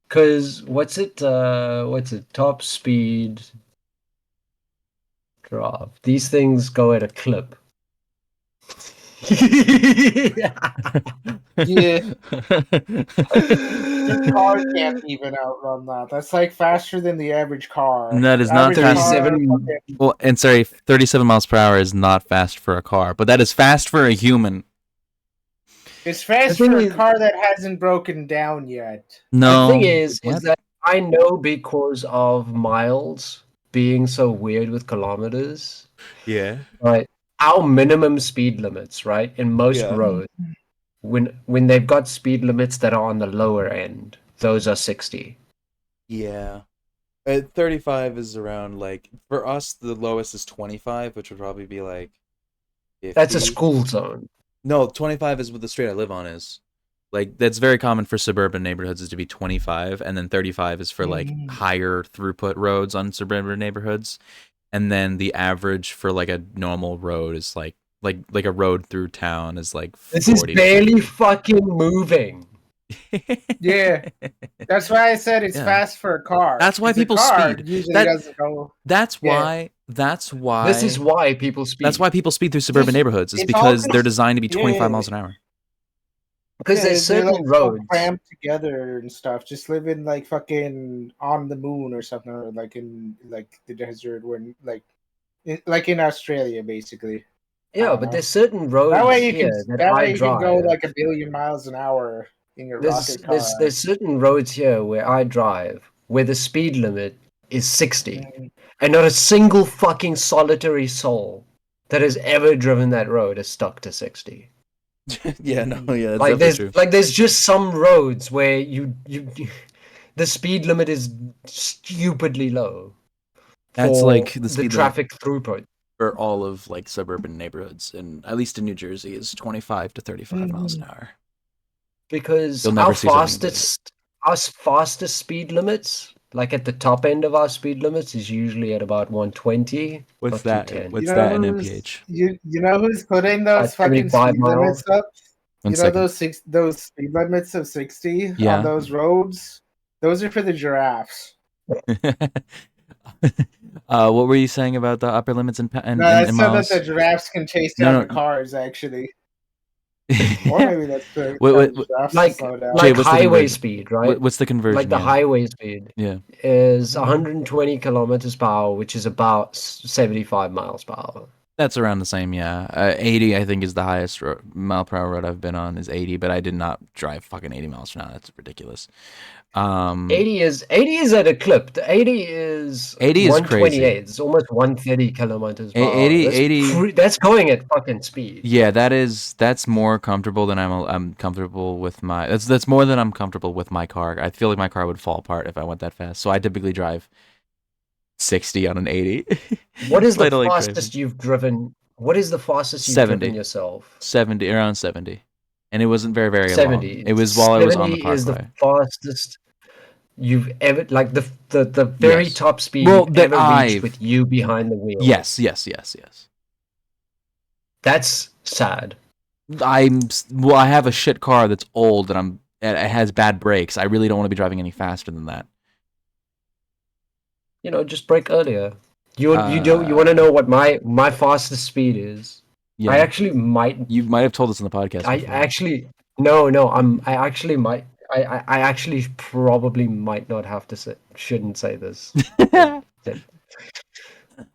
[SPEAKER 2] Because what's it? Top speed giraffe. These things go at a clip.
[SPEAKER 5] Yeah, the car can't even outrun that. That's like faster than the average car.
[SPEAKER 1] That is not
[SPEAKER 5] Average
[SPEAKER 1] fast.
[SPEAKER 5] car,
[SPEAKER 2] 37
[SPEAKER 5] fucking-
[SPEAKER 1] Well, and sorry, 37 miles per hour is not fast for a car, but that is fast for a human.
[SPEAKER 5] It's fast
[SPEAKER 2] The thing
[SPEAKER 5] for a
[SPEAKER 2] is-
[SPEAKER 5] car that hasn't broken down yet.
[SPEAKER 1] No.
[SPEAKER 2] The thing is
[SPEAKER 1] What?
[SPEAKER 2] that I know because of miles being so weird with kilometers,
[SPEAKER 1] Yeah.
[SPEAKER 2] right? Our minimum speed limits, right, in most
[SPEAKER 1] Yeah.
[SPEAKER 2] roads, when they've got speed limits that are on the lower end, those are 60.
[SPEAKER 1] Yeah. 35 is around, like, for us, the lowest is 25, which would probably be like 50.
[SPEAKER 2] That's a school zone.
[SPEAKER 1] No, 25 is what the street I live on is. Like, that's very common for suburban neighborhoods is to be 25, and then 35 is for, like,
[SPEAKER 5] Mhm.
[SPEAKER 1] higher throughput roads on suburban neighborhoods. and then the average for like a normal road is like a road through town is like 40.
[SPEAKER 2] This is barely fucking moving.
[SPEAKER 5] Yeah. That's why I said it's
[SPEAKER 1] Yeah.
[SPEAKER 5] fast for a car.
[SPEAKER 1] That's why
[SPEAKER 5] 'cause a
[SPEAKER 1] people
[SPEAKER 5] car
[SPEAKER 1] speed.
[SPEAKER 5] Usually
[SPEAKER 1] That-
[SPEAKER 5] doesn't go.
[SPEAKER 1] That's
[SPEAKER 5] Yeah.
[SPEAKER 1] why. That's why.
[SPEAKER 2] This is why people speed.
[SPEAKER 1] That's why people speed through suburban
[SPEAKER 5] Just-
[SPEAKER 1] neighborhoods. Is
[SPEAKER 5] it's all
[SPEAKER 1] because
[SPEAKER 5] just-
[SPEAKER 1] they're designed to be 25
[SPEAKER 5] yeah.
[SPEAKER 1] miles an hour.
[SPEAKER 2] because there's
[SPEAKER 5] they're,
[SPEAKER 2] certain
[SPEAKER 5] like, so
[SPEAKER 2] roads.
[SPEAKER 5] cramped together and stuff. Just living like fucking on the moon or something, or like in like the desert, when like in Australia, basically.
[SPEAKER 2] Yeah, but there's certain roads
[SPEAKER 5] That way you
[SPEAKER 2] here
[SPEAKER 5] can.
[SPEAKER 2] that
[SPEAKER 5] That
[SPEAKER 2] I
[SPEAKER 5] way you can go
[SPEAKER 2] drive.
[SPEAKER 5] like 1,000,000,000 miles an hour in your rocket car.
[SPEAKER 2] There's certain roads here where I drive where the speed limit is 60,
[SPEAKER 5] Mhm.
[SPEAKER 2] and not a single fucking solitary soul that has ever driven that road is stuck to 60.
[SPEAKER 1] Yeah, no, yeah, that's
[SPEAKER 2] Like
[SPEAKER 1] definitely true.
[SPEAKER 2] there's just some roads where you the speed limit is stupidly low.
[SPEAKER 1] That's
[SPEAKER 2] for
[SPEAKER 1] like the
[SPEAKER 2] the
[SPEAKER 1] speed limit
[SPEAKER 2] traffic throughput.
[SPEAKER 1] for all of like suburban neighborhoods, and at least in New Jersey, is 25 to 35 miles an hour.
[SPEAKER 2] Because
[SPEAKER 1] You'll never see something like it.
[SPEAKER 2] our fastest speed limits, like at the top end of our speed limits, is usually at about 120.
[SPEAKER 1] What's
[SPEAKER 2] up to
[SPEAKER 1] that?
[SPEAKER 2] 10.
[SPEAKER 1] What's
[SPEAKER 5] You know
[SPEAKER 1] that in
[SPEAKER 5] who's-
[SPEAKER 1] mph?
[SPEAKER 5] You know who's putting those fucking
[SPEAKER 2] 75
[SPEAKER 5] speed
[SPEAKER 2] miles?
[SPEAKER 5] limits up?
[SPEAKER 1] One
[SPEAKER 5] You know
[SPEAKER 1] second.
[SPEAKER 5] those speed limits of 60
[SPEAKER 1] Yeah.
[SPEAKER 5] on those roads? Those are for the giraffes.
[SPEAKER 1] What were you saying about the upper limits in
[SPEAKER 5] No, that's so that
[SPEAKER 1] miles?
[SPEAKER 5] the giraffes can chase
[SPEAKER 1] No,
[SPEAKER 5] down
[SPEAKER 1] no.
[SPEAKER 5] the cars, actually. Or maybe that's the
[SPEAKER 1] Wait,
[SPEAKER 5] giraffes
[SPEAKER 2] Like
[SPEAKER 5] slow down.
[SPEAKER 1] Jay,
[SPEAKER 2] like
[SPEAKER 1] what's the
[SPEAKER 2] highway
[SPEAKER 1] conversion?
[SPEAKER 2] speed, right?
[SPEAKER 1] What's the conversion?
[SPEAKER 2] Like the
[SPEAKER 1] yeah.
[SPEAKER 2] highway speed
[SPEAKER 1] Yeah.
[SPEAKER 2] is 120 kilometers per hour, which is about 75 miles per hour.
[SPEAKER 1] That's around the same, yeah. 80, I think, is the highest mile per hour road I've been on, is 80, but I did not drive fucking 80 miles per hour. That's ridiculous.
[SPEAKER 2] 80 is at a clip. The 80 is
[SPEAKER 1] 80 is
[SPEAKER 2] 128.
[SPEAKER 1] crazy.
[SPEAKER 2] It's almost 130 kilometers per
[SPEAKER 1] 80
[SPEAKER 2] hour. That's
[SPEAKER 1] 80
[SPEAKER 2] that's going at fucking speed.
[SPEAKER 1] Yeah, that's more comfortable than I'm comfortable with my. That's more than I'm comfortable with my car. I feel like my car would fall apart if I went that fast. So I typically drive 60 on an 80.
[SPEAKER 2] What is the
[SPEAKER 1] Little like
[SPEAKER 2] fastest you've driven? What is the fastest you've
[SPEAKER 1] 70.
[SPEAKER 2] driven yourself?
[SPEAKER 1] 70, around 70, and it wasn't very
[SPEAKER 2] 70.
[SPEAKER 1] long. It was while I was on the
[SPEAKER 2] 70 is the
[SPEAKER 1] parkway.
[SPEAKER 2] fastest you've ever, like the very
[SPEAKER 1] Yes.
[SPEAKER 2] top speed
[SPEAKER 1] Well,
[SPEAKER 2] you've
[SPEAKER 1] that
[SPEAKER 2] ever reached
[SPEAKER 1] I've-
[SPEAKER 2] with you behind the wheel.
[SPEAKER 1] Yes.
[SPEAKER 2] That's sad.
[SPEAKER 1] I have a shit car that's old and it has bad brakes. I really don't want to be driving any faster than that.
[SPEAKER 2] You know, just brake earlier. You want to know what my fastest speed is?
[SPEAKER 1] Yeah.
[SPEAKER 2] I actually might.
[SPEAKER 1] You might have told us in the podcast.
[SPEAKER 2] I
[SPEAKER 1] before.
[SPEAKER 2] actually no. I actually might. I actually probably might not have to say. Shouldn't say this.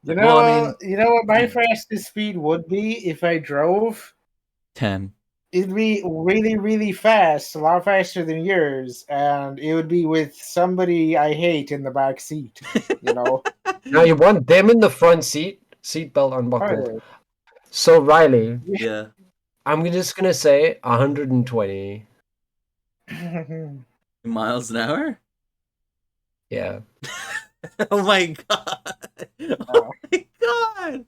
[SPEAKER 5] You know,
[SPEAKER 1] Well, I mean-
[SPEAKER 5] you know what my fastest speed would be if I drove?
[SPEAKER 1] 10.
[SPEAKER 5] It'd be really, really fast, a lot faster than yours, and it would be with somebody I hate in the back seat. You know,
[SPEAKER 2] Now you want them in the front seatbelt unbuckled.
[SPEAKER 5] Right.
[SPEAKER 2] So Riley,
[SPEAKER 1] Yeah.
[SPEAKER 2] I'm just gonna say 120.
[SPEAKER 1] Miles an hour?
[SPEAKER 2] Yeah.
[SPEAKER 1] Oh my god. Oh my god.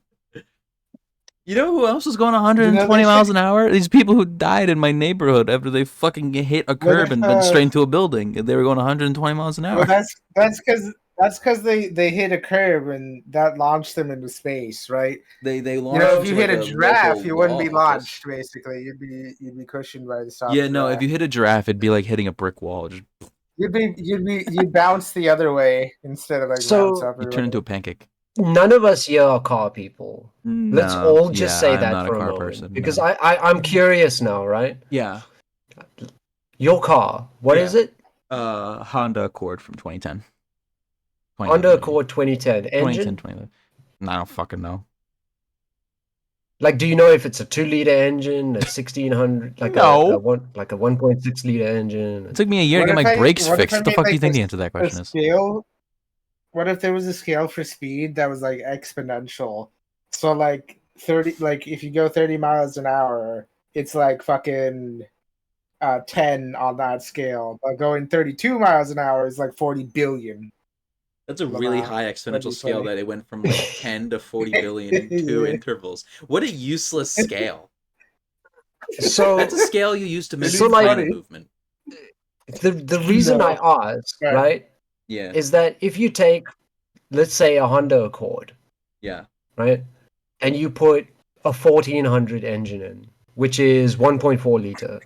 [SPEAKER 1] You know who else was going 120 miles an hour? These people who died in my neighborhood after they fucking hit a curb and went straight into a building. They were going 120 miles an hour.
[SPEAKER 5] Well, that's because they hit a curb and that launched them into space, right?
[SPEAKER 1] They
[SPEAKER 5] You
[SPEAKER 1] launched
[SPEAKER 5] know, if
[SPEAKER 1] into
[SPEAKER 5] you
[SPEAKER 1] like
[SPEAKER 5] hit a
[SPEAKER 1] a
[SPEAKER 5] giraffe,
[SPEAKER 1] local
[SPEAKER 5] you wouldn't be
[SPEAKER 1] law office.
[SPEAKER 5] launched. Basically, you'd be cushioned by the soft.
[SPEAKER 1] Yeah, no, if you hit a giraffe, it'd be like hitting a brick wall. Just,
[SPEAKER 5] you'd bounce the other way instead of like
[SPEAKER 2] So-
[SPEAKER 5] bounce up.
[SPEAKER 1] you turn into a pancake.
[SPEAKER 2] None of us here are car people. Let's
[SPEAKER 1] No,
[SPEAKER 2] all just
[SPEAKER 1] yeah,
[SPEAKER 2] say
[SPEAKER 1] I'm
[SPEAKER 2] that
[SPEAKER 1] not
[SPEAKER 2] for
[SPEAKER 1] a car
[SPEAKER 2] moment.
[SPEAKER 1] person.
[SPEAKER 2] Because
[SPEAKER 1] no.
[SPEAKER 2] I'm curious now, right?
[SPEAKER 1] Yeah.
[SPEAKER 2] Your car, what
[SPEAKER 1] Yeah.
[SPEAKER 2] is it?
[SPEAKER 1] Honda Accord from 2010.
[SPEAKER 2] Honda Accord 2010
[SPEAKER 1] 2010,
[SPEAKER 2] engine.
[SPEAKER 1] 2011. I don't fucking know.
[SPEAKER 2] Like, do you know if it's a 2-liter engine, a 1600, like
[SPEAKER 1] No.
[SPEAKER 2] a 1.6 liter engine?
[SPEAKER 1] It took me a year to
[SPEAKER 5] What
[SPEAKER 1] get my
[SPEAKER 5] if I-
[SPEAKER 1] brakes
[SPEAKER 5] what if
[SPEAKER 1] fixed.
[SPEAKER 5] I
[SPEAKER 1] What the
[SPEAKER 5] made,
[SPEAKER 1] fuck do
[SPEAKER 5] like,
[SPEAKER 1] you think the
[SPEAKER 5] a-
[SPEAKER 1] answer to that
[SPEAKER 5] A
[SPEAKER 1] question is?
[SPEAKER 5] scale. What if there was a scale for speed that was like exponential? So like 30, like if you go 30 miles an hour, it's like fucking 10 on that scale. But going 32 miles an hour is like 40 billion.
[SPEAKER 1] That's a
[SPEAKER 5] Lamar,
[SPEAKER 1] really high
[SPEAKER 5] that'd
[SPEAKER 1] exponential
[SPEAKER 5] be
[SPEAKER 1] scale
[SPEAKER 5] funny.
[SPEAKER 1] that it went from like 10 to 40 billion in 2
[SPEAKER 5] Yeah.
[SPEAKER 1] intervals. What a useless scale.
[SPEAKER 2] So
[SPEAKER 1] That's a scale you use to measure
[SPEAKER 2] So, like-
[SPEAKER 1] planet movement.
[SPEAKER 2] the reason
[SPEAKER 5] No.
[SPEAKER 2] I ask,
[SPEAKER 5] Right.
[SPEAKER 2] right,
[SPEAKER 1] Yeah.
[SPEAKER 2] is that if you take, let's say, a Honda Accord,
[SPEAKER 1] Yeah.
[SPEAKER 2] right? And you put a 1400 engine in, which is 1.4 liter.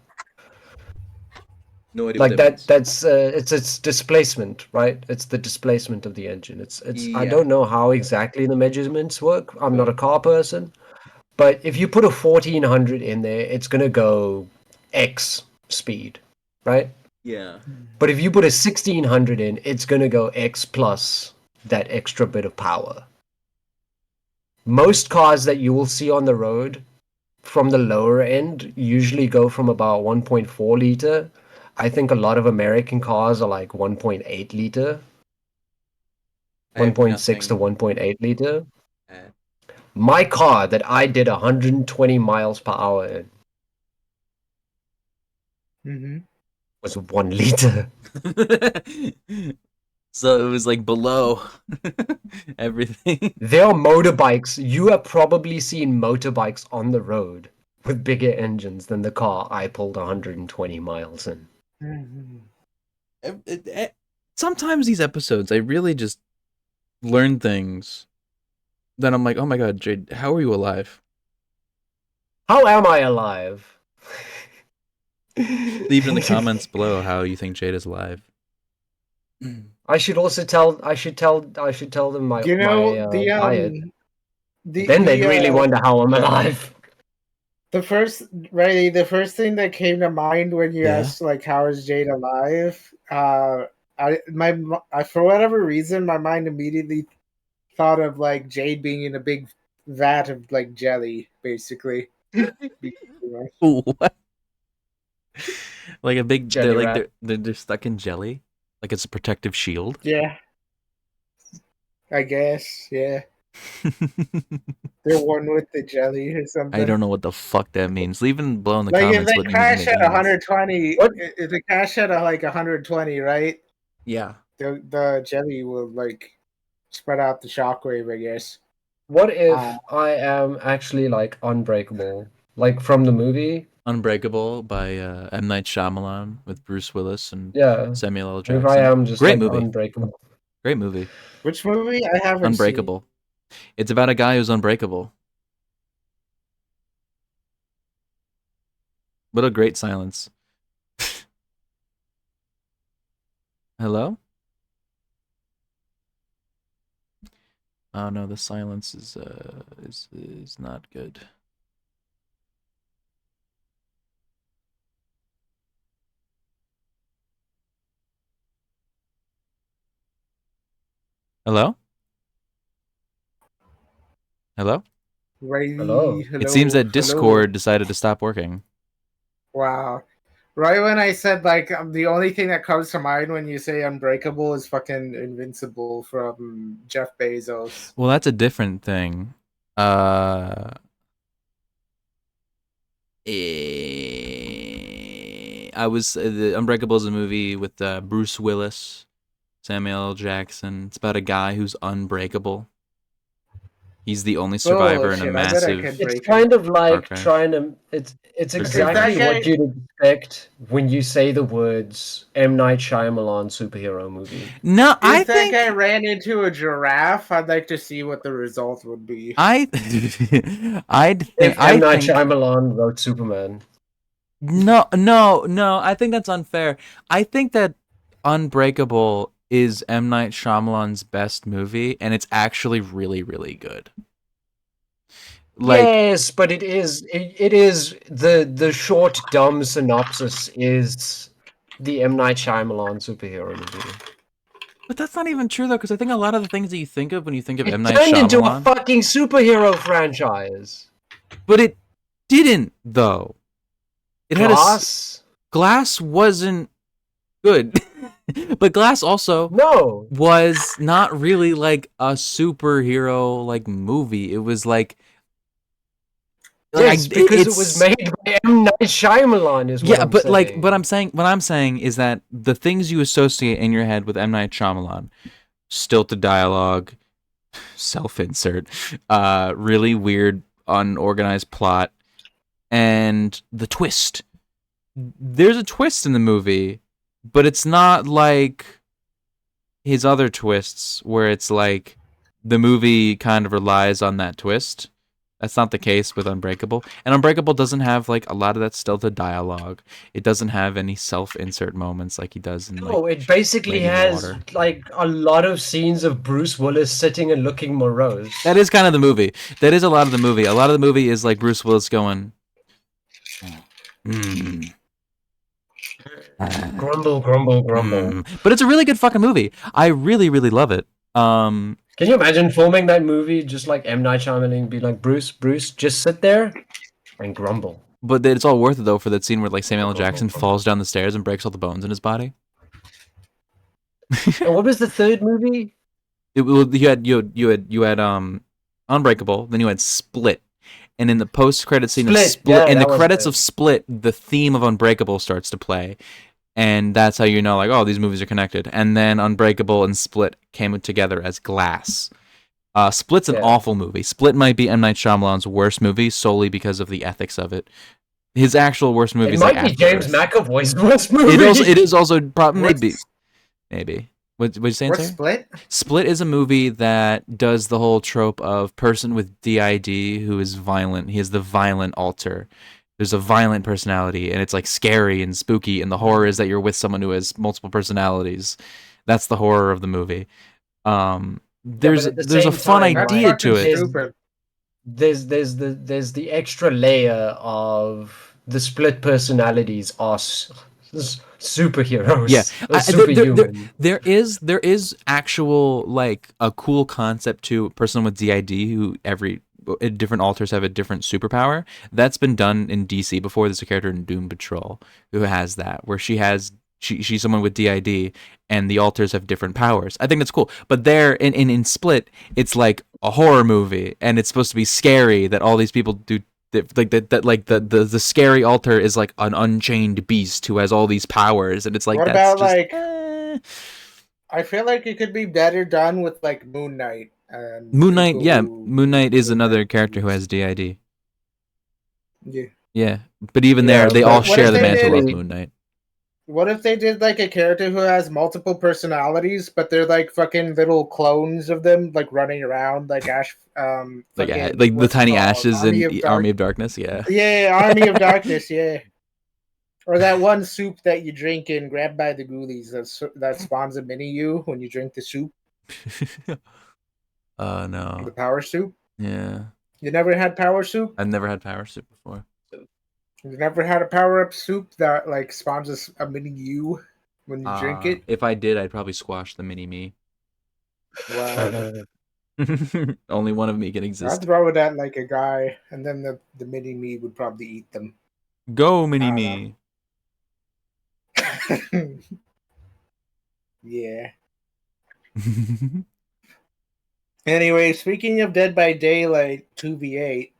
[SPEAKER 1] No idea what
[SPEAKER 2] Like
[SPEAKER 1] that means.
[SPEAKER 2] that's it's displacement, right? It's the displacement of the engine. It's I
[SPEAKER 1] Yeah.
[SPEAKER 2] don't know how exactly the measurements work. I'm not a
[SPEAKER 1] Right.
[SPEAKER 2] car person, but if you put a 1400 in there, it's gonna go X speed, right?
[SPEAKER 1] Yeah.
[SPEAKER 2] But if you put a 1600 in, it's gonna go X plus that extra bit of power. Most cars that you will see on the road from the lower end usually go from about 1.4 liter. I think a lot of American cars are like 1.8 liter,
[SPEAKER 1] I have
[SPEAKER 2] 1.6 to
[SPEAKER 1] nothing.
[SPEAKER 2] 1.8 liter.
[SPEAKER 1] At...
[SPEAKER 2] My car that I did 120 miles per hour in
[SPEAKER 5] Mm-hmm.
[SPEAKER 2] was 1 liter.
[SPEAKER 1] So it was like below everything.
[SPEAKER 2] There are motorbikes. You have probably seen motorbikes on the road with bigger engines than the car I pulled 120 miles in.
[SPEAKER 1] Sometimes these episodes, I really just learn things that I'm like, oh my god, Jade, how are you alive?
[SPEAKER 2] How am I alive?
[SPEAKER 1] Leave it in the comments below how you think Jade is alive.
[SPEAKER 2] I should also tell. I should tell them my
[SPEAKER 5] You know
[SPEAKER 2] diet.
[SPEAKER 5] the
[SPEAKER 2] Then they'd
[SPEAKER 5] the
[SPEAKER 2] really wonder how I'm alive.
[SPEAKER 5] the first Riley, the first thing that came to mind when you
[SPEAKER 1] Yeah.
[SPEAKER 5] asked like how is Jade alive, for whatever reason my mind immediately thought of like Jade being in a big vat of like jelly, basically.
[SPEAKER 1] What? Like a big,
[SPEAKER 2] Jelly rat.
[SPEAKER 1] they're stuck in jelly, like it's a protective shield.
[SPEAKER 5] Yeah, I guess. Yeah, they're one with the jelly or something.
[SPEAKER 1] I don't know what the fuck that means. Leave it below in the
[SPEAKER 5] Like if
[SPEAKER 1] comments
[SPEAKER 5] they
[SPEAKER 1] what you
[SPEAKER 5] crash
[SPEAKER 1] think it
[SPEAKER 5] at
[SPEAKER 1] means.
[SPEAKER 5] 120,
[SPEAKER 2] What?
[SPEAKER 5] if they crash at like 120, right?
[SPEAKER 1] Yeah.
[SPEAKER 5] The jelly will like spread out the shockwave, I guess.
[SPEAKER 2] What if
[SPEAKER 5] Uh,
[SPEAKER 2] I am actually like unbreakable, like from the movie?
[SPEAKER 1] Unbreakable by M. Night Shyamalan with Bruce Willis and
[SPEAKER 2] Yeah.
[SPEAKER 1] Samuel L.
[SPEAKER 2] What if I
[SPEAKER 1] Jackson.
[SPEAKER 2] am just
[SPEAKER 1] Great
[SPEAKER 2] like
[SPEAKER 1] movie.
[SPEAKER 2] unbreakable?
[SPEAKER 1] Great movie.
[SPEAKER 5] which movie? I haven't seen.
[SPEAKER 1] Unbreakable. It's about a guy who's unbreakable. What a great silence. Hello? Oh no, the silence is not good. Hello? Hello?
[SPEAKER 5] Riley,
[SPEAKER 2] Hello.
[SPEAKER 1] It seems
[SPEAKER 5] hello,
[SPEAKER 1] that
[SPEAKER 5] hello.
[SPEAKER 1] Discord decided to stop working.
[SPEAKER 5] Wow. Right when I said like the only thing that comes to mind when you say Unbreakable is fucking Invincible from Jeff Bezos.
[SPEAKER 1] Well, that's a different thing. I was the Unbreakable is a movie with Bruce Willis, Samuel L. Jackson. It's about a guy who's unbreakable. He's the only survivor in a
[SPEAKER 5] Bullshit. I bet I
[SPEAKER 1] massive
[SPEAKER 5] could
[SPEAKER 2] It's
[SPEAKER 5] break
[SPEAKER 2] kind
[SPEAKER 5] him.
[SPEAKER 2] of like
[SPEAKER 1] crash.
[SPEAKER 2] trying to. It's
[SPEAKER 1] Is
[SPEAKER 2] exactly
[SPEAKER 5] that
[SPEAKER 2] what
[SPEAKER 5] guy-
[SPEAKER 2] you'd expect when you say the words M. Night Shyamalan superhero movie.
[SPEAKER 1] No, I
[SPEAKER 5] If that
[SPEAKER 1] think
[SPEAKER 5] guy ran into a giraffe, I'd like to see what the result would be.
[SPEAKER 1] I
[SPEAKER 2] If M. Night
[SPEAKER 1] think
[SPEAKER 2] Shyamalan wrote Superman.
[SPEAKER 1] no. I think that's unfair. I think that Unbreakable is M. Night Shyamalan's best movie, and it's actually really, really good. Like,
[SPEAKER 2] Yes, but it is the short dumb synopsis is the M. Night Shyamalan superhero movie.
[SPEAKER 1] but that's not even true though, because I think a lot of the things that you think of when you think of
[SPEAKER 2] It
[SPEAKER 1] M. Night
[SPEAKER 2] turned into a
[SPEAKER 1] Shyamalan,
[SPEAKER 2] fucking superhero franchise.
[SPEAKER 1] but it didn't though. It had
[SPEAKER 2] Glass?
[SPEAKER 1] Glass wasn't good, but Glass also
[SPEAKER 2] No.
[SPEAKER 1] was not really like a superhero like movie. It was like
[SPEAKER 2] Yes, because it was made by M. Night Shyamalan is what
[SPEAKER 1] yeah,
[SPEAKER 2] I'm
[SPEAKER 1] but
[SPEAKER 2] saying.
[SPEAKER 1] like, what I'm saying is that the things you associate in your head with M. Night Shyamalan, stilted dialogue, self-insert, really weird, unorganized plot, and the twist. There's a twist in the movie, but it's not like his other twists where it's like the movie kind of relies on that twist. That's not the case with Unbreakable. And Unbreakable doesn't have like a lot of that stilted dialogue. It doesn't have any self-insert moments like he does in like
[SPEAKER 2] No, it basically
[SPEAKER 1] Lady in the
[SPEAKER 2] has
[SPEAKER 1] Water.
[SPEAKER 2] like a lot of scenes of Bruce Willis sitting and looking morose.
[SPEAKER 1] That is kind of the movie. That is a lot of the movie. A lot of the movie is like Bruce Willis going, mm,
[SPEAKER 2] Grumble, grumble, grumble.
[SPEAKER 1] But it's a really good fucking movie. I really, really love it.
[SPEAKER 2] Can you imagine filming that movie just like M. Night Shyamalan be like, Bruce, just sit there and grumble.
[SPEAKER 1] But it's all worth it though for that scene where like Samuel L. Jackson falls down the stairs and breaks all the bones in his body.
[SPEAKER 2] And what was the third movie?
[SPEAKER 1] You had Unbreakable, then you had Split, and in the post-credit scene of
[SPEAKER 2] Split,
[SPEAKER 1] Split,
[SPEAKER 2] yeah,
[SPEAKER 1] in the
[SPEAKER 2] that was
[SPEAKER 1] credits
[SPEAKER 2] good.
[SPEAKER 1] of Split, the theme of Unbreakable starts to play, and that's how you know like, oh, these movies are connected. And then Unbreakable and Split came together as Glass. Split's an
[SPEAKER 2] Yeah.
[SPEAKER 1] awful movie. Split might be M. Night Shyamalan's worst movie solely because of the ethics of it. His actual worst movie
[SPEAKER 2] It
[SPEAKER 1] is
[SPEAKER 2] might
[SPEAKER 1] like
[SPEAKER 2] be James
[SPEAKER 1] After
[SPEAKER 2] McAvoy's worst movie.
[SPEAKER 1] It is also maybe. What you saying,
[SPEAKER 5] What's
[SPEAKER 1] sir?
[SPEAKER 5] Split?
[SPEAKER 1] Split is a movie that does the whole trope of person with DID who is violent. He has the violent alter. There's a violent personality, and it's like scary and spooky. And the horror is that you're with someone who has multiple personalities. That's the horror of the movie. There's
[SPEAKER 2] at the
[SPEAKER 1] a
[SPEAKER 2] same
[SPEAKER 1] fun
[SPEAKER 2] time,
[SPEAKER 1] idea
[SPEAKER 2] right?
[SPEAKER 1] to it.
[SPEAKER 5] Stupid.
[SPEAKER 2] There's the extra layer of the split personalities are superheroes.
[SPEAKER 1] Yeah,
[SPEAKER 2] Or superhuman.
[SPEAKER 1] there is actual like a cool concept to a person with DID who different alters have a different superpower. That's been done in DC before. There's a character in Doom Patrol who has that, where she's someone with DID and the alters have different powers. I think that's cool. But there in Split, it's like a horror movie and it's supposed to be scary that all these people do. The scary alter is like an unchained beast who has all these powers, and it's like
[SPEAKER 5] What
[SPEAKER 1] that's
[SPEAKER 5] about
[SPEAKER 1] just,
[SPEAKER 5] like? I feel like it could be better done with like Moon Knight. And
[SPEAKER 1] Moon Knight.
[SPEAKER 5] people
[SPEAKER 1] Yeah,
[SPEAKER 5] who-
[SPEAKER 1] Moon Knight is another character who has DID.
[SPEAKER 5] Yeah.
[SPEAKER 1] Yeah, but even
[SPEAKER 2] Yeah,
[SPEAKER 1] there, they
[SPEAKER 2] but
[SPEAKER 1] all
[SPEAKER 5] what
[SPEAKER 1] share
[SPEAKER 5] if
[SPEAKER 1] the
[SPEAKER 5] they
[SPEAKER 1] mantle of
[SPEAKER 2] did-
[SPEAKER 1] Moon Knight.
[SPEAKER 5] What if they did like a character who has multiple personalities, but they're like fucking little clones of them, like running around, like Ash,
[SPEAKER 1] Like
[SPEAKER 5] fucking-
[SPEAKER 1] the
[SPEAKER 5] what's it
[SPEAKER 1] tiny
[SPEAKER 5] called?
[SPEAKER 1] ashes
[SPEAKER 5] Army
[SPEAKER 1] in
[SPEAKER 5] of
[SPEAKER 1] Army of Darkness. Yeah.
[SPEAKER 5] Yeah, Army of Darkness, yeah. Or that one soup that you drink in Grabbed by the Ghoulies that spawns a mini you when you drink the soup,
[SPEAKER 1] No.
[SPEAKER 5] the power soup.
[SPEAKER 1] Yeah,
[SPEAKER 5] You never had power soup?
[SPEAKER 1] I've never had power soup before.
[SPEAKER 5] You never had a power up soup that like spawns a mini you when you drink it?
[SPEAKER 1] If I did, I'd probably squash the mini me.
[SPEAKER 5] Wow.
[SPEAKER 1] Only one of me can
[SPEAKER 5] I'd
[SPEAKER 1] exist.
[SPEAKER 5] throw it at like a guy, and then the mini me would probably eat them.
[SPEAKER 1] Go mini me.
[SPEAKER 5] Yeah. Anyway, speaking of Dead by Daylight 2v8,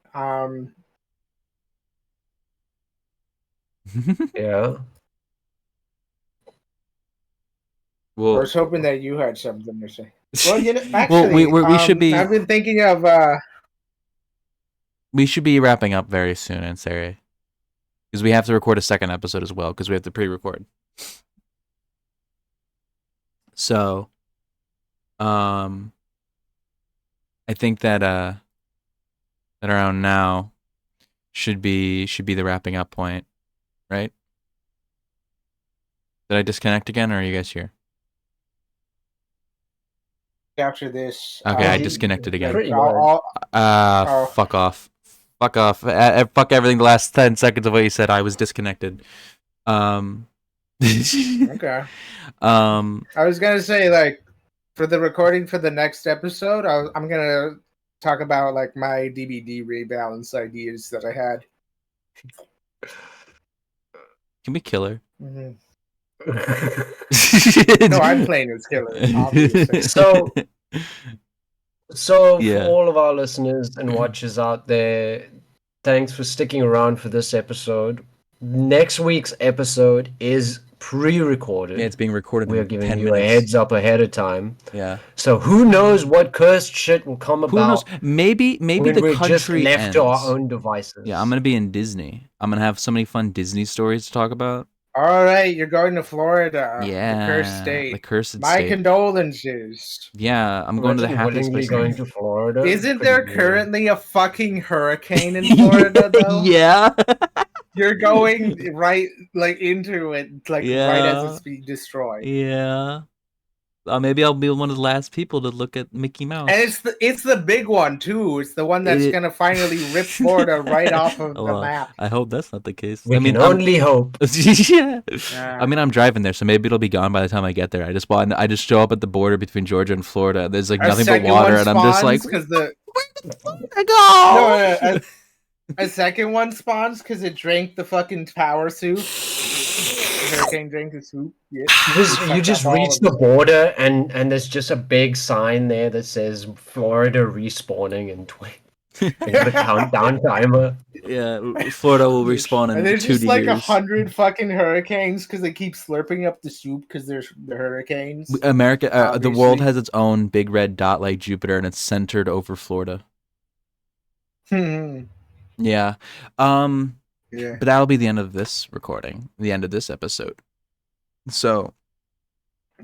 [SPEAKER 2] Yeah.
[SPEAKER 5] I
[SPEAKER 1] well,
[SPEAKER 5] was hoping that you had something to say. Well, you know,
[SPEAKER 1] well,
[SPEAKER 5] actually,
[SPEAKER 1] we should be
[SPEAKER 5] I've been thinking of.
[SPEAKER 1] we should be wrapping up very soon, and Sarah, because we have to record a second episode as well, because we have to pre-record. So, I think that that around now should be the wrapping up point, right? Did I disconnect again, or are you guys here?
[SPEAKER 5] After this,
[SPEAKER 1] Okay, I
[SPEAKER 2] you-
[SPEAKER 1] disconnected again.
[SPEAKER 2] Pretty
[SPEAKER 5] I'll- Oh.
[SPEAKER 1] Fuck off. Fuck off. Fuck everything. The last 10 seconds of what you said, I was disconnected.
[SPEAKER 5] okay. I was gonna say, like, for the recording for the next episode, I'm gonna talk about like my DVD rebalance ideas that I had.
[SPEAKER 1] Can we kill her?
[SPEAKER 5] Mhm. No, I'm playing as killer. Obviously.
[SPEAKER 2] So
[SPEAKER 1] Yeah.
[SPEAKER 2] for all of our listeners and watchers out there, thanks for sticking around for this episode. Next week's episode is pre-recorded.
[SPEAKER 1] Yeah, it's being recorded
[SPEAKER 2] We are
[SPEAKER 1] in
[SPEAKER 2] giving
[SPEAKER 1] 10
[SPEAKER 2] you
[SPEAKER 1] minutes.
[SPEAKER 2] a heads up ahead of time.
[SPEAKER 1] Yeah.
[SPEAKER 2] So who knows what cursed shit will come
[SPEAKER 1] Who knows?
[SPEAKER 2] about
[SPEAKER 1] Maybe
[SPEAKER 2] when
[SPEAKER 1] the
[SPEAKER 2] we're just
[SPEAKER 1] country
[SPEAKER 2] left
[SPEAKER 1] ends.
[SPEAKER 2] to our own devices.
[SPEAKER 1] Yeah, I'm gonna be in Disney. I'm gonna have so many fun Disney stories to talk about.
[SPEAKER 5] All right, you're going to Florida.
[SPEAKER 1] Yeah,
[SPEAKER 5] The cursed state.
[SPEAKER 1] the cursed
[SPEAKER 5] My
[SPEAKER 1] state.
[SPEAKER 5] condolences.
[SPEAKER 1] Yeah, I'm going to the
[SPEAKER 2] Imagine
[SPEAKER 1] happiest
[SPEAKER 2] willingly
[SPEAKER 1] place.
[SPEAKER 2] going to Florida.
[SPEAKER 5] Isn't
[SPEAKER 2] Pretty
[SPEAKER 5] there
[SPEAKER 2] weird.
[SPEAKER 5] currently a fucking hurricane in Florida though?
[SPEAKER 1] Yeah.
[SPEAKER 5] You're going right into it, right as
[SPEAKER 1] Yeah.
[SPEAKER 5] it's being destroyed.
[SPEAKER 1] Yeah. Maybe I'll be one of the last people to look at Mickey Mouse.
[SPEAKER 5] And it's the big one too. It's the one that's gonna finally rip Florida right off of the map.
[SPEAKER 1] I hope that's not the case.
[SPEAKER 2] We can only hope.
[SPEAKER 1] Yeah.
[SPEAKER 5] Yeah.
[SPEAKER 1] I mean, I'm driving there, so maybe it'll be gone by the time I get there. I just show up at the border between Georgia and Florida. There's like
[SPEAKER 5] A
[SPEAKER 1] nothing but
[SPEAKER 5] second
[SPEAKER 1] water,
[SPEAKER 5] one
[SPEAKER 1] and I'm just like,
[SPEAKER 5] spawns 'cause the
[SPEAKER 1] I go.
[SPEAKER 5] no, a second one spawns because it drank the fucking power soup. The hurricane drank the soup. Yeah.
[SPEAKER 2] You just reach the border and there's just a big sign there that says Florida respawning in the countdown timer.
[SPEAKER 1] Yeah, Florida will respawn in
[SPEAKER 5] And there's
[SPEAKER 1] 2
[SPEAKER 5] just
[SPEAKER 1] years.
[SPEAKER 5] like 100 fucking hurricanes because they keep slurping up the soup because there's the hurricanes.
[SPEAKER 1] America, the world
[SPEAKER 5] obviously.
[SPEAKER 1] has its own big red dot like Jupiter, and it's centered over Florida.
[SPEAKER 5] Hmm.
[SPEAKER 1] Yeah.
[SPEAKER 5] Yeah.
[SPEAKER 1] But that'll be the end of this recording, the end of this episode. So,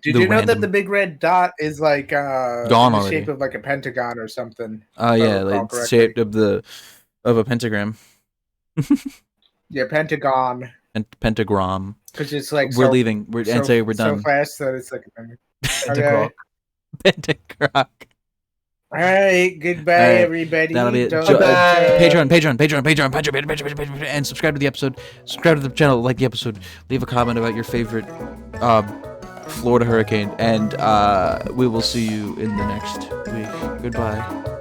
[SPEAKER 5] Did
[SPEAKER 1] the
[SPEAKER 5] you know that
[SPEAKER 1] random-
[SPEAKER 5] the big red dot is like
[SPEAKER 1] Gone
[SPEAKER 5] in the
[SPEAKER 1] already.
[SPEAKER 5] shape of like a pentagon or something?
[SPEAKER 1] oh
[SPEAKER 5] if I
[SPEAKER 1] yeah,
[SPEAKER 5] recall
[SPEAKER 1] like it's
[SPEAKER 5] correctly.
[SPEAKER 1] shaped of a pentagram
[SPEAKER 5] Yeah, pentagon.
[SPEAKER 1] and pentagram.
[SPEAKER 5] Because it's like
[SPEAKER 1] We're
[SPEAKER 5] so,
[SPEAKER 1] leaving. We're
[SPEAKER 5] so,
[SPEAKER 1] and say we're
[SPEAKER 5] so
[SPEAKER 1] done.
[SPEAKER 5] fast that it's like a pentagon.
[SPEAKER 2] Pentagon.
[SPEAKER 1] Pentagram.
[SPEAKER 5] All right, goodbye,
[SPEAKER 1] All right,
[SPEAKER 5] everybody.
[SPEAKER 1] That'll be it.
[SPEAKER 5] Don't-
[SPEAKER 1] Patreon, and subscribe to the episode. Subscribe to the channel, like the episode, leave a comment about your favorite Florida hurricane, and we will see you in the next week. Goodbye.